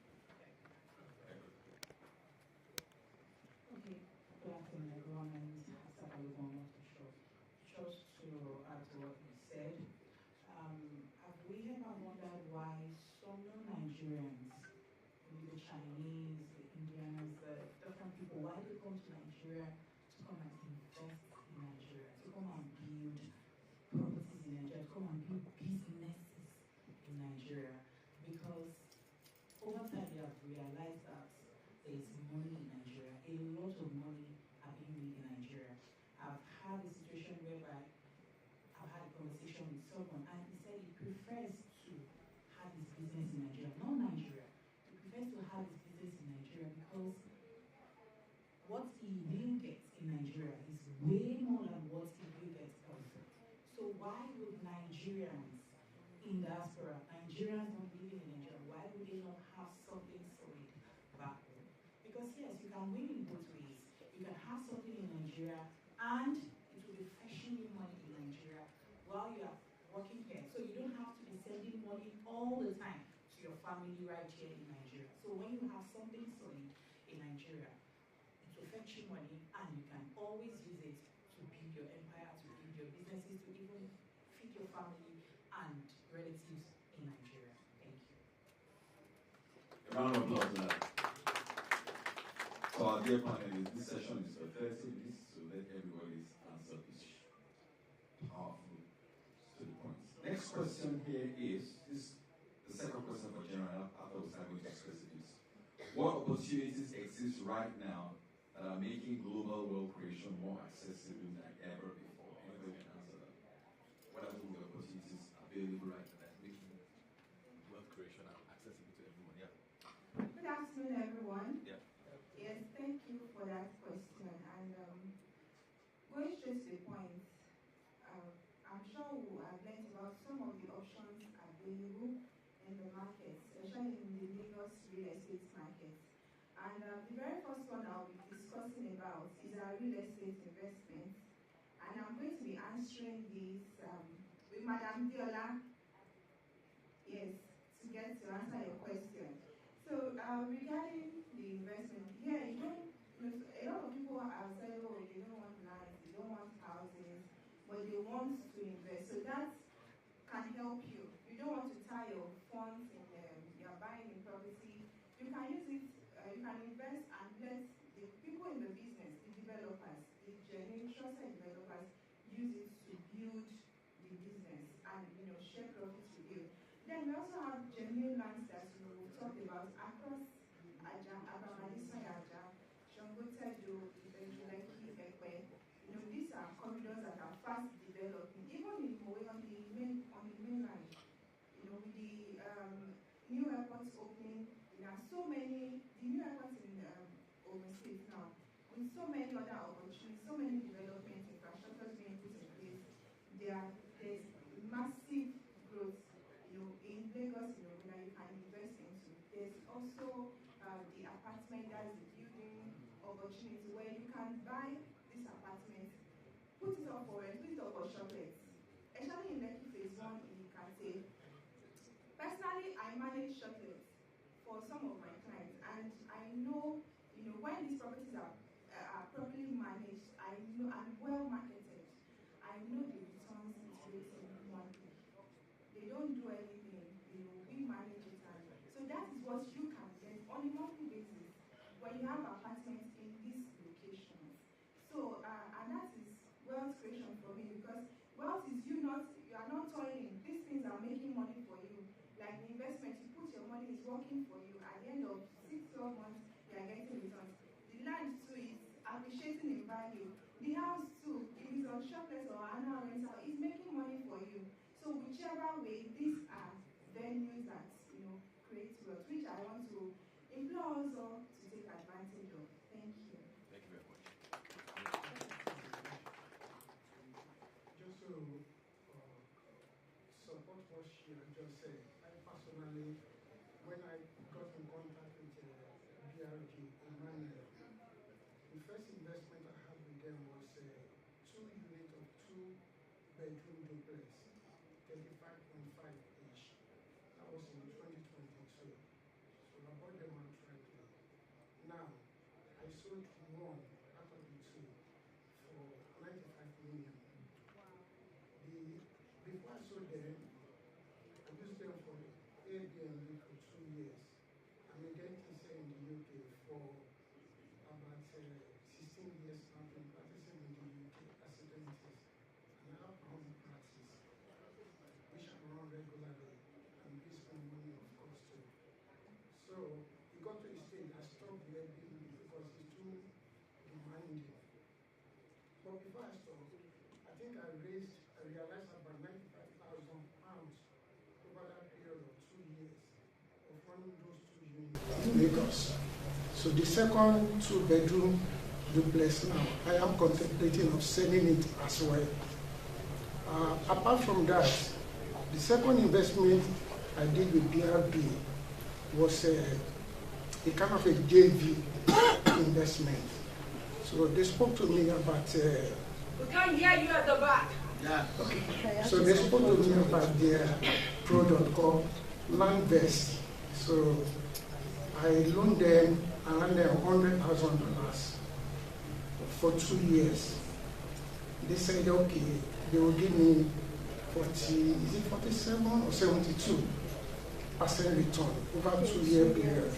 Okay, good afternoon everyone. My name is Hassan Alubon of the show. Just to add to what he said, have we ever wondered why some non-Nigerians, the Chinese, the Indians, the different people, why they come to Nigeria to come and invest in Nigeria, to come and build properties in Nigeria, to come and build businesses in Nigeria? Because over time they have realized that there is money in Nigeria. A lot of money are being made in Nigeria. I've had a situation whereby I've had a conversation with someone and he said he prefers to have his business in Nigeria, not Nigeria. He prefers to have his business in Nigeria because what he will get in Nigeria is way more than what he will get elsewhere. So why would Nigerians in diaspora, Nigerians not living in Nigeria, why would they not have something solid back home? Because yes, you can win in both ways. You can have something in Nigeria and it will be fetching you money in Nigeria while you are working here. So you don't have to be sending money all the time to your family right here in Nigeria. So when you have something solid in Nigeria, it will fetch you money and you can always use it to build your empire, to build your businesses, to even feed your family and relatives in Nigeria. Thank you. A round of applause for that. So our dear panelists, this session is for 30 minutes, so let everybody's answer is powerful to the point. Next question here is the second question for General after we start going to expressiveness. What opportunities exist right now that are making global wealth creation more accessible than ever before? Anybody can answer that. What are some of the opportunities available right now that's making wealth creation accessible to everyone? Yeah. Good afternoon, everyone. Yeah. Yes, thank you for that question. And going straight to the point, I'm sure we have learned about some of the options available in the market, especially in the Lagos real estate market. And the very first one I'll be discussing about is our real estate investment. And I'm going to be answering this with Madam Diola, yes, to answer your question. So regarding the investment, yeah, a lot of people have said, oh, they don't want land, they don't want houses, but they want to invest. So that can help you. You don't want to tie your funds in you're buying a property. You can use it, you can invest and let the people in the business, the developers, the genuine trusted developers use it to build the business and share profits with you. Then we also have genuine lands that we talked about across Abamalisa Yaja, Shongotedo, Ibenjuleki, Ekwe. These are corridors that are fast developing, even in Moe on the mainland. With the new airports opening, there are so many, the new airports in Ogun State now, with so many other opportunities, so many development infrastructures being put in place, there's massive growth, in Lagos, that you can invest into. There's also the apartment, that's the building opportunity where you can buy this apartment, put it up for rent, put it up for shoplets. Especially in Lekki Phase 1 in Ikate. Personally, I manage shoplets for some of my clients, and I know, when these properties are properly managed, I know and well marketed, I know the returns it's rating monthly. They don't do anything, we manage it, and so that is what you can get on a monthly basis when you have apartments in these locations. So, and that is wealth creation for me, because wealth is you are not toiling. These things are making money for you. Like the investment, you put your money, is working for you. At the end of 6-12 months, you are getting returns. The land too is appreciating in value. The house too, if it's on shopless or annual rental, is making money for you. So whichever way, these are venues that create wealth, which I want to implore us all to take advantage of. Thank you. Thank you very much. Just to support what she just said, I personally, when I got in contact with BRG Emmanuel, the first investment I had with them was 2 units of 2-bedroom duplex, 35.5 each. That was in 2022. So I bought them outrightly. Now, I sold one out of the two for 95 million. Before I sold them, I used them for Airbnb for 2 years. I'm a dentist here in the UK for about 16 years now. I've been practicing in the UK as a dentist. And I have my own practice, which I run regularly and gives me money, of course, too. So it got to a stage I stopped the Airbnb because it's too demanding. But before I stopped, I think I realized about £95,000 over that period of 2 years of running those 2 units in Lagos. So the second 2-bedroom duplex now, I am contemplating of selling it as well. Apart from that, the second investment I did with BRB was a kind of a JV investment. So they spoke to me about we can't hear you at the back. Yeah. Okay. So they spoke to me about their product called Landvest. So I loaned them around $100,000 for 2 years. They said, okay, they will give me 47 or 72% return over a 2-year period.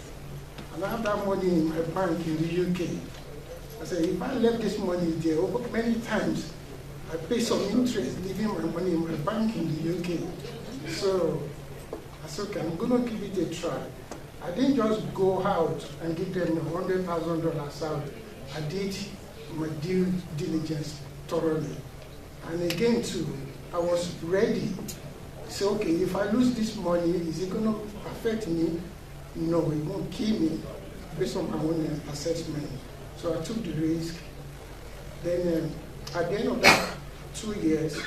And I have that money in my bank in the UK. I said, if I left this money there, over many times, I pay some interest leaving my money in my bank in the UK. So I said, okay, I'm going to give it a try. I didn't just go out and give them $100,000 out I did my due diligence thoroughly. And again too, I was ready. So okay, if I lose this money, is it gonna affect me? No, it won't kill me based on my own assessment. So I took the risk. Then at the end of that 2 years,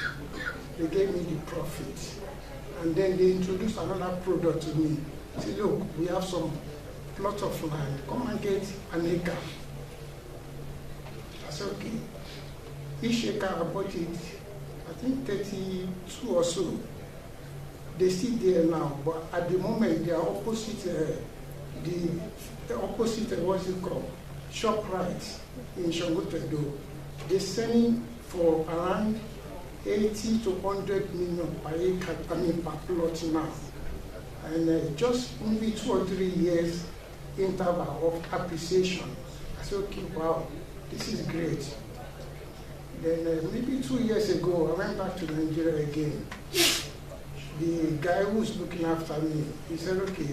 they gave me the profit. And then they introduced another product to me. Say, look, we have some plot of land. Come and get an acre. I said, okay. Each acre I bought it, I think 32 or so. They still there now, but at the moment they are opposite the opposite what's it called? ShopRite in Shangotedo. They're selling for around 80 to 100 million per acre, per plot now. And just maybe 2 or 3 years interval of appreciation. I said, okay, wow, this is great. Then maybe 2 years ago, I went back to Nigeria again. The guy who's looking after me, he said, okay,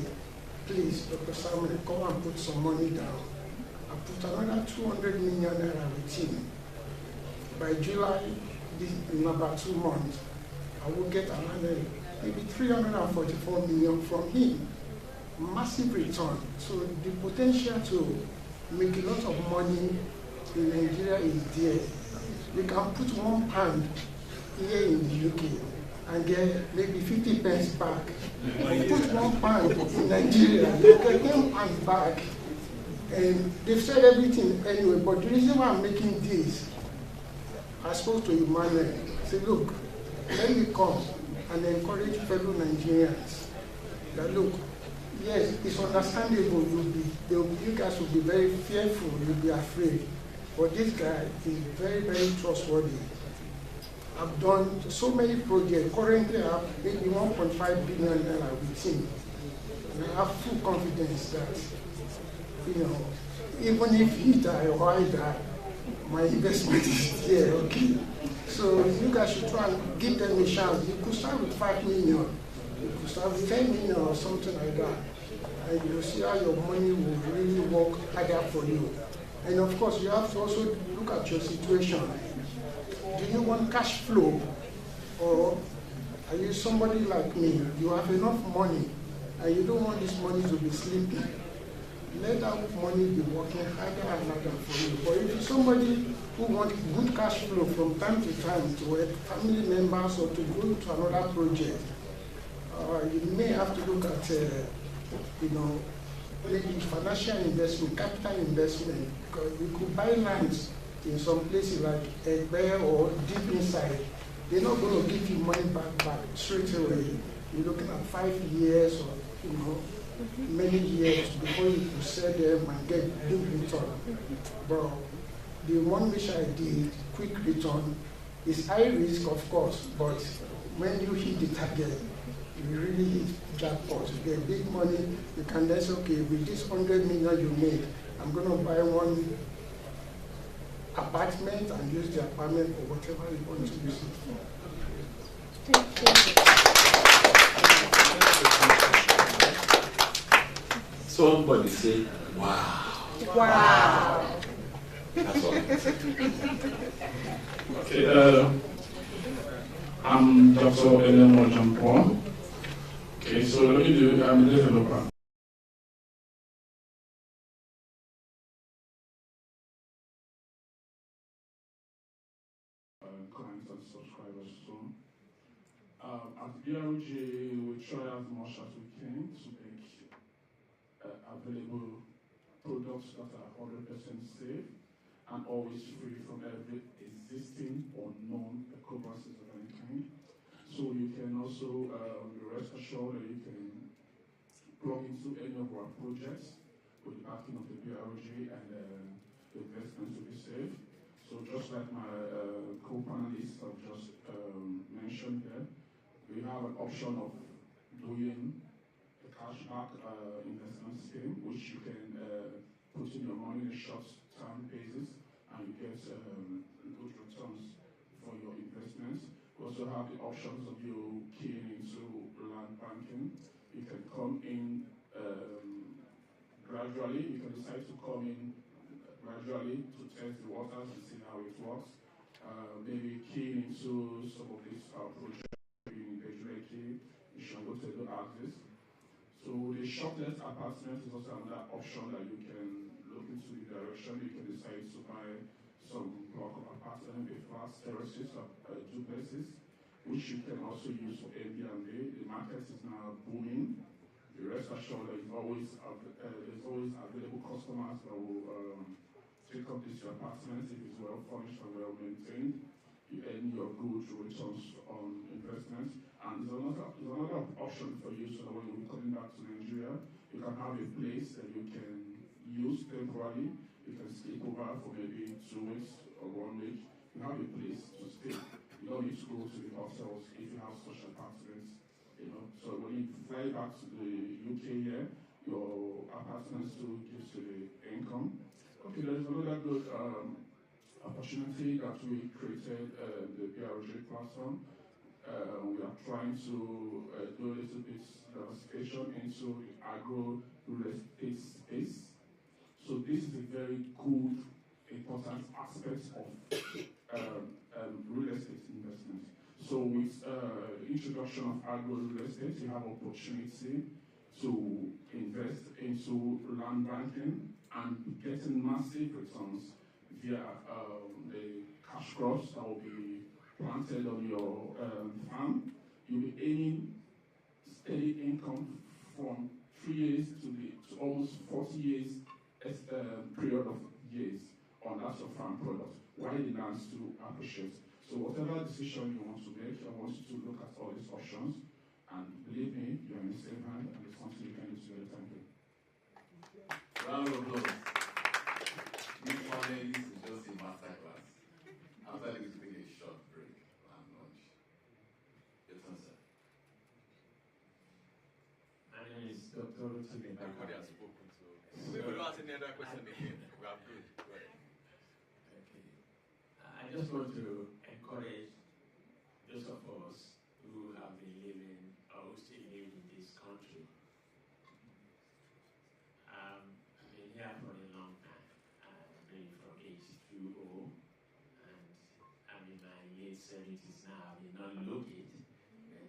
please, Dr. Simon, come and put some money down. I put another 200 million naira with him. By July, in about 2 months, I will get another maybe 344 million from him. Massive return. So the potential to make a lot of money in Nigeria is there. You can put £1 here in the UK and get maybe 50 pence back. If you put £1 in Nigeria, you get 10 pounds back. And they've said everything anyway, but the reason why I'm making this, I spoke to Emmanuel. I said, look, let me come and encourage fellow Nigerians that look, yes, it's understandable, you guys will be very fearful, you'll be afraid. But this guy is very, very trustworthy. I've done so many projects. Currently, I have maybe 1.5 billion naira with him. And I have full confidence that, even if he die or I die, my investment is there, okay? So you guys should try and give them a chance. You could start with 5 million. You could start with 10 million or something like that. And you'll see how your money will really work harder for you. And of course, you have to also look at your situation. Do you want cash flow? Or are you somebody like me? You have enough money and you don't want this money to be sleeping. Let that money be working harder and harder for you. But if you're somebody who wants good cash flow from time to time to help family members or to go to another project, you may have to look at, maybe financial investment, capital investment, because you could buy lands in some places like Egbe or deep inside. They're not going to give you money back straight away. You're looking at 5 years or many years before you could sell them and get big return. But the one which I did, quick return, is high risk, of course, but when you hit the target, you really hit jackpot. You get big money, you can then say, okay, with this 100 million you made, I'm going to buy one apartment and use the apartment for whatever you want to use it for. Somebody say, wow. Wow. That's all. Okay, I'm Dr. Eleanor Jean-Paul. Okay, so let me do, I'm a developer. Clients and subscribers soon. At BRG, we try as much as we can to make available products that are 100% safe and always free from every existing or known encumbrances of any kind. So you can also rest assured that you can plug into any of our projects with the backing of the BRG and the investments will be safe. So just like my co-panelists have just mentioned there, we have an option of doing a cashback investment scheme, which you can put in your money in a short-term basis and you get good returns for your investments. We also have the options of you keying into land banking. You can come in gradually. You can decide to come in gradually to test the waters and see how it works. Maybe keying into some of these projects in Ejuleke, Ishangotedo axis. So the shortlet apartment is also another option that you can look into the direction. You can decide to buy some block of apartment with flats, terraces, or duplexes, which you can also use for Airbnb. The market is now booming. You rest assured that there's always available customers that will take up these apartments if it's well furnished and well maintained. You earn your good returns on investments. And there's another option for you, so that when you're coming back to Nigeria, you can have a place that you can use temporarily. You can sleep over for maybe 2 weeks or 1 week. You have a place to stay. You don't need to go to the hotels if you have such apartments. So when you fly back to the UK here, your apartment still gives you the income. Okay, there's another good opportunity that we created, the BRJ platform. We are trying to do a little bit diversification into the agro real estate space. So this is a very good, important aspect of real estate investment. So with the introduction of agro real estate, you have opportunity to invest into land banking and getting massive returns via the cash crops that will be planted on your farm. You'll be earning steady income from 3 years to almost 40 years period of years on that your farm product, while the land still appreciates. So whatever decision you want to make, I want you to look at all these options, and believe me, you're in the same hand, and it's something you can do together. Thank you. Round of applause. This morning, this is just a masterclass. After this, we take a short break and lunch. Your turn, sir. My name is Dr. Rotimi. Everybody has spoken, so we will not ask any other question again. We are good. Right. Okay. I just want to encourage those of us who have been living or who still live in this country. I've been here for a long time. I've been from age 20, and I'm in my late 70s now. I may not look it, but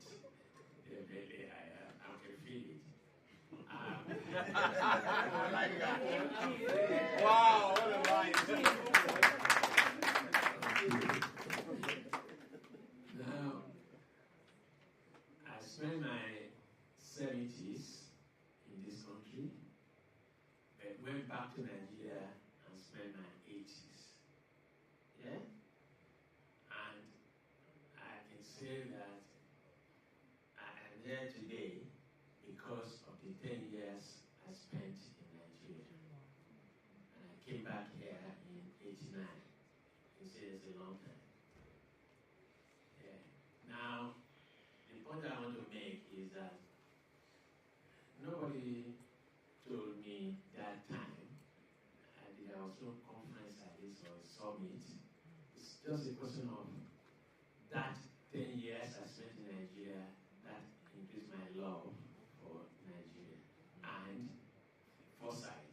definitely I can feel it. I like that. Wow, what a line. Now, I spent my 70s in this country, but went back to Nigeria and spent my 80s. Yeah? And I can say that I am here today because of the 10 years I spent in Nigeria. And I came back here in 89. You see, it's a long time. Yeah. Now, the point I want to make is that nobody told me that time, and there was no conference like this or a summit. It's just a question of that 10 years I spent in Nigeria, that increased my love for Nigeria and foresight.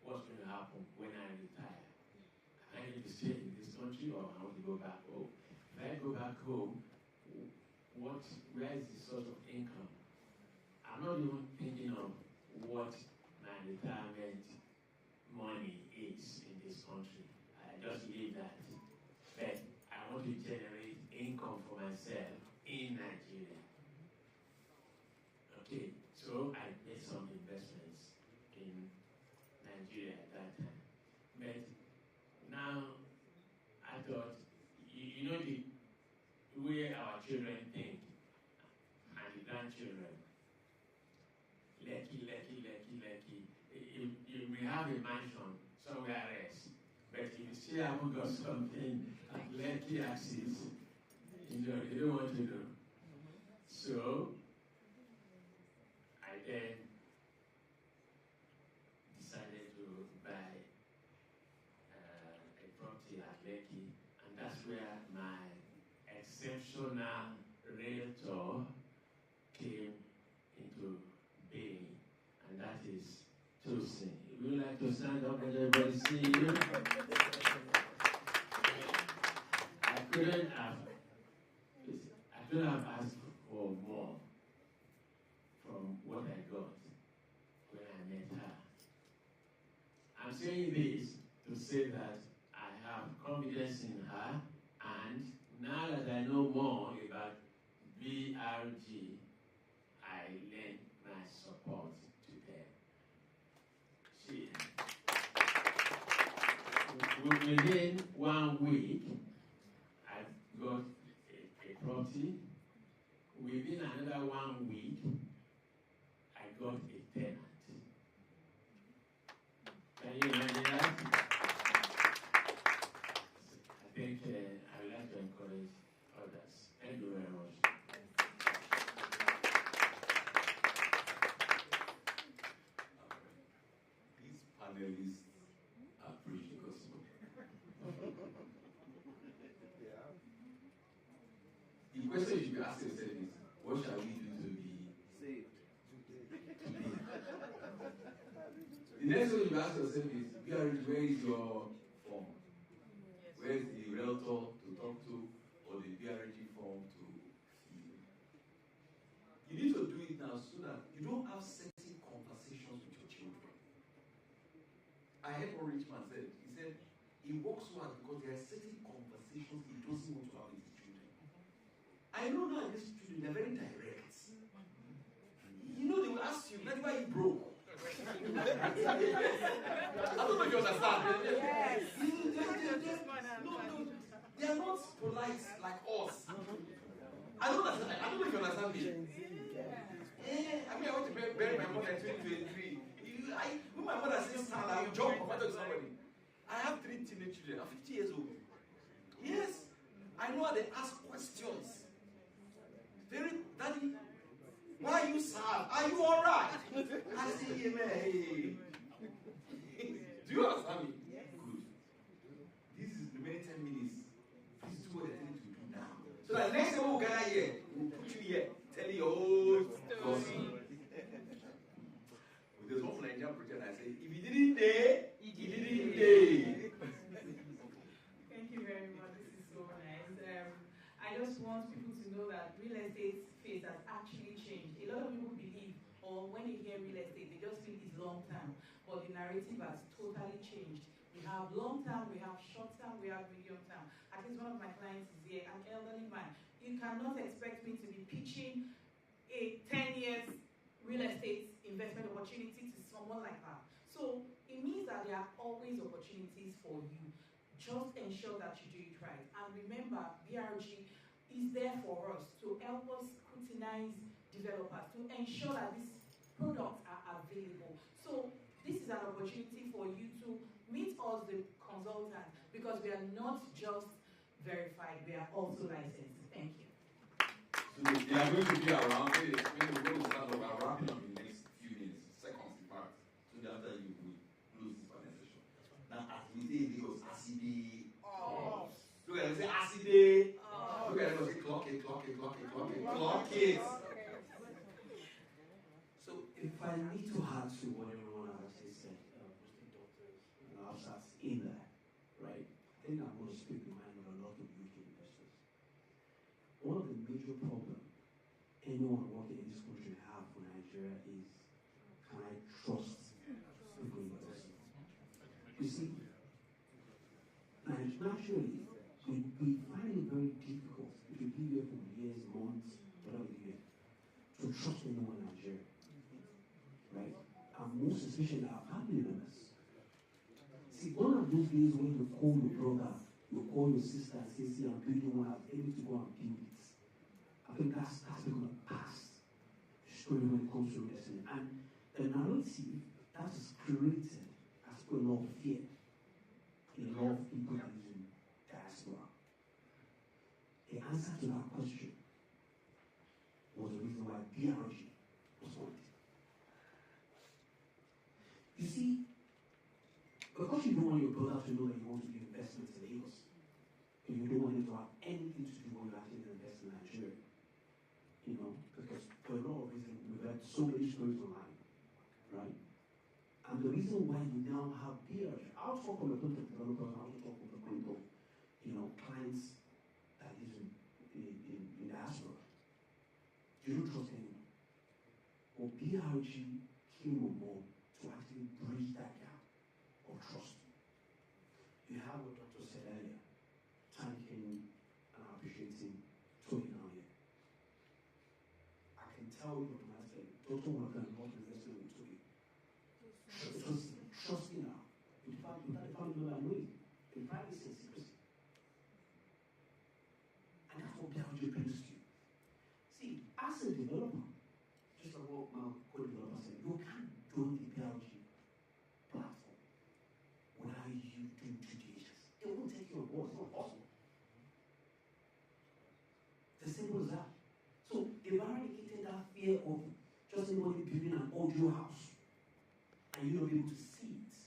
What's going to happen when I retire? Am I going to stay in this country or I want to go back home? If I go back home, where is the source of income? I'm not even thinking of what my retirement money is in this country. I just believe that. But I want to generate income for myself in Nigeria. Okay, so I made some investments in Nigeria at that time. But now I thought, you know the way our children think and the grandchildren, lucky. You may have a mansion somewhere else, but if you still haven't got something like lucky axis, you don't want to do. So I then decided to buy a property at Lekki, and that's where my exceptional realtor came into being, and that is to sing. Would you like to stand up and everybody see you? I couldn't have asked for more from what I got when I met her. I'm saying this to say that I have confidence in her, and now that I know more about BRG, I lend my support to her. Within 1 week, I got a property. Within another 1 week, I got a tenant. Can you imagine that? I think I would like to encourage others. Thank you very much. These panelists are preaching the gospel. The question you should be asking yourself is, what shall we do to be saved? The next one you ask yourself is, where is your form? Where is the realtor to talk to, or the BRG form to fill? You need to do it now so that you don't have certain conversations with your children. I heard one rich man said, he said, he works so hard because there are certain conversations he doesn't want to have with his children. I know now these children, they're very direct. You know, they will ask you, that's why you broke. I don't know if you understand. Yes. No, they are not polite like us. I don't know if you understand me. I mean, I want to bury my mother in 2023. When my mother says stand, I will jump up and talk to somebody. I have 3 teenage children. I'm 50 years old. Yes. I know how they ask questions. Daddy, why are you sad? Are you alright? I say, amen. Do you understand me? Yes. Good. This is the remaining 10 minutes. This is what I need to do now. So that next time we'll gather here, we'll put you here, tell you your whole story. There's one from Nigerian project I say, if he didn't dare, he didn't dare. Thank you very much. This is so nice. I just want people to know that real estate space has actually changed. A lot of people believe, or when they hear real estate, they just think it's long term. But the narrative has totally changed. We have long term, we have short term, we have medium term. At least one of my clients is here, an elderly man. You cannot expect me to be pitching a 10 years real estate investment opportunity to someone like that. So it means that there are always opportunities for you. Just ensure that you do it right. And remember, BRG is there for us to help us scrutinize developers, to ensure that these products are available. So this is an opportunity for you to meet us, the consultants, because we are not just verified, we are also licensed. Thank you. So they are going to be around, maybe we're going to start off wrapping up in the next few minutes, seconds in fact, so that after you will close this conversation. Now, as we say in Lagos, ACD. Look at them say ACD. Look at them say clock it. So, if I need to add to what everyone has actually said, mostly doctors and officers in there, right? I think I'm going to speak the mind of a lot of UK investors. One of the major problems anyone working in this country have for Nigeria is, can I trust people investors? You see, naturally, we find it very difficult if you be here for years, months, whatever you get, to trust anyone in Nigeria. Right? And most especially our family members. See, one of those days when you call your brother, you call your sister and say, see, I'm building one, I'm able to go and build it. I think that's become a past story when it comes to real estate. And the narrative that is created has put a lot of fear in a lot of people that live in diaspora. The answer to that question was the reason why BRG was wanted. You see, because you don't want your brother to know that you want to do investments in Lagos, and you don't want him to have anything to do when you actually invest in Nigeria, because for a lot of reasons, we've had so many stories online, right? And the reason why you now have peers, I'll talk from a point of developers, I'll talk from the point of, clients that live in diaspora. You don't trust anyone. But PRG came on board to actually bridge that gap of trust. You have what Dr. said earlier, thanking and appreciating Tony now here. I can tell you automatically, Dr. want to go and investment with Tony. Trust me now. In fact, without the family member knowing, in privacy and secrecy. And that's what PRG brings to you. See, as a developer, just like what my co-developer said, you can't join the PRG platform without you doing due diligence. It won't take you on board. It's not possible. It's as simple as that. So they've eradicated that fear of just anybody building an audio house and you not be able to see it.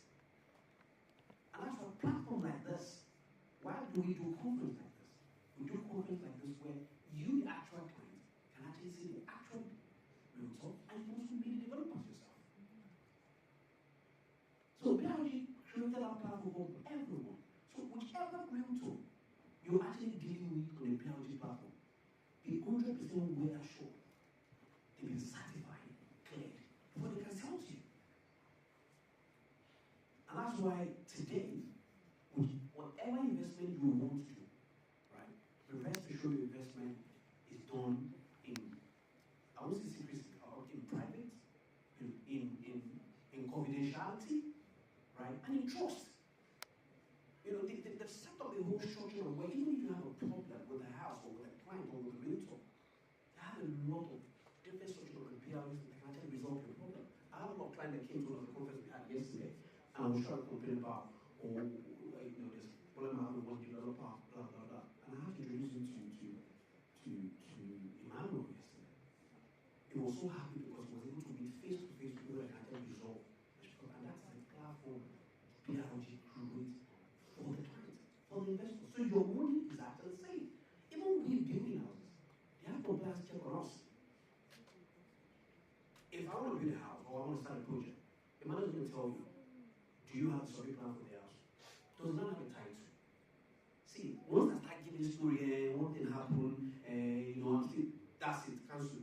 And that's for a platform like this. Why do we do conference like this? We do conference like this where you, the actual client, can actually see the actual real talk and you also be the developers yourself. So we actually created our platform for everyone. So whichever real talk you're actually dealing with on the PRG platform, be 100% well assured they've been certified, cleared, before they can sell to you. And that's why today, whatever investment you want to do, right, the rest assured your investment is done in, I won't say secrecy, in private, in confidentiality, right, and in trust. They've set up a whole structure where even if you have a problem with a house or with a client or with a realtor, they have a lot of different structures of PRs that can actually resolve your problem. I have a lot of clients that came to the conference we had yesterday, and I was trying to complain about, this problem I have with one developer, blah, blah, blah. And I have to introduce him to Emmanuel yesterday. He was so happy because he was able to meet face-to-face people that can actually resolve this problem. And that's the platform PRG creates for the client, for the investor. So your money is actually safe. Even we building houses, they have compliance check on us. If I want to build a house or I want to start a project, the manager is going to tell you, do you have a survey plan for the house? Does not have a title. See, once I start giving the story, one thing happened, that's it, cancel.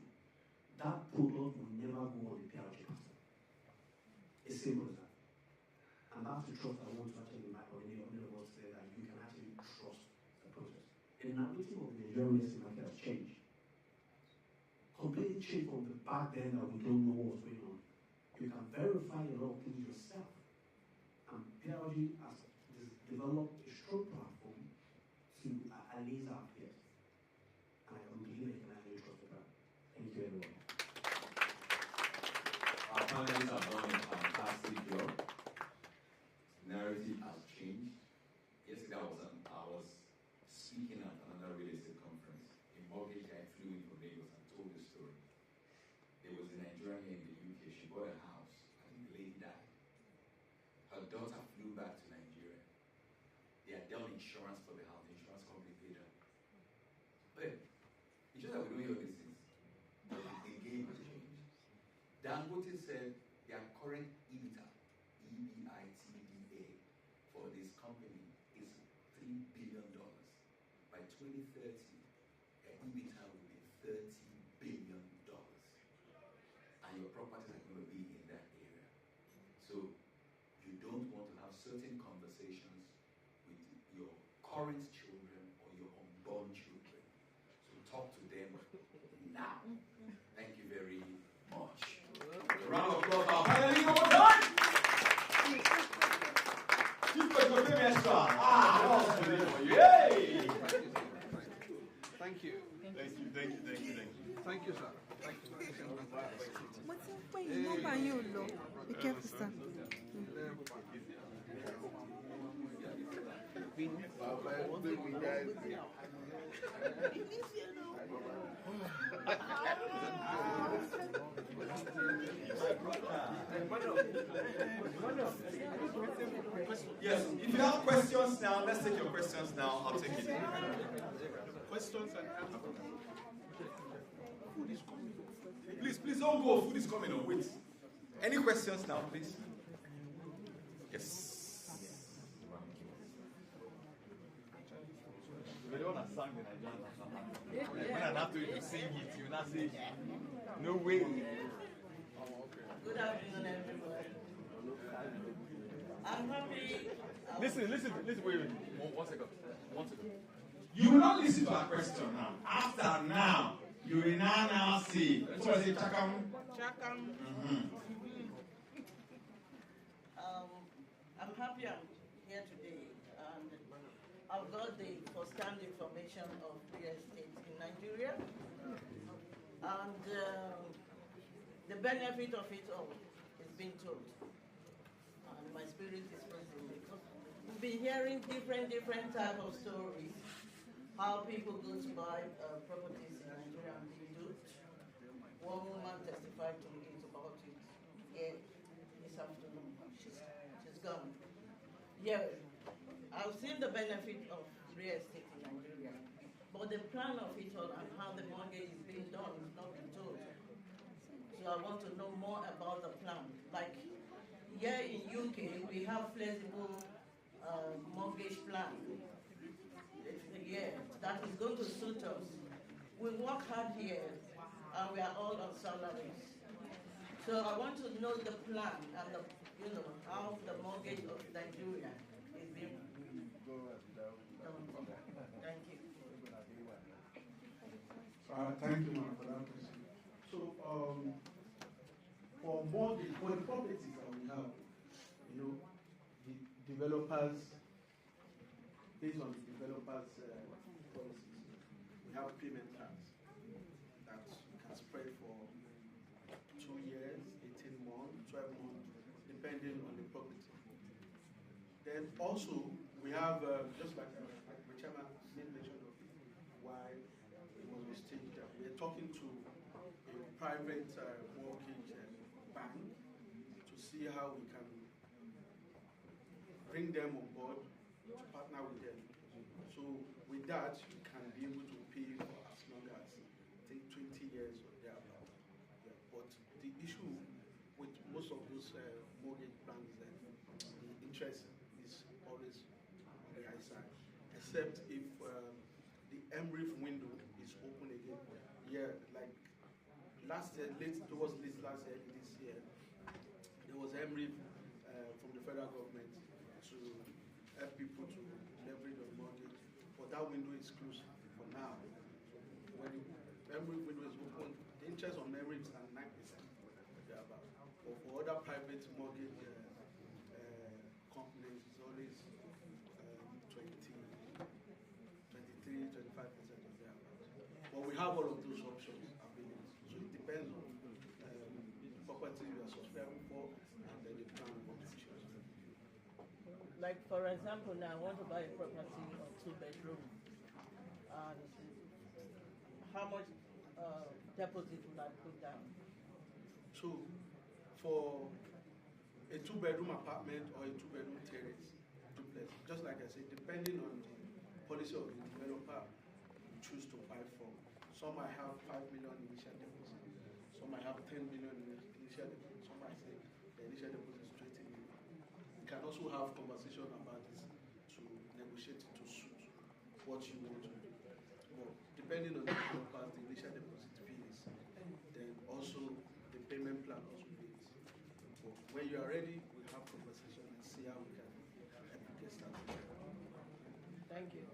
That product will never go on the PRG platform. It's simple as that. And that's the trust I want to actually make on any of us say that you can actually trust the process. The narrative of the Nigerian real estate market has changed. Completely changed from the back then that we don't know what's going on. You can verify a lot of things yourself. And PRG has developed a strong platform to alleviate our fears. And I can believe it can actually trust the brand. Thank you, everyone. Our panelists have done a fantastic job. Narrative has changed. Yesterday I was speaking at another real estate conference. A mortgage guy flew in from Lagos and told the story. There was a Nigerian here in the UK. She bought a house and the lady died. Her daughter flew back to Nigeria. They had done insurance for the house. The insurance company paid her. But it's just that we don't hear these things. The game has changed. Dangote said their current EBITDA, EBITDA, for this company is $3 billion. By 2030, their EBITDA will be $30 billion. And your properties are going to be in that area. So you don't want to have certain conversations with your current children or your unborn children. So talk to them now. Thank you very much. A round of applause for our panelists one more time. Yay! Thank you. Thank you, sir. Thank you. Be careful, sir. Yes, if you have questions now, let's take your questions now. I'll take it. Questions and answers. Food is coming. Please don't go. Food is coming on. Wait. Any questions now, please? Yes. When I sang the Nigerian national anthem, when I have to sing it, you not say, no way. Good afternoon, everyone. I'm happy. Listen, wait. One second. You will not listen to our question now. After now, you will now see. So I say, Chakam. Chakam. I'm happy I'm here today, and I've got the first-hand information of real estate in Nigeria, and the benefit of it all is being told, and my spirit is present because we've been hearing different type of stories, how people go to buy properties in Nigeria and being duped. One woman testified to me about it here this afternoon. She's gone. Yeah, I've seen the benefit of real estate in Nigeria, but the plan of it all and how the mortgage is being done is not been told. So I want to know more about the plan. Like here in UK, we have flexible mortgage plan. Yeah, that is going to suit us. We work hard here, and we are all on salaries. So I want to know the plan and the, how the mortgage of Nigeria is being done. Thank you. Thank you, ma'am, for that question. So, for mortgage, for the properties that we have, the developers, based on the developers' policies, we have payment plans that we can spread for 2 years, 18 months, 12 months, depending on the property. Then also, we have, just like the chairman made mention of why it was restaged, we're talking to a private mortgage bank to see how we can bring them on board, to partner with them. So with that, you can be able to pay for as long as, I think, 20 years or thereabout. Yeah, but the issue with most of those mortgage plans is that the interest is always on the high side, except if the MREF window is open again. Yeah, like last year, towards last year, this year, there was MREF from the federal government to help people to leverage on mortgage, but that window is closed for now. When the MREF window is open, the interest on MREF is at 9%. But for other private mortgage companies, it's always 23, 25% of their amount. But we have all of those options available. So it depends on the property you are subscribing for and then the plan of options. Like for example, now I want to buy a property of 2-bedroom. And how much deposit would I put down? So for a 2-bedroom apartment or a 2-bedroom terrace, duplex, just like I said, depending on the policy of the developer you choose to buy from. Some might have 5 million initial deposit, some might have 10 million initial deposit, some might say the initial deposit is 20 million. You can also have conversation about this to negotiate to suit what you want to do. But depending on the developer, the initial deposit fees, then also the payment plan also varies. But when you are ready, we'll have conversation and see how we can help you get started. Thank you.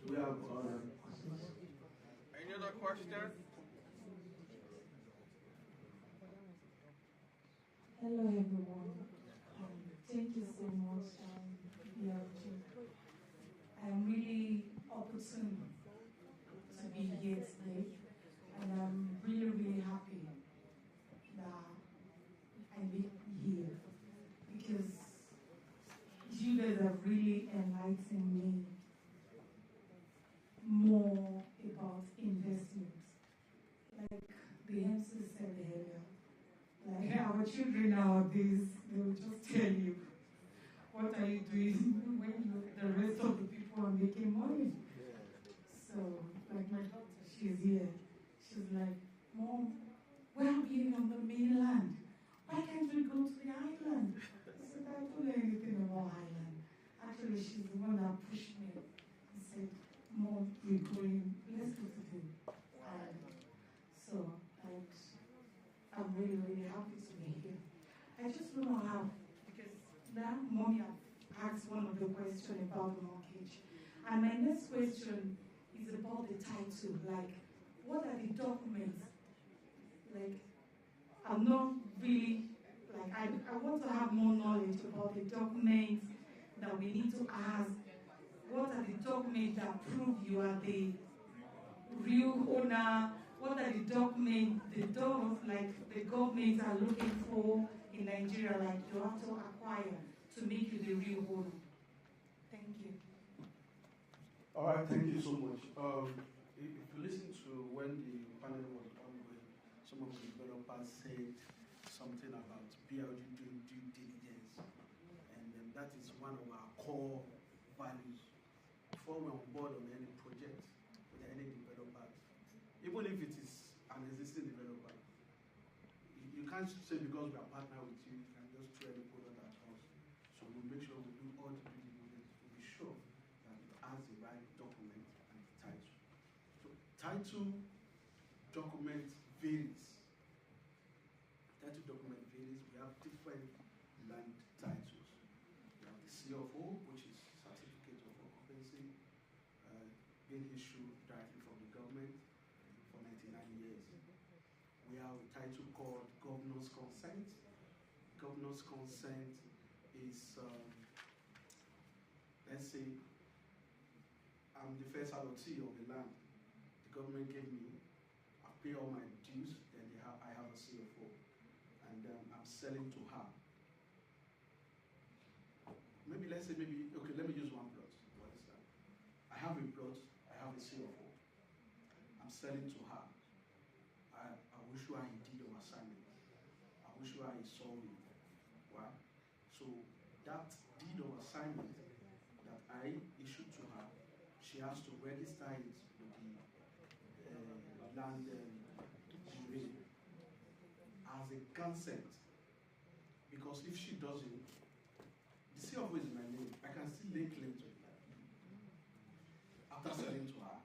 Do we have questions? Any other question? Hello everyone. Thank you so much, I'm really opportune to be here today, and I'm really happy that I'm here because you guys have really enlightened me more about investment. Like the MC said earlier, like our children nowadays, they will just tell you, what are you doing when the rest of the people are making money? So, like my daughter, she's here. She's like, Mom, we're living on the mainland. Why can't we go to the island? I said, I don't know anything about island. Actually, she's the one that pushed me and said, Mom, we're going, let's go to the island. So, I'm really, really happy to be here. I just want to have, because now Mommy asked one of the questions about the mortgage. And my next question is about the title. Like, what are the documents? Like, I'm not really, like, I want to have more knowledge about the documents that we need to ask. What are the documents that prove you are the real owner? What are the documents the government are looking for in Nigeria, like you have to acquire to make you the real owner? Thank you. All right, thank you so much. If you listen to when the panel was ongoing, some of the developers said something about BLG doing due diligence, and that is one of our core values. Before we're on board on any project with any developer, even if it is an existing developer, you can't say because we are partner with you, you can just throw any product at us. So we make sure we do all the due diligence to be sure that it has the right document and the title. So title document varies. Title document varies. We have different land titles. We have the CFO, which is Certificate of Occupancy, being issued directly from the government for 99 years. We have a title called Governor's Consent. Governor's Consent is, let's say, I'm the first allotee of the land. The government gave me, I pay all my dues, then I have a CFO, and I'm selling to her. Maybe let's say okay, let me use one plot. What is that? I have a plot, I have a CFO. I'm selling to her. I will show her a deed of assignment. I will show her a survey. Right? So that deed of assignment that I issued to her, she has to register it with the land bureau as a consent. Because if she doesn't, the CFO is my name. I can still lay claim to it. After selling to her,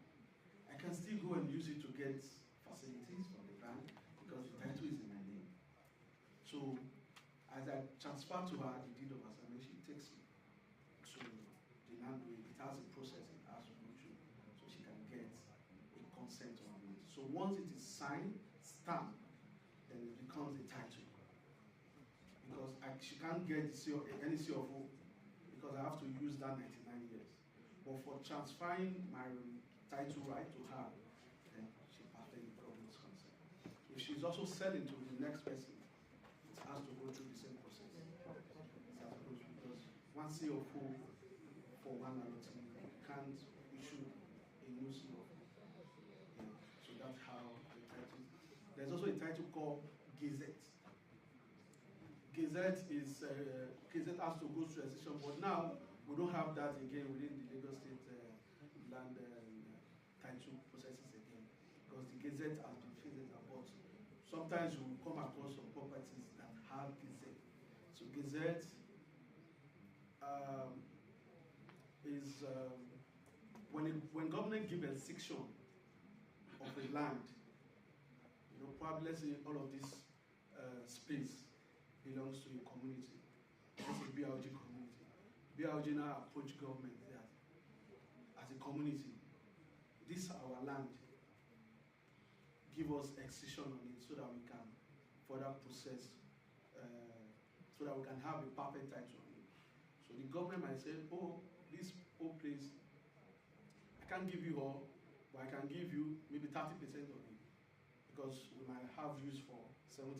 I can still go and use it to get facilities from the bank because the title is in my name. So as I transfer to her the deed of assignment, she takes it to the land. It has a process it has to go through so she can get a consent on it. So once it is signed, stamped, then it becomes a title. Because she can't get any CFO because I have to use that 99 years. But for transferring my title right to her, then she perfectly governor's consent. If she's also selling to the next person, it has to go through the same process. Because one CFO for one allotee can't issue a new CFO. Yeah. So that's how the title. There's also a title called Gazette. Gazette is Gazette has to go through a session, but now we don't have that again within the Lagos State land title processes again, because the Gazette has been phased out. Sometimes you will come across some properties that have Gazette. So Gazette is when government gives a section of the land, probably let's say all of this space belongs to a community. Let's say BLG community. BLG now approach government that as a community, this is our land. Give us excision on it so that we can further process, so that we can have a perfect title on it. So the government might say, oh, this whole place, I can't give you all, but I can give you maybe 30% of it, because we might have use for 70%.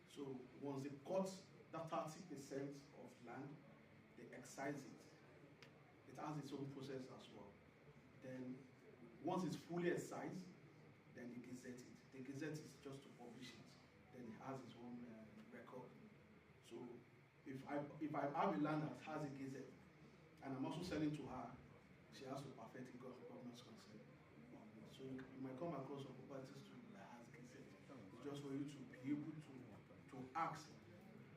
So once they cut that 30% of land, they excise it. It has its own process as well. Then once it's fully excised, then they gazette it. The Gazette is just to publish it. Then it has its own record. So if I have a land that has a Gazette, and I'm also selling to her, she has to perfect the government's consent. So you might come across some properties too that has Gazette. It's just for you to be able to ask,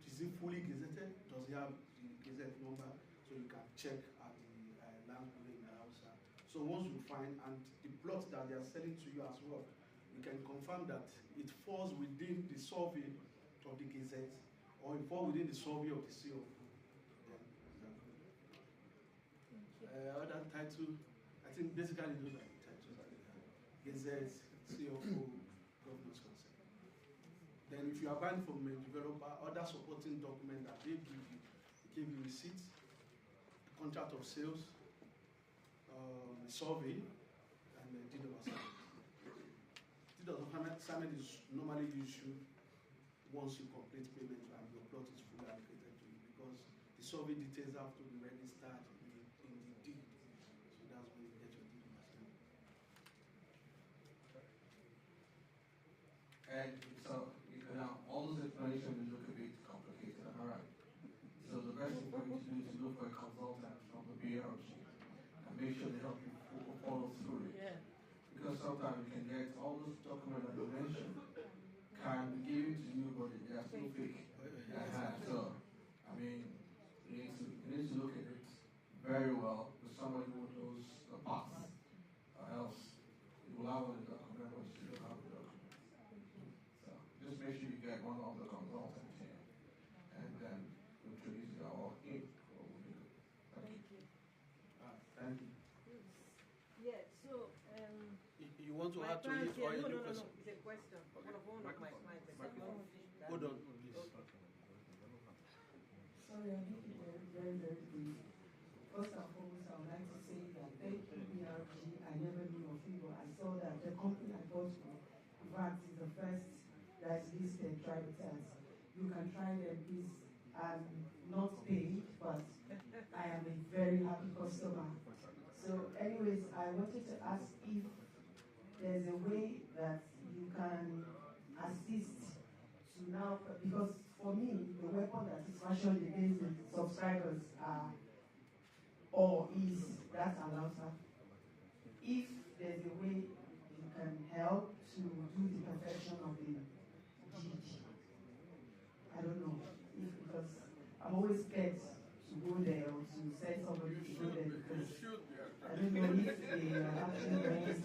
is it fully gazetted? Does it have the Gazette number? So you can check at the land building in the house. So once you find, and the plot that they are selling to you as well, you can confirm that it falls within the survey of the Gazette, or it falls within the survey of the CO. Other title, I think basically those are the titles. Gazette, CFO, government's consent. Then if you are buying from a developer, other supporting document that they give you receipts, contract of sales, survey, and the deed of assignment. Deed of assignment is normally issued once you complete payment and your plot is fully allocated to you, because the survey details have to be registered in the deed. So that's when you get your deed of assignment. And so, now, all those explanations look a bit complicated, am I right? So the best thing for you to do is to look for a consultant from the BRG and make sure they help you follow through it. Yeah. Because sometimes you can get all those documents that you mentioned can be given to you, but they are still fake. So, I mean, you need to look at it very well with somebody who knows the path, or else you will have the document, but you don't have the document. So, just make sure you get one of the consultants here, and then introduce you all in. Thank you. Thank you. Yeah, so you want to add to it, or no, question? No, it's a question. One of my slides. Hold on, please. Sorry, I'll make it very, very brief. First and foremost, I would like to say that thank you, BRG. I never knew of you, but I saw that the company I bought from, in fact, is the first that is listed, Tributas. You can try them, please. I'm not paid, but I am a very happy customer. So anyways, I wanted to ask if there's a way that you can assist to now, because for me, the weapon that is fashioned against the subscribers are, or is that announcer. If there's a way you can help to do the perfection of the deed, I don't know, because I'm always scared to go there or to send somebody to go there, because I don't know if they are actually going to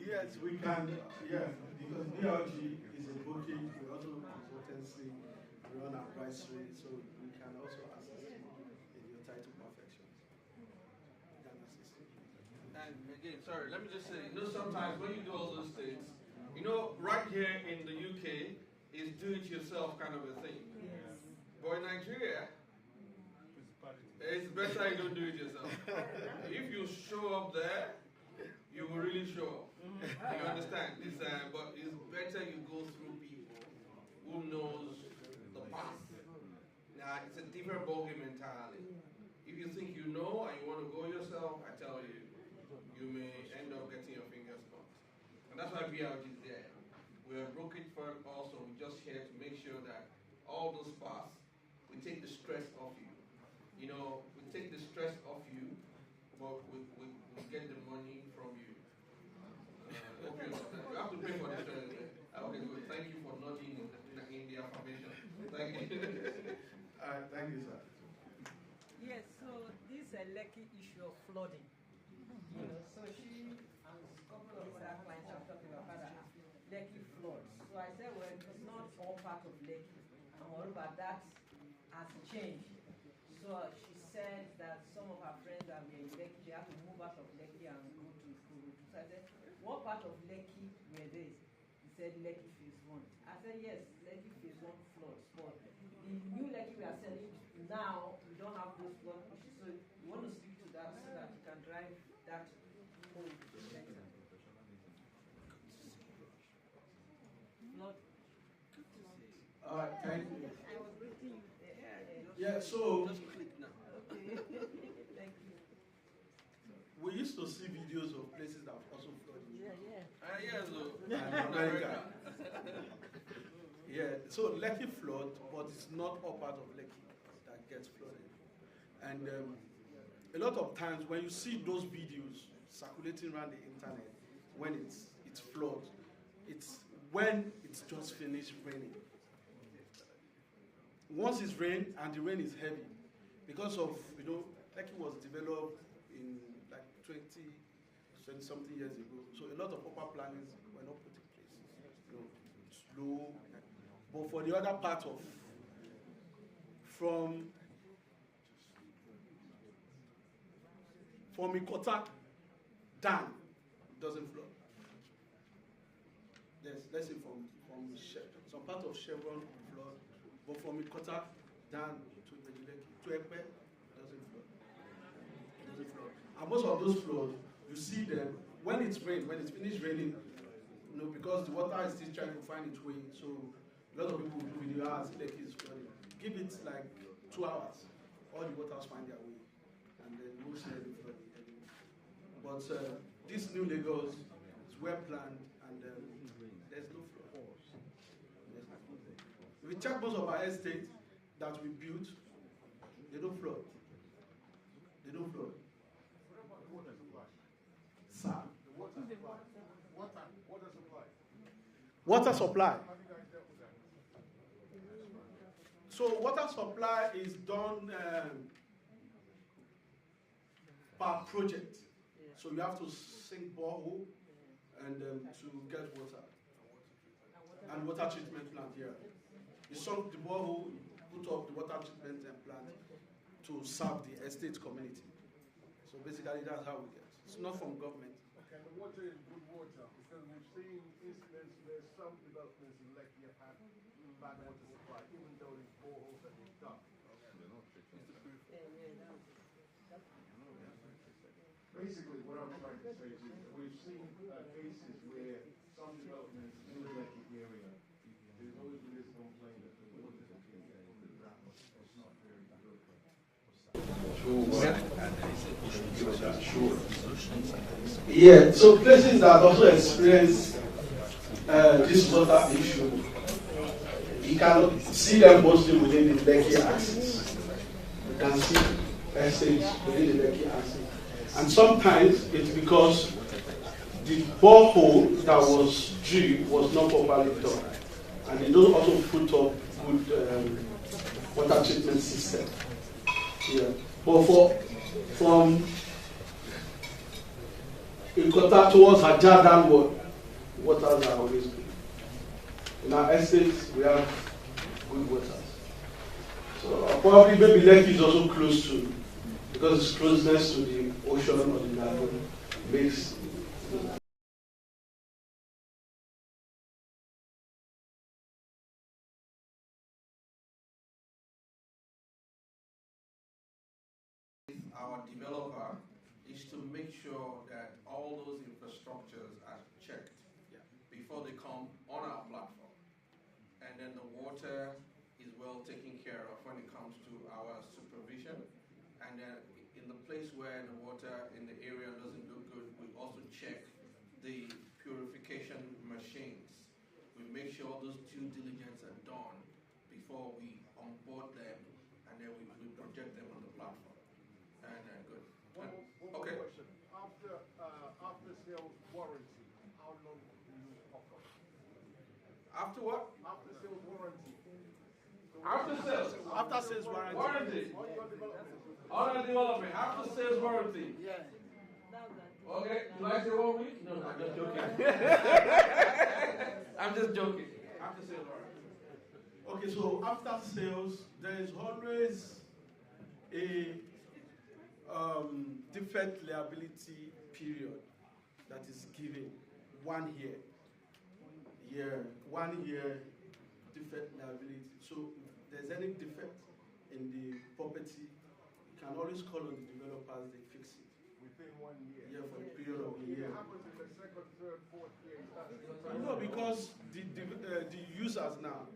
Yes, we can, yeah, because BRG is a booking, we also do consultancy, we run advisory, so we can also assist you in your title perfection. We can assist you. And again, sorry, let me just say, sometimes when you do all those things, right here in the UK, is do-it-yourself kind of a thing. Yes. But in Nigeria, it's better you don't do it yourself. If you show up there, you will really show up. You understand? But it's better you go through people who knows the path. Now, it's a different ballgame entirely. If you think you know and you want to go yourself, I tell you, you may end up getting your fingers cut. And that's why BRG is there. We're a brokerage firm also. We're just here to make sure that all those paths, we take the stress off you. We take the stress off you, but we get the money from you. Okay, you have to pay for the stress. Okay, good. Thank you for nodding in the affirmation. Thank you. Thank you, sir. Yes, so this Lekki issue of flooding. So she and a couple of other clients are talking about that Lekki floods. So I said, well, it's not all part of Lekki. And moreover, that has changed. So she said that some of her friends that were in Lekki, they had to move out of Lekki and go to Ikorodu. So I said, what part of Lekki were they? He said Lekki phase 1. I said, yes, Lekki phase 1 floods. But the new Lekki we are selling now, we don't have those flood issues. So you want to speak to that so that you can drive that home better. Flood. All right, thank you. I was greeting you. Yeah, so just click now. Okay. Thank you. We used to see videos of places that have also flooded. Yeah, yeah. Yes, and America. Yeah, so Lekki flood, but it's not all part of Lekki that gets flooded. And a lot of times when you see those videos circulating around the internet, when it's flood, it's when it's just finished raining. Once it's rained and the rain is heavy, because of, Lekki was developed in like 20 something years ago. So a lot of upper plannings were not put in place. Slow. But for the other part of, from Ikota down, doesn't flood. Yes, let's say from some part of Chevron flood, but from Ikota down to Ekpe, doesn't flood. And most of those floods, you see them when it's finished raining, because the water is still trying to find its way. So a lot of people do video Lekki is flooding. Give it like 2 hours, all the waters find their way, and then we'll see any flooding anymore. But this new Lagos is well planned, and there's no flood. If we check most of our estates that we built, they don't flood. They don't flood. Sir. Water supply. So water supply is done per project. So you have to sink borehole and to get water. And water treatment plant here. You sunk the borehole, put up the water treatment plant to serve the estate community. So basically that's how we get. It's not from government. Okay, the water is good water because we've seen incidents where some developments in Lekki have had bad water supply, even though these boreholes that they've dug. Basically, what I'm trying to say is we've seen cases where some developments in the Lekki area, there's always been this complaint that the water is not very good. Yeah, so places that also experience this water issue, you can see them mostly within the Lekki axis. You can see estates within the Lekki axis. And sometimes it's because the borehole that was drilled was not properly done. And they don't also put up good water treatment system. Yeah. But from Ikota towards Hajar downward, waters are always good. In our estates, we have good waters. So probably maybe Lekki is also close to, because its closeness to the ocean or the lagoon makes our developer is to make sure that all those infrastructures are checked before they come on our platform. And then the water is well taken care of when it comes to our supervision. And then in the place where the water in the area doesn't look good, we also check the purification machines. We make sure those due diligence are done before we onboard them, and then we project them on the platform. And good. One okay. Question. After sales warranty, how long do you offer? After what? After sales warranty. After sales. After sales warranty. On our development. After sales warranty. Yeah. Okay. You like the 1 week? No, I'm just joking. I'm just joking. After sales warranty. Okay, so after sales, there is always a defect liability period that is given 1 year. 1 year defect liability. So if there's any defect in the property, you can always call on the developers, they fix it. Within 1 year? Yeah, for the period of a year. What happens in the second, third, fourth year? No, because the users now,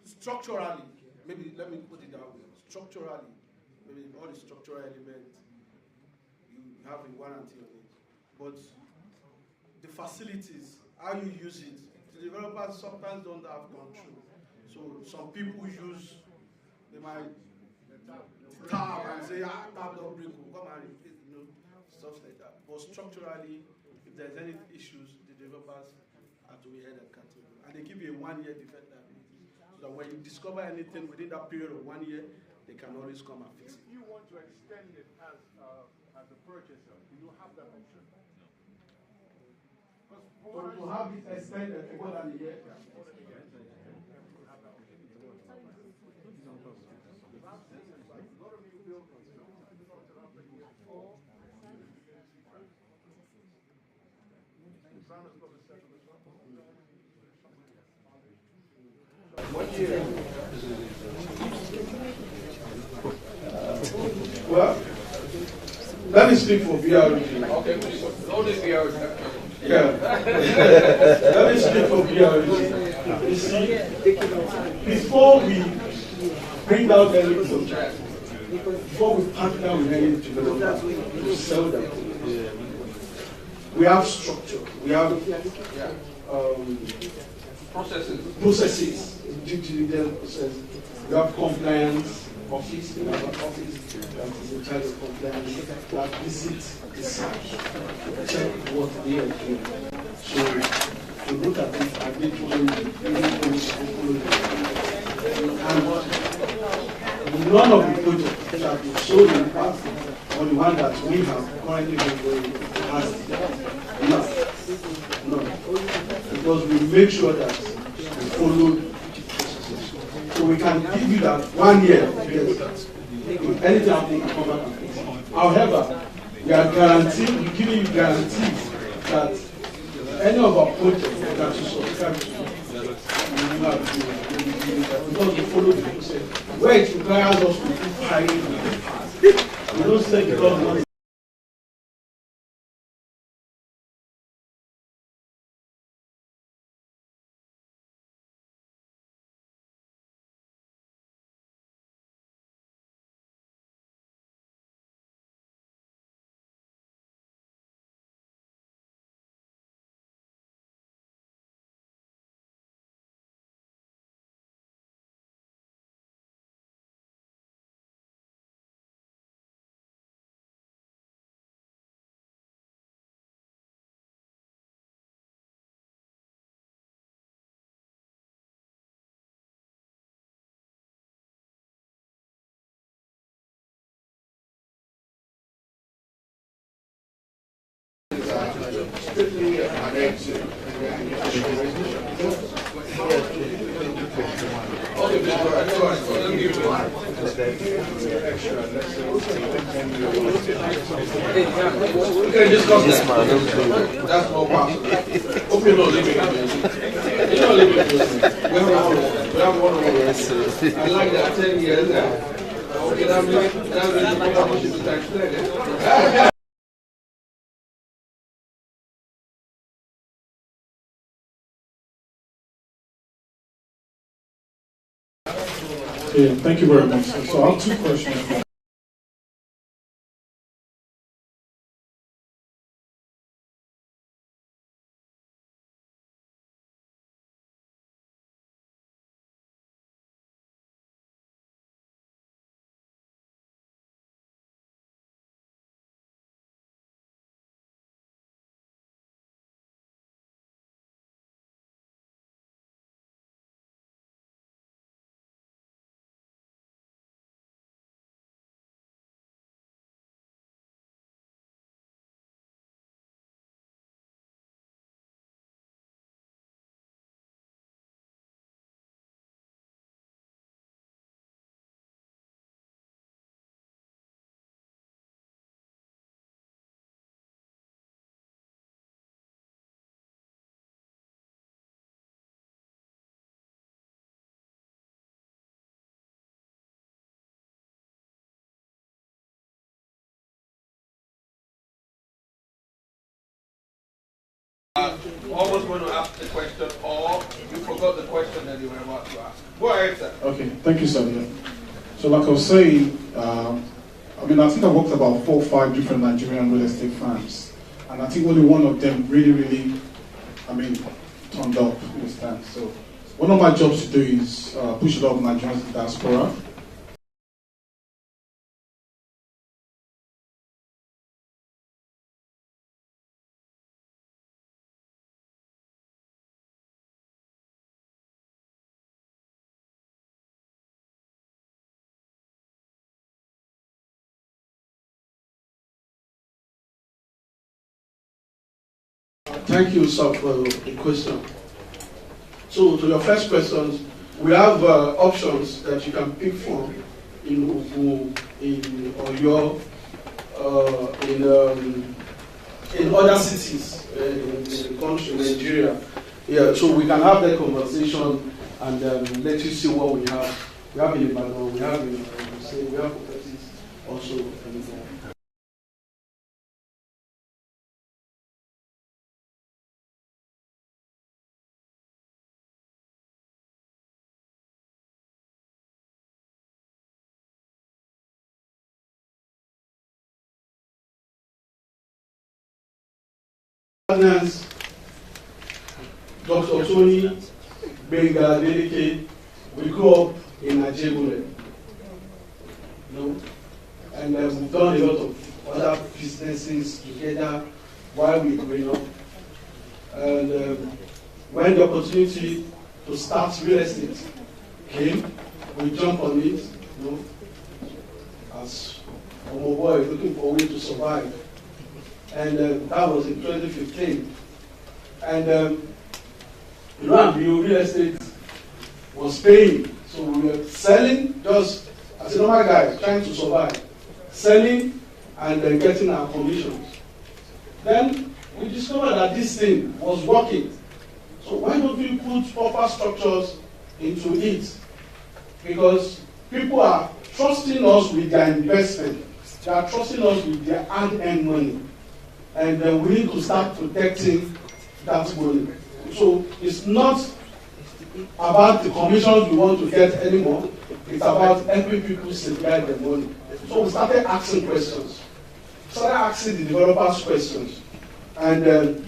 structurally, maybe let me put it that way, structurally, maybe all the structural elements, you have a warranty on it. But the facilities, how you use it. The developers sometimes don't have control. So some people use, they might tap and say, tap don't break, we'll come and stuff like that. But structurally, if there's any issues, the developers have to be held accountable. And they give you a 1 year defectability. So that when you discover anything within that period of 1 year, they can always come and fix it. If you want to extend it as a purchaser, do you have that option? To have it extended more than a year. Well, let me speak for BRG. Okay, please. Only BRG. Yeah. Let me speak for BRG. You see, before we bring out any project, before we partner with any developer to sell them, we have structure. We have processes, due diligence process. We have compliance office. We have an office that is in charge of compliance. That visits the site to check what they are doing. So to look at it, I did and none of the projects that we showed in the past, or the one that we have currently been going, has enough. No. Because we make sure that we follow. So we can give you that 1 year. Yes. If anything happens, we come back and fix it. However, we are guaranteeing, we're giving you guarantees that any of our projects that you subscribe to, because we follow the process. Where it requires us to do hiring, we don't say because one. Okay, just come there. That's more possible. Hope you're not leaving. You're not leaving. We have one. Yes, sir. I like that 10 years. Okay, that means how much is the tax credit? Yeah, thank you very much. So I have two questions. Almost going to ask the question, or you forgot the question that you were about to ask. Go ahead, sir. Okay, thank you, sir. Yeah. So like I was saying, I think I worked about 4 or 5 different Nigerian real estate firms. And I think only one of them really, turned up, you understand? So one of my jobs to do is push a lot of Nigerians in diaspora. Thank you, sir, for the question. So, to your first question, we have options that you can pick from in Ogun, in Oyo, in other cities in the country, Nigeria. Yeah, so we can have that conversation and let you see what we have. We have in Ibadan, we have in we have properties also in partners, Dr. Tony Benga Deleke, we grew up in Ajebule, and we've done a lot of other businesses together while we were growing up. And when the opportunity to start real estate came, we jumped on it, as a boy looking for a way to survive. And that was in 2015. And real estate was paying. So we were selling just as a normal guy, trying to survive. Selling and then getting our commissions. Then we discovered that this thing was working. So why don't we put proper structures into it? Because people are trusting us with their investment. They are trusting us with their hard-earned money. And we need to start protecting that money. So it's not about the commissions we want to get anymore. It's about helping people safeguard their money. So we started asking questions. We started asking the developers questions. And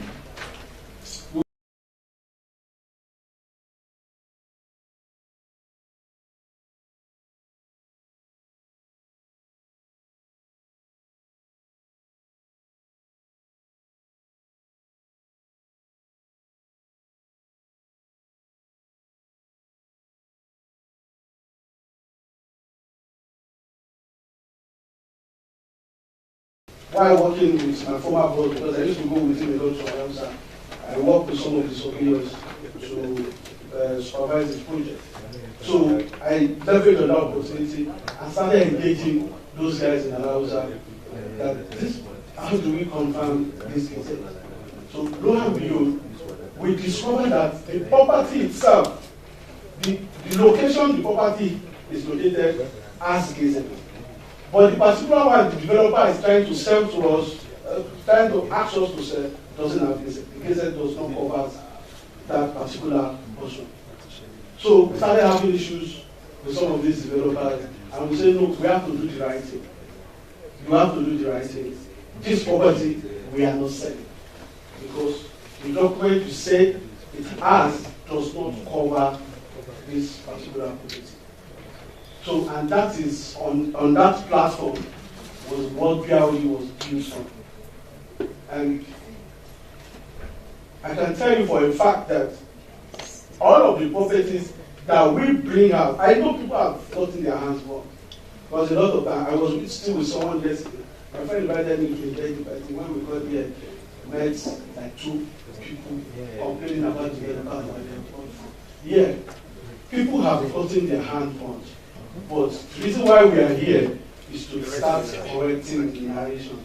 while working with my former boss, because I used to go with him a lot to Ansa, I worked with some of the surveyors to supervise this project. So I leveraged on that opportunity and started engaging those guys in Ansa. How do we confirm this case? So lo and behold, we discovered that the property itself, the location the property is located as Gazette. But the particular one the developer is trying to sell to us, trying to ask us to sell, doesn't have Gazette. The Gazette does not cover that particular portion. So we started having issues with some of these developers, and we said, no, we have to do the right thing. You have to do the right thing. This property, we are not selling. Because the document you say it has does not cover this particular property. So, and that is on that platform was what BROD was built on. And I can tell you for a fact that all of the properties that we bring out, I know people have gotten their hands on. Because a lot of time, I was still with someone yesterday. My friend invited me to a birthday party. When we got there, met like 2 people complaining about the developers. Yeah, people have gotten their hands on. But the reason why we are here is to start correcting the narration.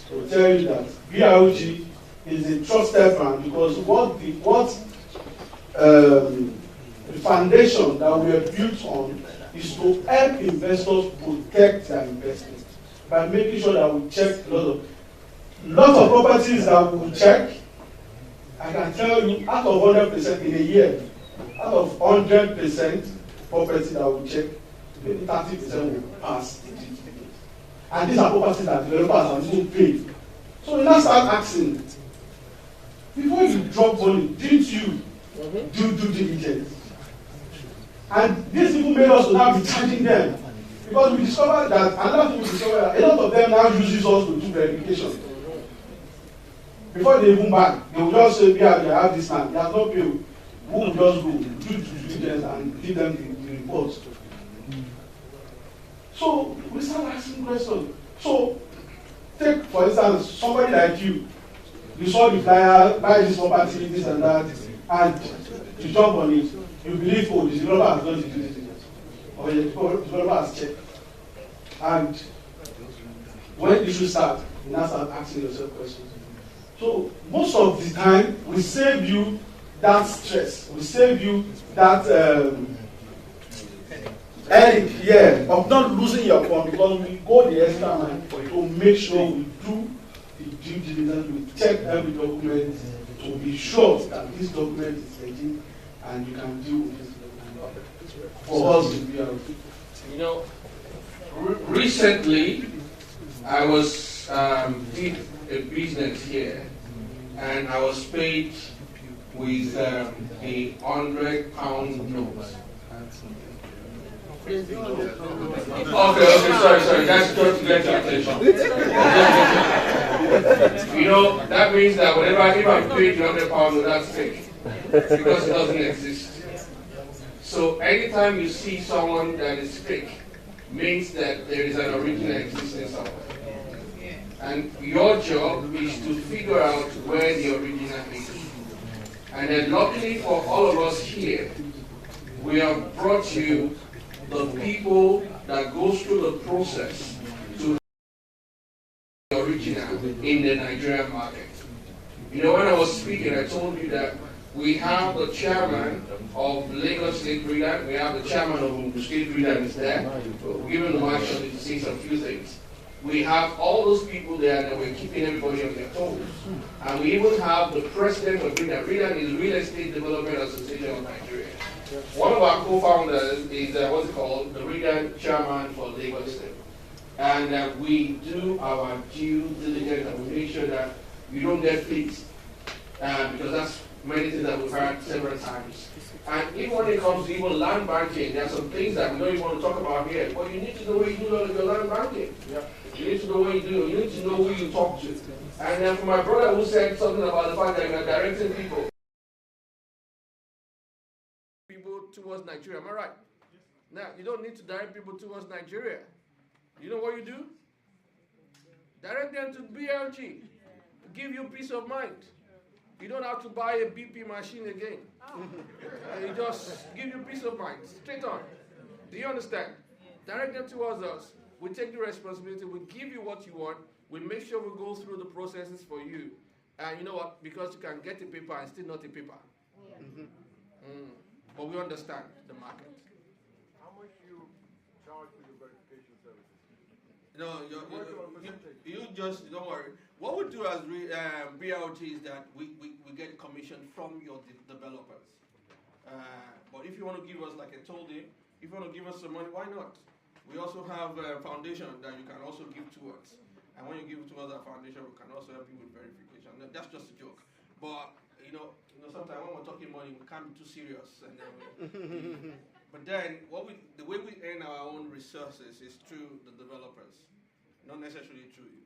To tell you that BROG is a trusted brand because the foundation that we are built on is to help investors protect their investment by making sure that we check lots of properties that we will check. I can tell you, out of 100% in a year, out of 100% property that we check, maybe 30% will pass. And these are properties that developers have even paid So we now start asking, before you drop money, didn't you do due diligence? And these people made us to now be charging them. Because we discovered that, another thing we discovered that a lot of them now uses us to do verification. Before they even buy, they will just say, yeah, they have this man, they have not paid. Who will just go, do due diligence and give them the reports. So we start asking questions. So take, for instance, somebody like you saw the flyer, buy this property, this and that, and you jump on it. You believe, oh, the developer has done the due diligence, or the developer has checked. And when issues start, you now start asking yourself questions. So most of the time, we save you that stress. We save you that headache, yeah, of not losing your phone, because we go the extra mile to make sure we do the due diligence, we check every document to be sure that this document is legit and you can deal with it. For us, you know, recently I was did a business here, and I was paid with a £100 note. Okay, sorry, that's just to get your attention. You know, that means that whenever if I'm paid £100 note, that's fake, because it doesn't exist. So anytime you see someone that is fake, means that there is an original existing somewhere. And your job is to figure out where the original is. And then luckily for all of us here, we have brought you the people that goes through the process to the original in the Nigerian market. You know, when I was speaking, I told you that we have the chairman of Lagos State Breedland, we have the chairman of Ogun State Breedland is there. We're giving them actually to say some few things. We have all those people there that we're keeping everybody on their toes. And we even have the president of Breedland. Breedland is Real Estate Development Association of Nigeria. One of our co-founders is, what's it called, the Breedland chairman for Lagos State. And we do our due diligence and we make sure that you don't get fixed. Because that's many things that we've heard several times. And even when it comes to even land banking, there are some things that we don't even want to talk about here. But you need to know where you do your land banking. Yeah. You need to know what you do. You need to know who you talk to. And then for my brother who said something about the fact that you're directing people towards Nigeria, am I right? Now, you don't need to direct people towards Nigeria. You know what you do? Direct them to BLG. Give you peace of mind. You don't have to buy a BP machine again. It just give you peace of mind. Straight on. Do you understand? Direct them towards us. We take the responsibility. We give you what you want. We make sure we go through the processes for you. And you know what? Because you can get a paper and still not a paper. But we understand the market. How much do you charge for your verification services? No, you just don't worry. What we do as BLG is that we get commission from your developers. But if you want to give us, like I told you, if you want to give us some money, why not? We also have a foundation that you can also give to us. And when you give it to us, that foundation, we can also help you with verification. That's just a joke. But you know, sometimes when we're talking money, we can't be too serious. And then but then, the way we earn our own resources is through the developers, not necessarily through you.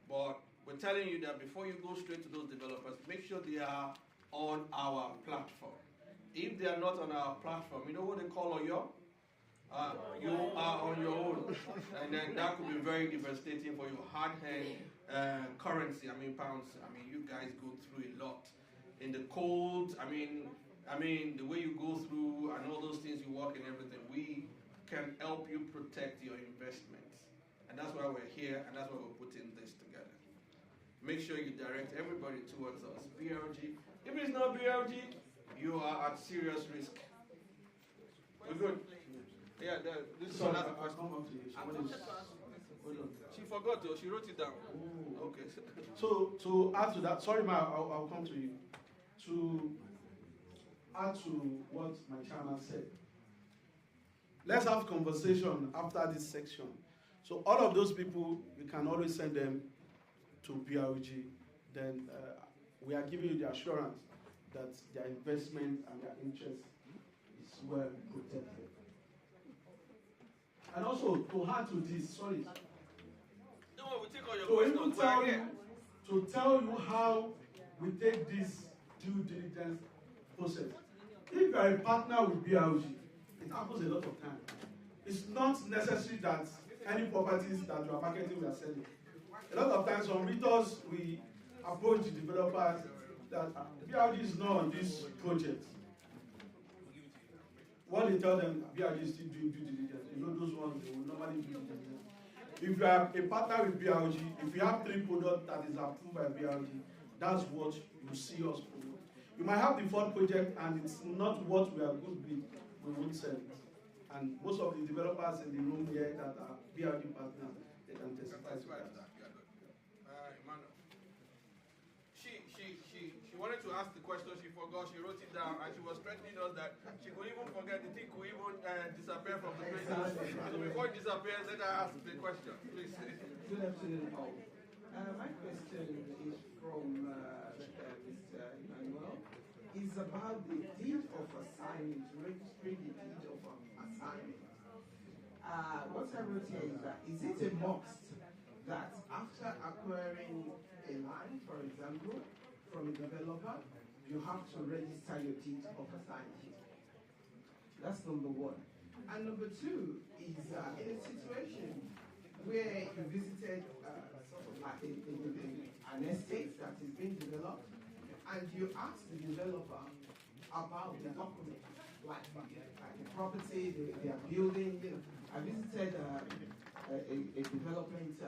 But we're telling you that before you go straight to those developers, make sure they are on our platform. If they are not on our platform, you know what they call Oyo? You are on your own. And then that could be very devastating for your hard-earned currency. I mean, pounds. I mean, you guys go through a lot. In the cold, I mean, the way you go through and all those things you work and everything, we can help you protect your investments. And that's why we're here, and that's why we're putting this together. Make sure you direct everybody towards us. BLG. If it's not BLG, you are at serious risk. We're good. Yeah, this is another question. She forgot though, she wrote it down. Okay. So to add to that, sorry, Ma, I'll come to you. To add to what my chairman said, let's have conversation after this section. So all of those people, you can always send them to BRG, then we are giving you the assurance that their investment and their interest is well protected. And also, to add to this, sorry, to tell you how we take this due diligence process. If you are a partner with BRG, it happens a lot of times. It's not necessary that any properties that you are marketing, we are selling. A lot of times, on realtors, we approach the developers that BRG is not on this project. What they tell them, BRG is still doing due diligence. You know, those ones, they will normally do due diligence. If you are a partner with BRG, if you have 3 products that is approved by BRG, that's what you see us promote. You might have the 4th project and it's not what we are good with, we won't sell it. And most of the developers in the room here that are BRG partners, they can testify to that. She wanted to ask the question, she forgot, she wrote it down, and she was threatening us that she could even forget, the thing could even disappear from the pages. So before it disappears, let her ask the question, please. Good afternoon, all. My question is from Mr. Emmanuel. It's about the deed of assignment, registering the deed of assignment. What I wrote here is that, is it a must that after acquiring a land, for example, from a developer, you have to register your deed of assignment? That's number 1. And number 2 is in a situation where you visited an estate that is being developed, and you ask the developer about the document, like the property they are building. I visited a development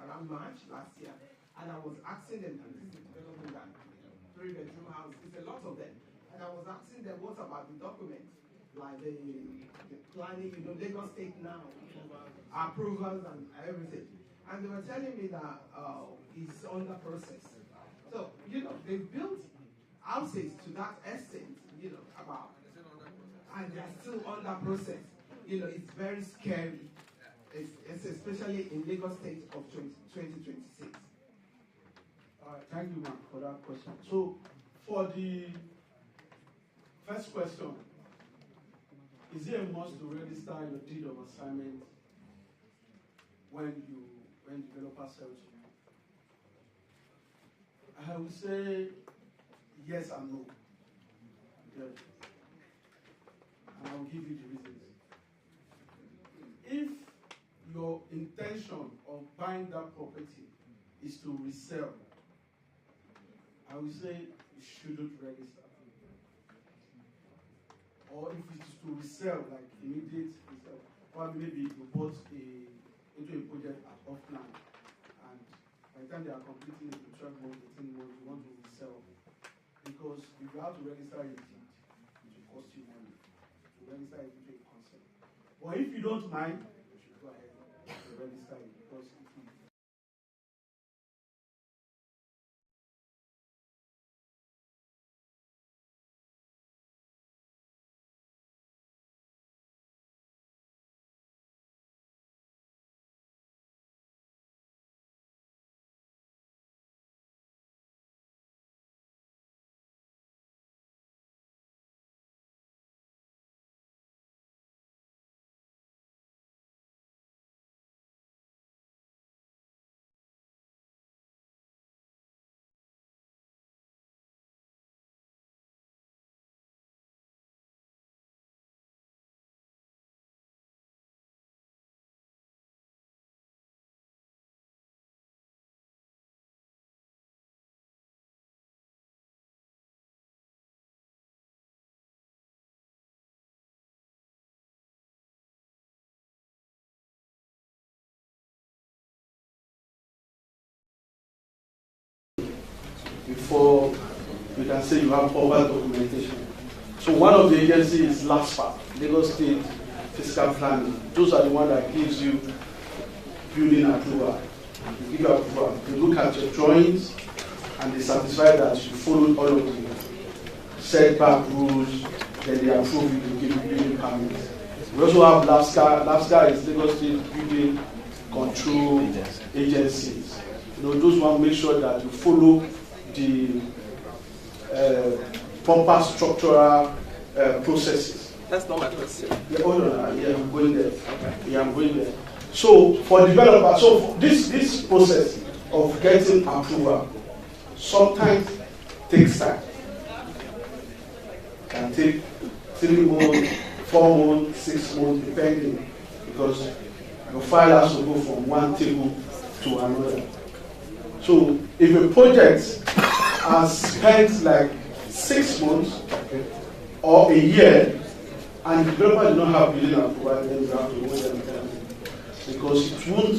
around March last year, and I was asking them, and this is a development that 3-bedroom house, it's a lot of them, and I was asking them, what about the document, like the planning, Lagos State now, approvals and everything. And they were telling me that it's under process. So, they've built houses to that extent, and they're still under process. It's very scary, it's especially in Lagos State of 2026. All right, thank you, ma'am, for that question. So, for the first question, is it a must to register your deed of assignment when developer sells to you? I would say yes and no. Yeah. And I'll give you the reasons. If your intention of buying that property is to resell, I would say you shouldn't register. Or if it is to resell, like immediate resell, or maybe you bought into a project at offline, and by the time they are completing it in 12 months, 18 months, you want to resell. Because if you have to register your deed, it will cost you money to register it into a concept. But if you don't mind, you should go ahead and register it, because it will. Before you can say you have proper documentation. So one of the agencies is LASPA, Lagos State Fiscal Planning. Those are the ones that gives you building approval. They give you approval. They look at your drawings and they satisfy that you followed all of the setback rules, then they approve you to give you building permits. We also have LASCA. LASCA is Lagos State Building Control Agencies. those want to make sure that you follow the proper structural processes. That's not my question. Yeah, oh no, yeah, I'm going there. Okay. Yeah, I'm going there. So for developers, so this process of getting approval sometimes takes time. Can take 3 months, 4 months, 6 months, depending, because your file has to go from one table to another. So if a project has spent like 6 months or a year, and the developer does not have building approval, then you have to wait them because it won't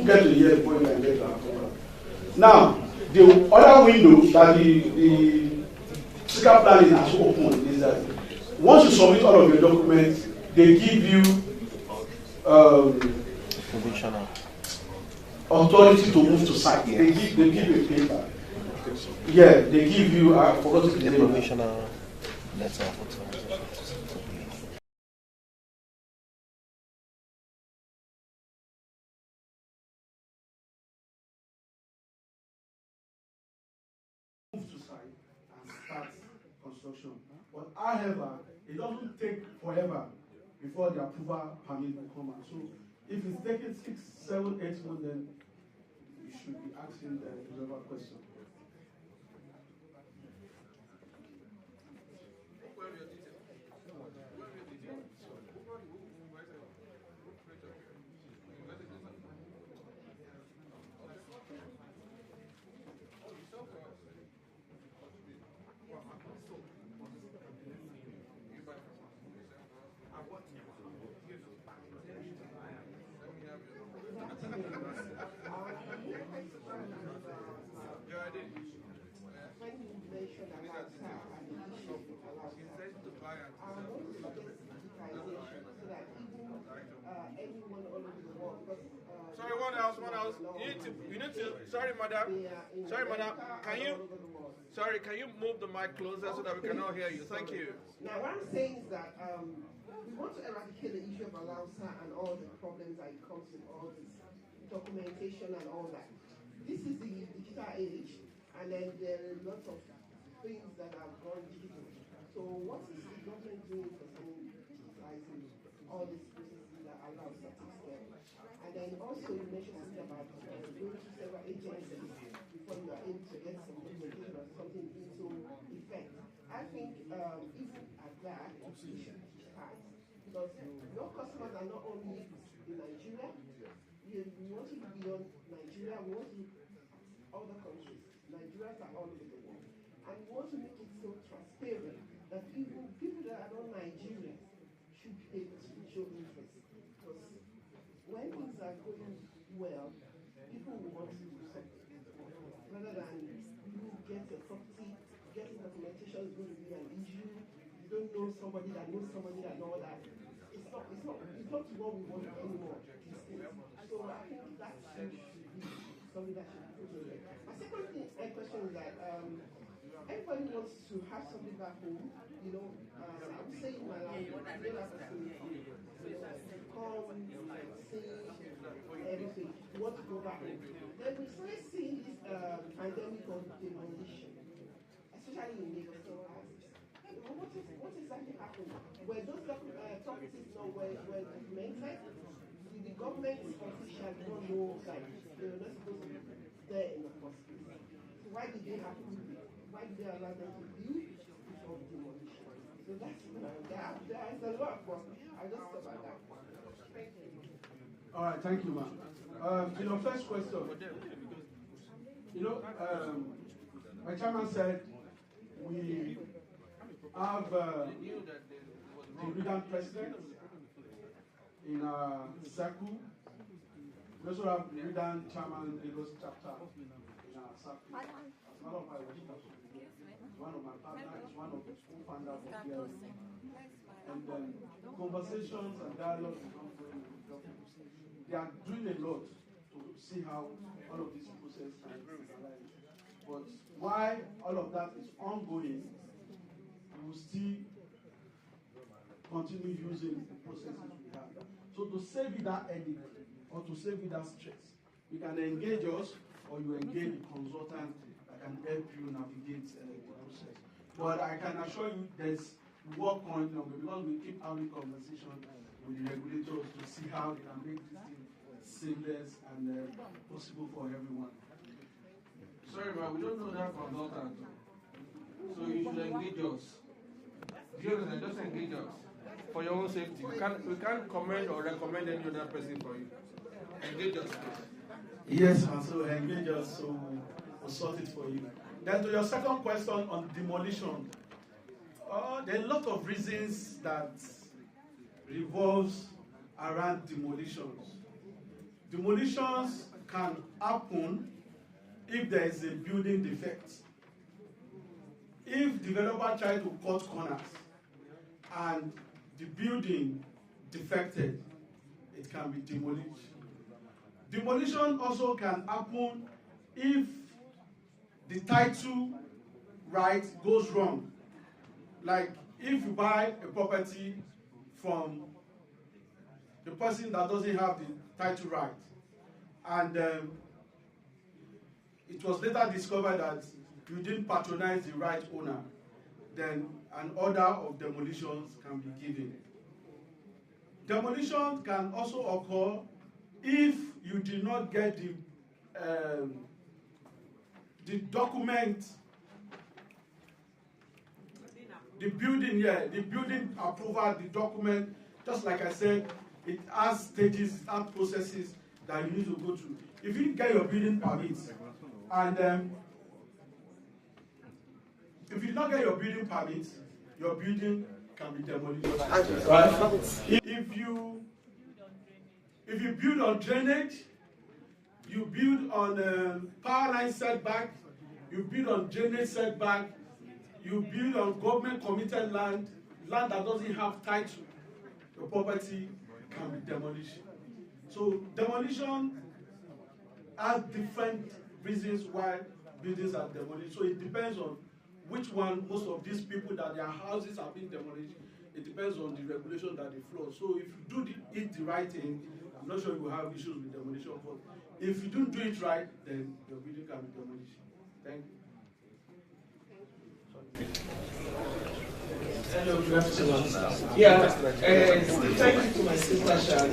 get to a year before you can get the approval. Now, the other window that the physical planning has opened is that once you submit all of your documents, they give you authority to move to site. They give you a paper. Yeah, they give you I forgot the name. Provisional letter. Move to site and start construction. But however, it doesn't take forever before the approval permit will come out. So if it's taking 6, 7, 8 months, then you should be asking the developer question. Sorry, one else. You need to, sorry, madam, can you move the mic closer so that we can all hear you? Thank you. Now, what I'm saying is that we want to eradicate the issue of Alausa and all the problems that it comes with all this documentation and all that. This is the digital age, and then there are lots of things that have gone digital. So what is the government doing for digitalizing all these processes that allow statistics? And then also you mentioned something about going to several agencies before you are able to get some documentation or something into effect. I think even at that, we should digitize. Because your customers are not only in Nigeria, we want to be beyond Nigeria, we want to be other countries. Nigerians are all over the world. And we want to make it so transparent that even people that are not Nigerians should be able to show interest. Because when things are going well, people will want to do something. Rather than you get a property, getting documentation is going to be an issue. You don't know somebody that knows somebody that knows that. It's not what we want anymore. So I think that should be something that should be put in there. My second question is that everybody wants to have something back home. I'm saying in my life, you don't have to come, see everything. You want to go back home. Then we started seeing this pandemic of demolition, especially in Lagos. What exactly happened? Were those properties not well documented? Did the government officials not know that they were not supposed to be there in the first place? So why did they have to? Why did they allow them to build before demolition? So that's there is a lot, but I just thought about that. Thank you. All right, thank you, ma'am. Your first question, my chairman said we have the Redan president in our circle. We also have the Redan chairman Lagos chapter in our circle. As one of my one of my partners, one of the co-founders of here. And then conversations and dialogue is ongoing with government. They are doing a lot to see how all of this process can be realized. But while all of that is ongoing, we will still continue using the processes we have. So to save you that headache or to save you that stress, You can engage us, or you engage a consultant that can help you navigate the process. But I can assure you there's work on it because we keep having conversations with the regulators to see how they can make this thing seamless and possible for everyone. Sorry, man, we don't know that consultant. So you should engage us. Do you understand? Just engage us for your own safety. We can't commend or recommend any other person for you. Engage us, please. Yes, and so engage us, so we'll sort it for you. Then to your second question on demolition, there are a lot of reasons that revolves around demolitions. Demolitions can happen if there is a building defect. If developer try to cut corners and the building defected, it can be demolished. Demolition also can happen if the title right goes wrong. Like if you buy a property from the person that doesn't have the title right, and it was later discovered that you didn't patronize the right owner, then an order of demolitions can be given. Demolition can also occur if you did not get the document, the building approval, the document. Just like I said, it has stages and processes that you need to go through. If you get your building permits, and if you do not get your building permits, your building can be demolished. Right? If you build on drainage, you build on power line setback, you build on drainage setback, you build on government committed land that doesn't have title, your property can be demolished. So demolition has different reasons why buildings are demolished. So it depends on which one. Most of these people that their houses are being demolished, it depends on the regulation that they follow. So if you do the right thing, I'm not sure you will have issues with demolition. But if you don't do it right, then your building can be demolished. Thank you. Hello, good afternoon. Yeah, thank you to my sister Sharon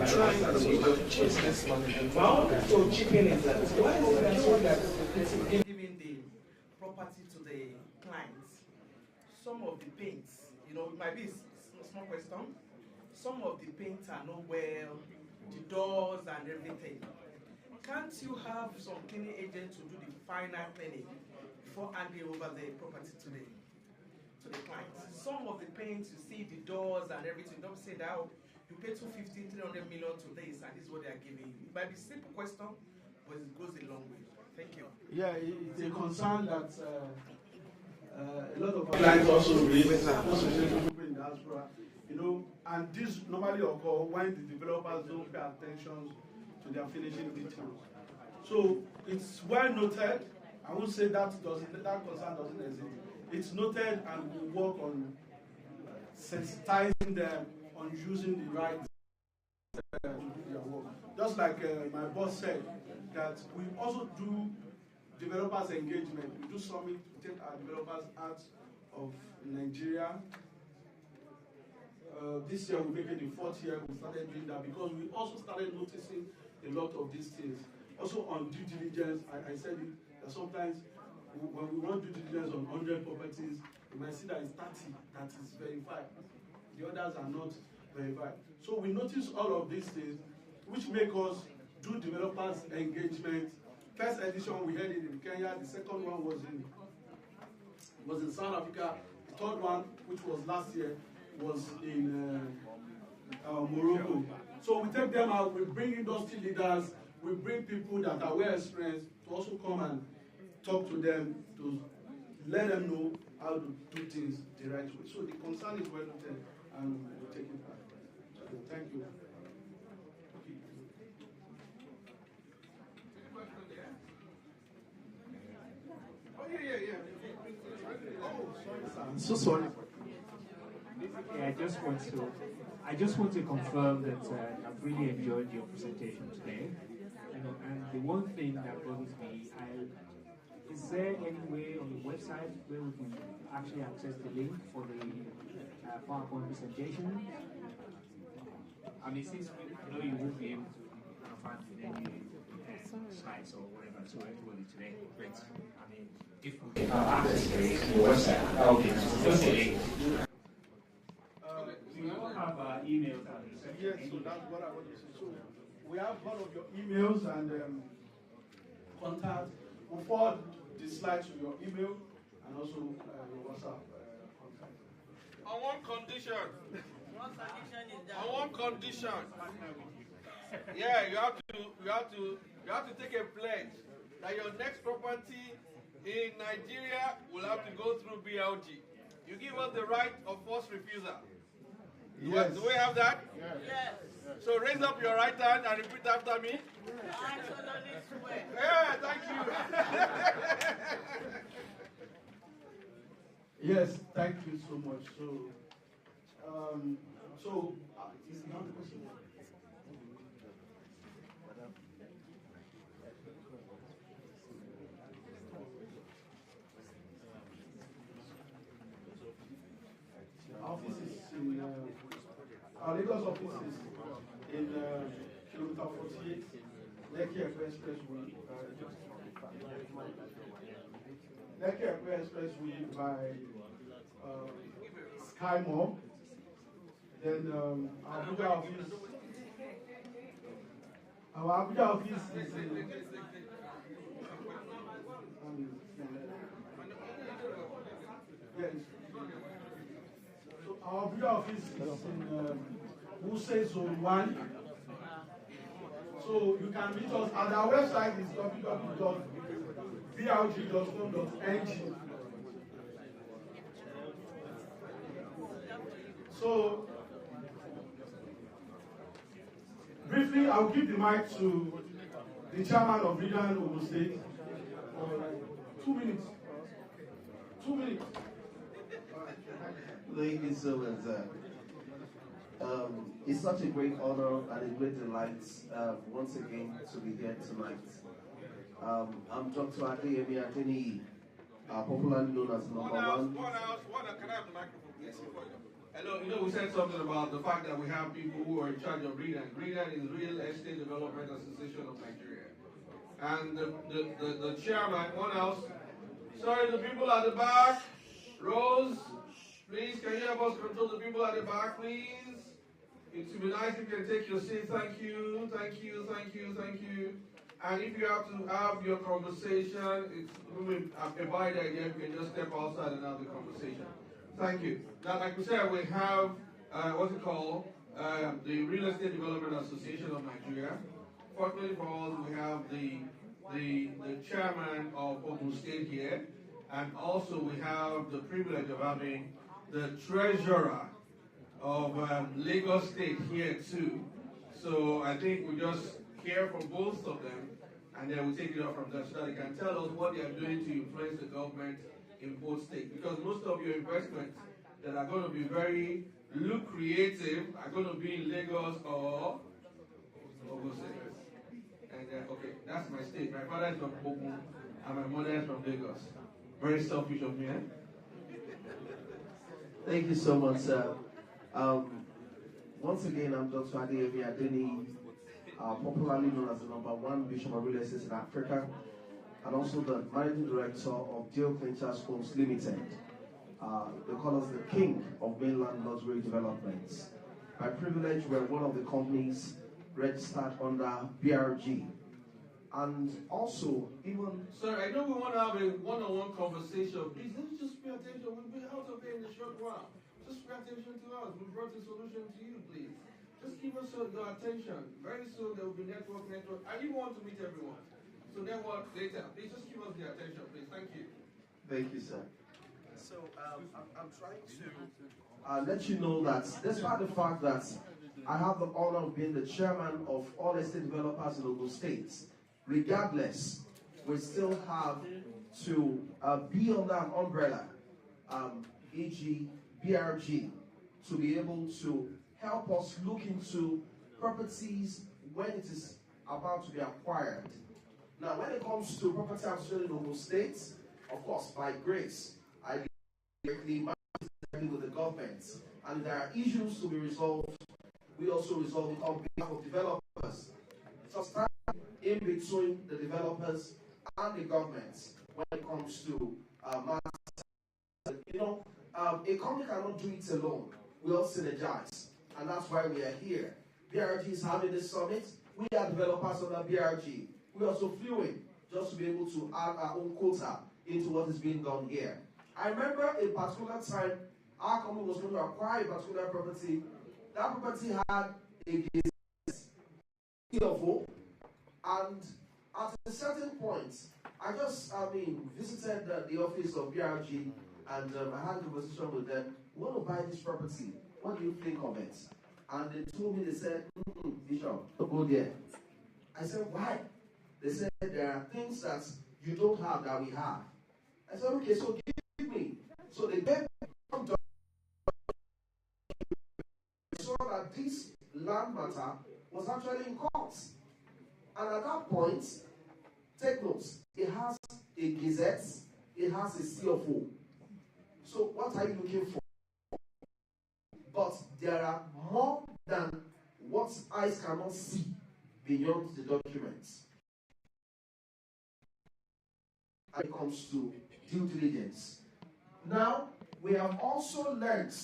trying to change this management. My own chipping is that why is it that giving the property to the clients, some of the paints, it might be a small question, some of the paints are not well, the doors and everything. Can't you have some cleaning agent to do the final cleaning before handing over the property to the clients? Some of the paints, you see the doors and everything, don't say that you pay 250, 300 million to this and this is what they are giving you. It might be a simple question, but it goes a long way. Thank you. Yeah, it's a concern that a lot of clients also raise, especially people in diaspora, and this normally occurs when the developers don't pay attention to their finishing details. So it's well noted. I won't say that concern doesn't exist. It's noted, and we work on sensitizing them on using the right to do their work. Just like my boss said, that we also do developers engagement. We do summit to take our developers out of Nigeria. This year we're making the 4th year we started doing that because we also started noticing a lot of these things. Also on due diligence, I said it, that sometimes when we run due diligence on 100 properties, you might see that it's 30 that is verified. The others are not verified. So we notice all of these things, which make us do developers engagement. First edition we had it in Kenya. The second one was in South Africa. The third one, which was last year, was in Morocco. So we take them out. We bring industry leaders. We bring people that are well experienced to also come and talk to them, to let them know how to do things the right way. So the concern is well noted, and we'll take it back. So thank you. I'm so sorry. I just want to confirm that I've really enjoyed your presentation today. You know, and the one thing that bothers me, is there any way on the website where we can actually access the link for the PowerPoint presentation? I mean, since I know you won't be able to find any slides or whatever, so everybody today, great. I mean, if we can access the website, that would be just a link. We all have emails at the reception. Yes, so that's what I want to say. So we have one of your emails and contact. We'll forward the slides to your email and also your WhatsApp contact. On one condition. One condition is that. On one condition. Yeah, you have to take a pledge that your next property in Nigeria will have to go through BLG. You give us the right of first refusal. Yes. Do we have that? Yes. So raise up your right hand and repeat after me. I solemnly swear. Yeah, thank you. Yes, thank you so much. So, is there another question? Offices in our Lagos office is in kilometer 48, Lekki Expressway. Lekki Expressway by Sky Mall. Then our Abuja office. Our Abuja office is in. Yes. So our Abuja office is in Wuse Zone 1. So you can reach us, and our website is www.brg.com.ng. So briefly, I'll give the mic to the chairman of Regional Ogun State for like 2 minutes. 2 minutes. Thank you so much, sir. It's such a great honor and a great delight once again to be here tonight. I'm Dr. Adeyemi Adeniyi, popularly known as number one. Can I have the microphone, please? Hello, we said something about the fact that we have people who are in charge of REDAN. REDAN is Real Estate Development Association of Nigeria. And the chairman, one else. Sorry, the people at the back. Rose, please, can you help us control the people at the back, please? It would be nice if you can take your seat. Thank you, thank you, thank you, thank you. And if you have to have your conversation, a bad idea, you can just step outside and have the conversation. Thank you. Now, like we said, we have, the Real Estate Development Association of Nigeria. Fortunately for us, we have the chairman of Ogun State here, and also we have the privilege of having the treasurer of Lagos State here too. So I think we just hear from both of them, and then we take it up from there so that they can tell us what they are doing to influence the government in both states. Because most of your investments that are going to be very lucrative are going to be in Lagos or Ogun State. And okay, that's my state. My father is from Ogun, and my mother is from Lagos. Very selfish of me, eh? Thank you so much, sir. Once again, I'm Dr. Adeyemi Adeniyi, popularly known as the number one Bishop of Real Estate in Africa, and also the managing director of Dale Clinchers Homes Limited. They call us the king of mainland luxury developments. By privilege, we're one of the companies registered under BRG. And also, even... Sir, I know we want to have a one-on-one conversation. Please, let's just pay attention. We'll be out of here in a short while. Just pay attention to us. We brought a solution to you, please. Just give us your attention. Very soon there will be network. I even want to meet everyone. So network later. Please just give us the attention, please. Thank you. Thank you, sir. So I'm trying to let you know that despite the fact that I have the honor of being the chairman of all estate developers in Ogun State, regardless, we still have to be under an umbrella, e.g. BRG, to be able to help us look into properties when it is about to be acquired. Now, when it comes to property acquisition in Ogun State, of course, by grace, I directly with the government, and there are issues to be resolved. We also resolve it on behalf of developers. So stand in between the developers and the government when it comes to a company cannot do it alone. We all synergize, and that's why we are here. BRG is having this summit. We are developers of the BRG. We also flew in just to be able to add our own quota into what is being done here. I remember a particular time our company was going to acquire a particular property. That property had a CFO, and at a certain point, I visited the office of BRG, and I had a conversation with them. We want to buy this property. What do you think of it? And they told me, they said, Bishop, don't go there. I said, why? They said, there are things that you don't have that we have. I said, okay, so give me. So they gave me saw that this land matter was actually in court. And at that point, take notes, it has a gazette, it has a CFO. So what are you looking for? But there are more than what eyes cannot see beyond the documents. When it comes to due diligence. Now, we have also learned,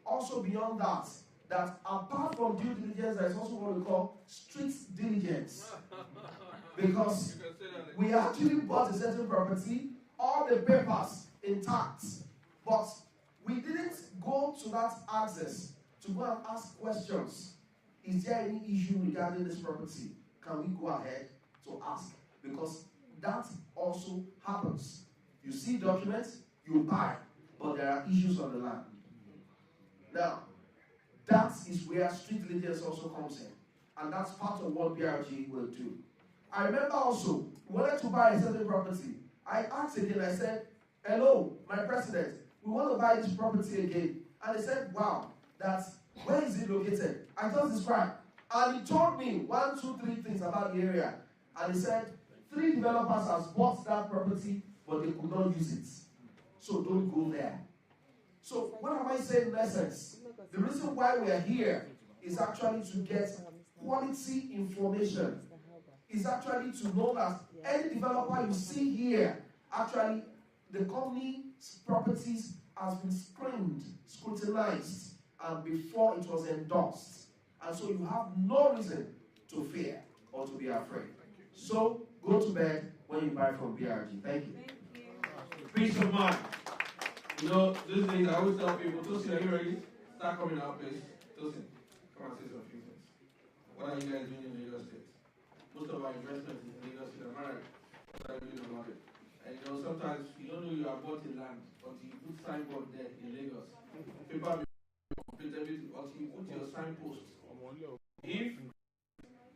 also beyond that, that apart from due diligence, there is also what we call strict diligence. Because we actually bought a certain property, all the papers intact, but we didn't go to that access to go and ask questions. Is there any issue regarding this property? Can we go ahead to ask? Because that also happens. You see documents, you buy, but there are issues on the land. Now, that is where strict diligence also comes in. And that's part of what BRG will do. I remember also, we wanted to buy a certain property. I asked again, I said, hello, my president, we want to buy this property again. And they said, wow, where is it located? I just described. And he told me 1, 2, 3 things about the area. And he said, 3 developers have bought that property, but they could not use it. So don't go there. So what am I saying in essence? The reason why we are here is actually to get quality information. Is actually to know that any developer you see here, actually the company's properties has been screened, scrutinized, and before it was endorsed. And so you have no reason to fear or to be afraid. So go to bed when you buy from BRG. Thank you. Peace of mind. You know, these days I always tell people, Tosin, are you ready? Start coming out, please. Tosin, come and say some few things. What are you guys doing in Lagos State? Most of our investments is in Lagos State, am I right? What are you doing about it? And you know, sometimes you don't know you have bought a land until you put signboard there in Lagos. Paper complete everything until you put your signpost. If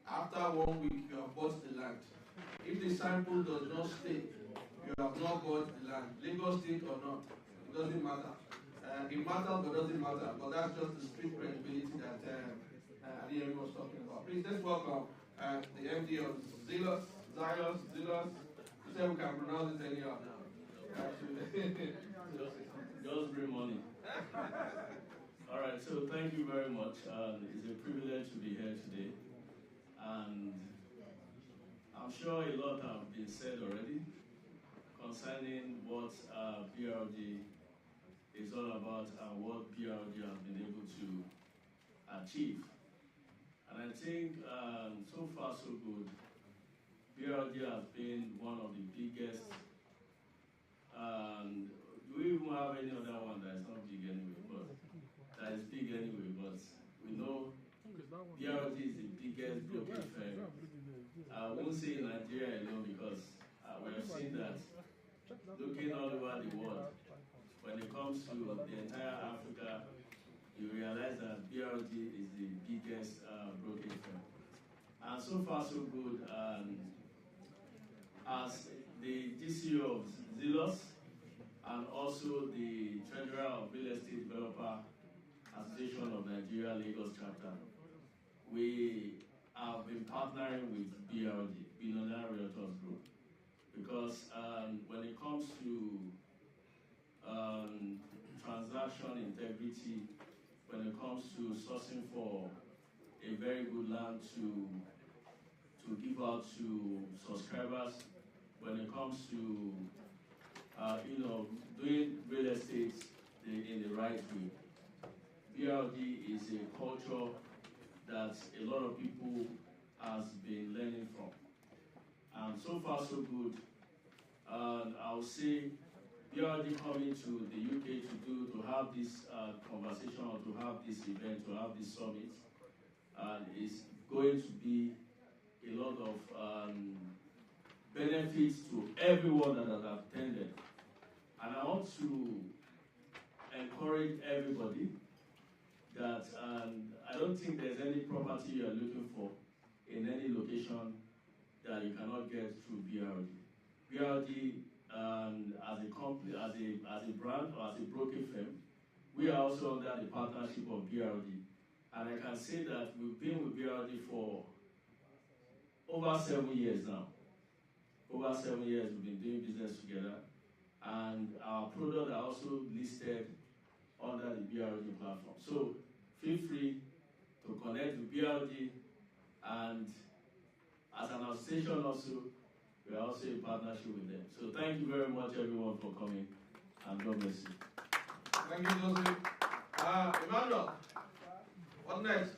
after 1 week you have bought the land, if the signpost does not stay, you have not bought the land, Lagos State or not, it doesn't matter. It matters but doesn't matter, but that's just the street credibility that Adeyemi was talking about. Please, let's welcome the MD of Zelos. You said we can pronounce it anyhow now. Just bring money. All right, so thank you very much. It's a privilege to be here today. And I'm sure a lot have been said already concerning what BRG is all about and what BRG has been able to achieve. And I think so far so good. BRG has been one of the biggest, and do we even have any other one that is not big anyway, but that is big anyway, but we know BRG is the biggest brokerage firm. I won't say in Nigeria alone because we have seen that looking all over the world, when it comes to the entire Africa, you realize that BRG is the biggest brokerage firm. And so far so good. As the DCO of Zelos and also the Treasurer of Real Estate Developer Association of Nigeria Lagos Chapter, we I've been partnering with BRD, Billionaire Realtors Group, because when it comes to transaction integrity, when it comes to sourcing for a very good land to give out to subscribers, when it comes to doing real estate in the right way, BRD is a culture that a lot of people has been learning from. And so far so good. I'll say BRD coming to the UK to have this conversation, or to have this event, to have this summit, is going to be a lot of benefits to everyone that has attended. And I want to encourage everybody that I don't think there's any property you are looking for in any location that you cannot get through BRD. BRD, as a company, as a brand, or as a broking firm, we are also under the partnership of BRD. And I can say that we've been with BRD for over 7 years now. Over 7 years we've been doing business together. And our products are also listed under the BRD platform. So feel free to connect with BRD, and as an association also, we are also in partnership with them. So thank you very much everyone for coming, and God bless you. Thank you, Joseph. Emmanuel, what next?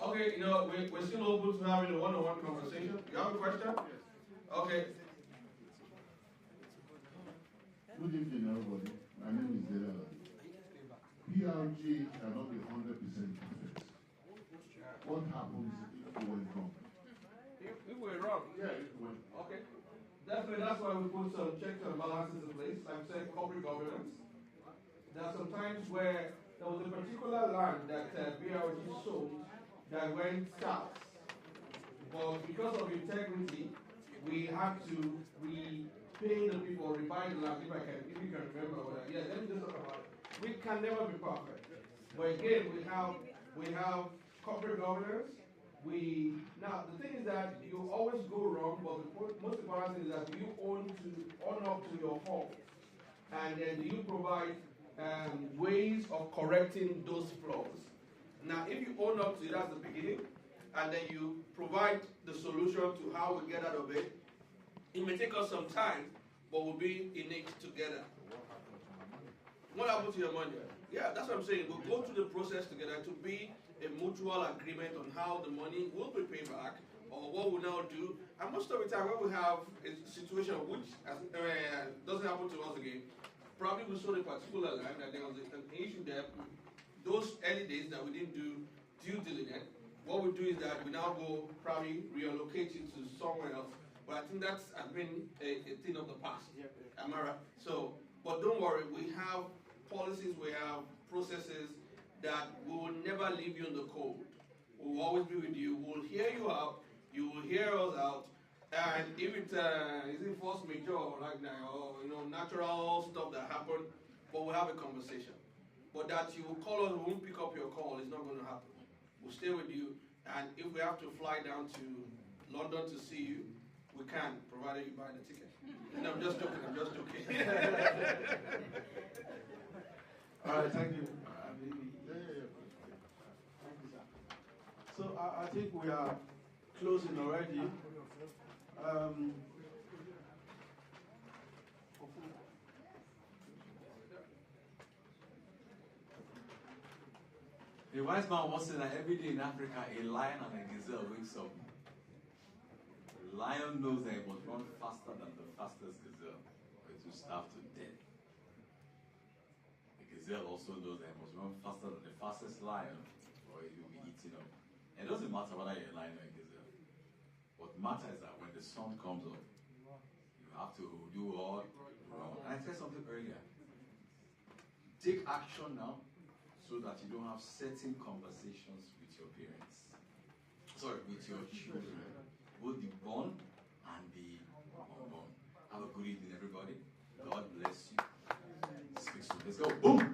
Okay, we're still open to having a one-on-one conversation. You have a question? Okay. Good evening, everybody. My name is Delala. PRG cannot be 100% perfect. What happens if we went wrong? If we're wrong? Yeah, if we went wrong. Okay. Definitely, that's why we put some checks and balances in place. Like I said, corporate governance. There are some times where there was a particular land that BRG sold that went south. But because of integrity, we had to repay the people, rebuy the land, if you can remember what yeah, let me just talk about it. We can never be perfect. But again, we have corporate governance. Now the thing is that you always go wrong, but the most important thing is that you own up to your fault. And then you provide ways of correcting those flaws. Now, if you own up to it, that's the beginning, and then you provide the solution to how we get out of it. It may take us some time, but we'll be in it together. What happened to your money? Yeah, that's what I'm saying. We'll go through the process together to be a mutual agreement on how the money will be paid back, or what we'll now do. And most of the time, when we have a situation which doesn't happen to us again, probably we sold a particular land and there was an issue there. Those early days that we didn't do due diligence, what we do is that we now go probably reallocate it to somewhere else. But I think that's has been a thing of the past. Am I right? So, but don't worry, we have policies, we have processes that we will never leave you in the cold. We will always be with you. We'll hear you out. You will hear us out. And if it is force majeure like now, or natural stuff that happen, but we'll have a conversation. But that you will call us, we won't pick up your call, it's not going to happen. We'll stay with you, and if we have to fly down to London to see you, we can, provided you buy the ticket. And I'm just joking, All right, thank you. Thank you, sir. So I think we are closing already. A wise man once said that every day in Africa, a lion and a gazelle wakes up. The lion knows that it must run faster than the fastest gazelle, or it will starve to death. The gazelle also knows that it must run faster than the fastest lion, or it will be eaten up. And it doesn't matter whether you're a lion or a gazelle. What matters is that when the sun comes up, you have to do all wrong. And I said something earlier. Take action now, so that you don't have certain conversations with your parents. Sorry, with your children. Both the born and the unborn. Have a good evening, everybody. God bless you. Speak soon. Let's go. Boom.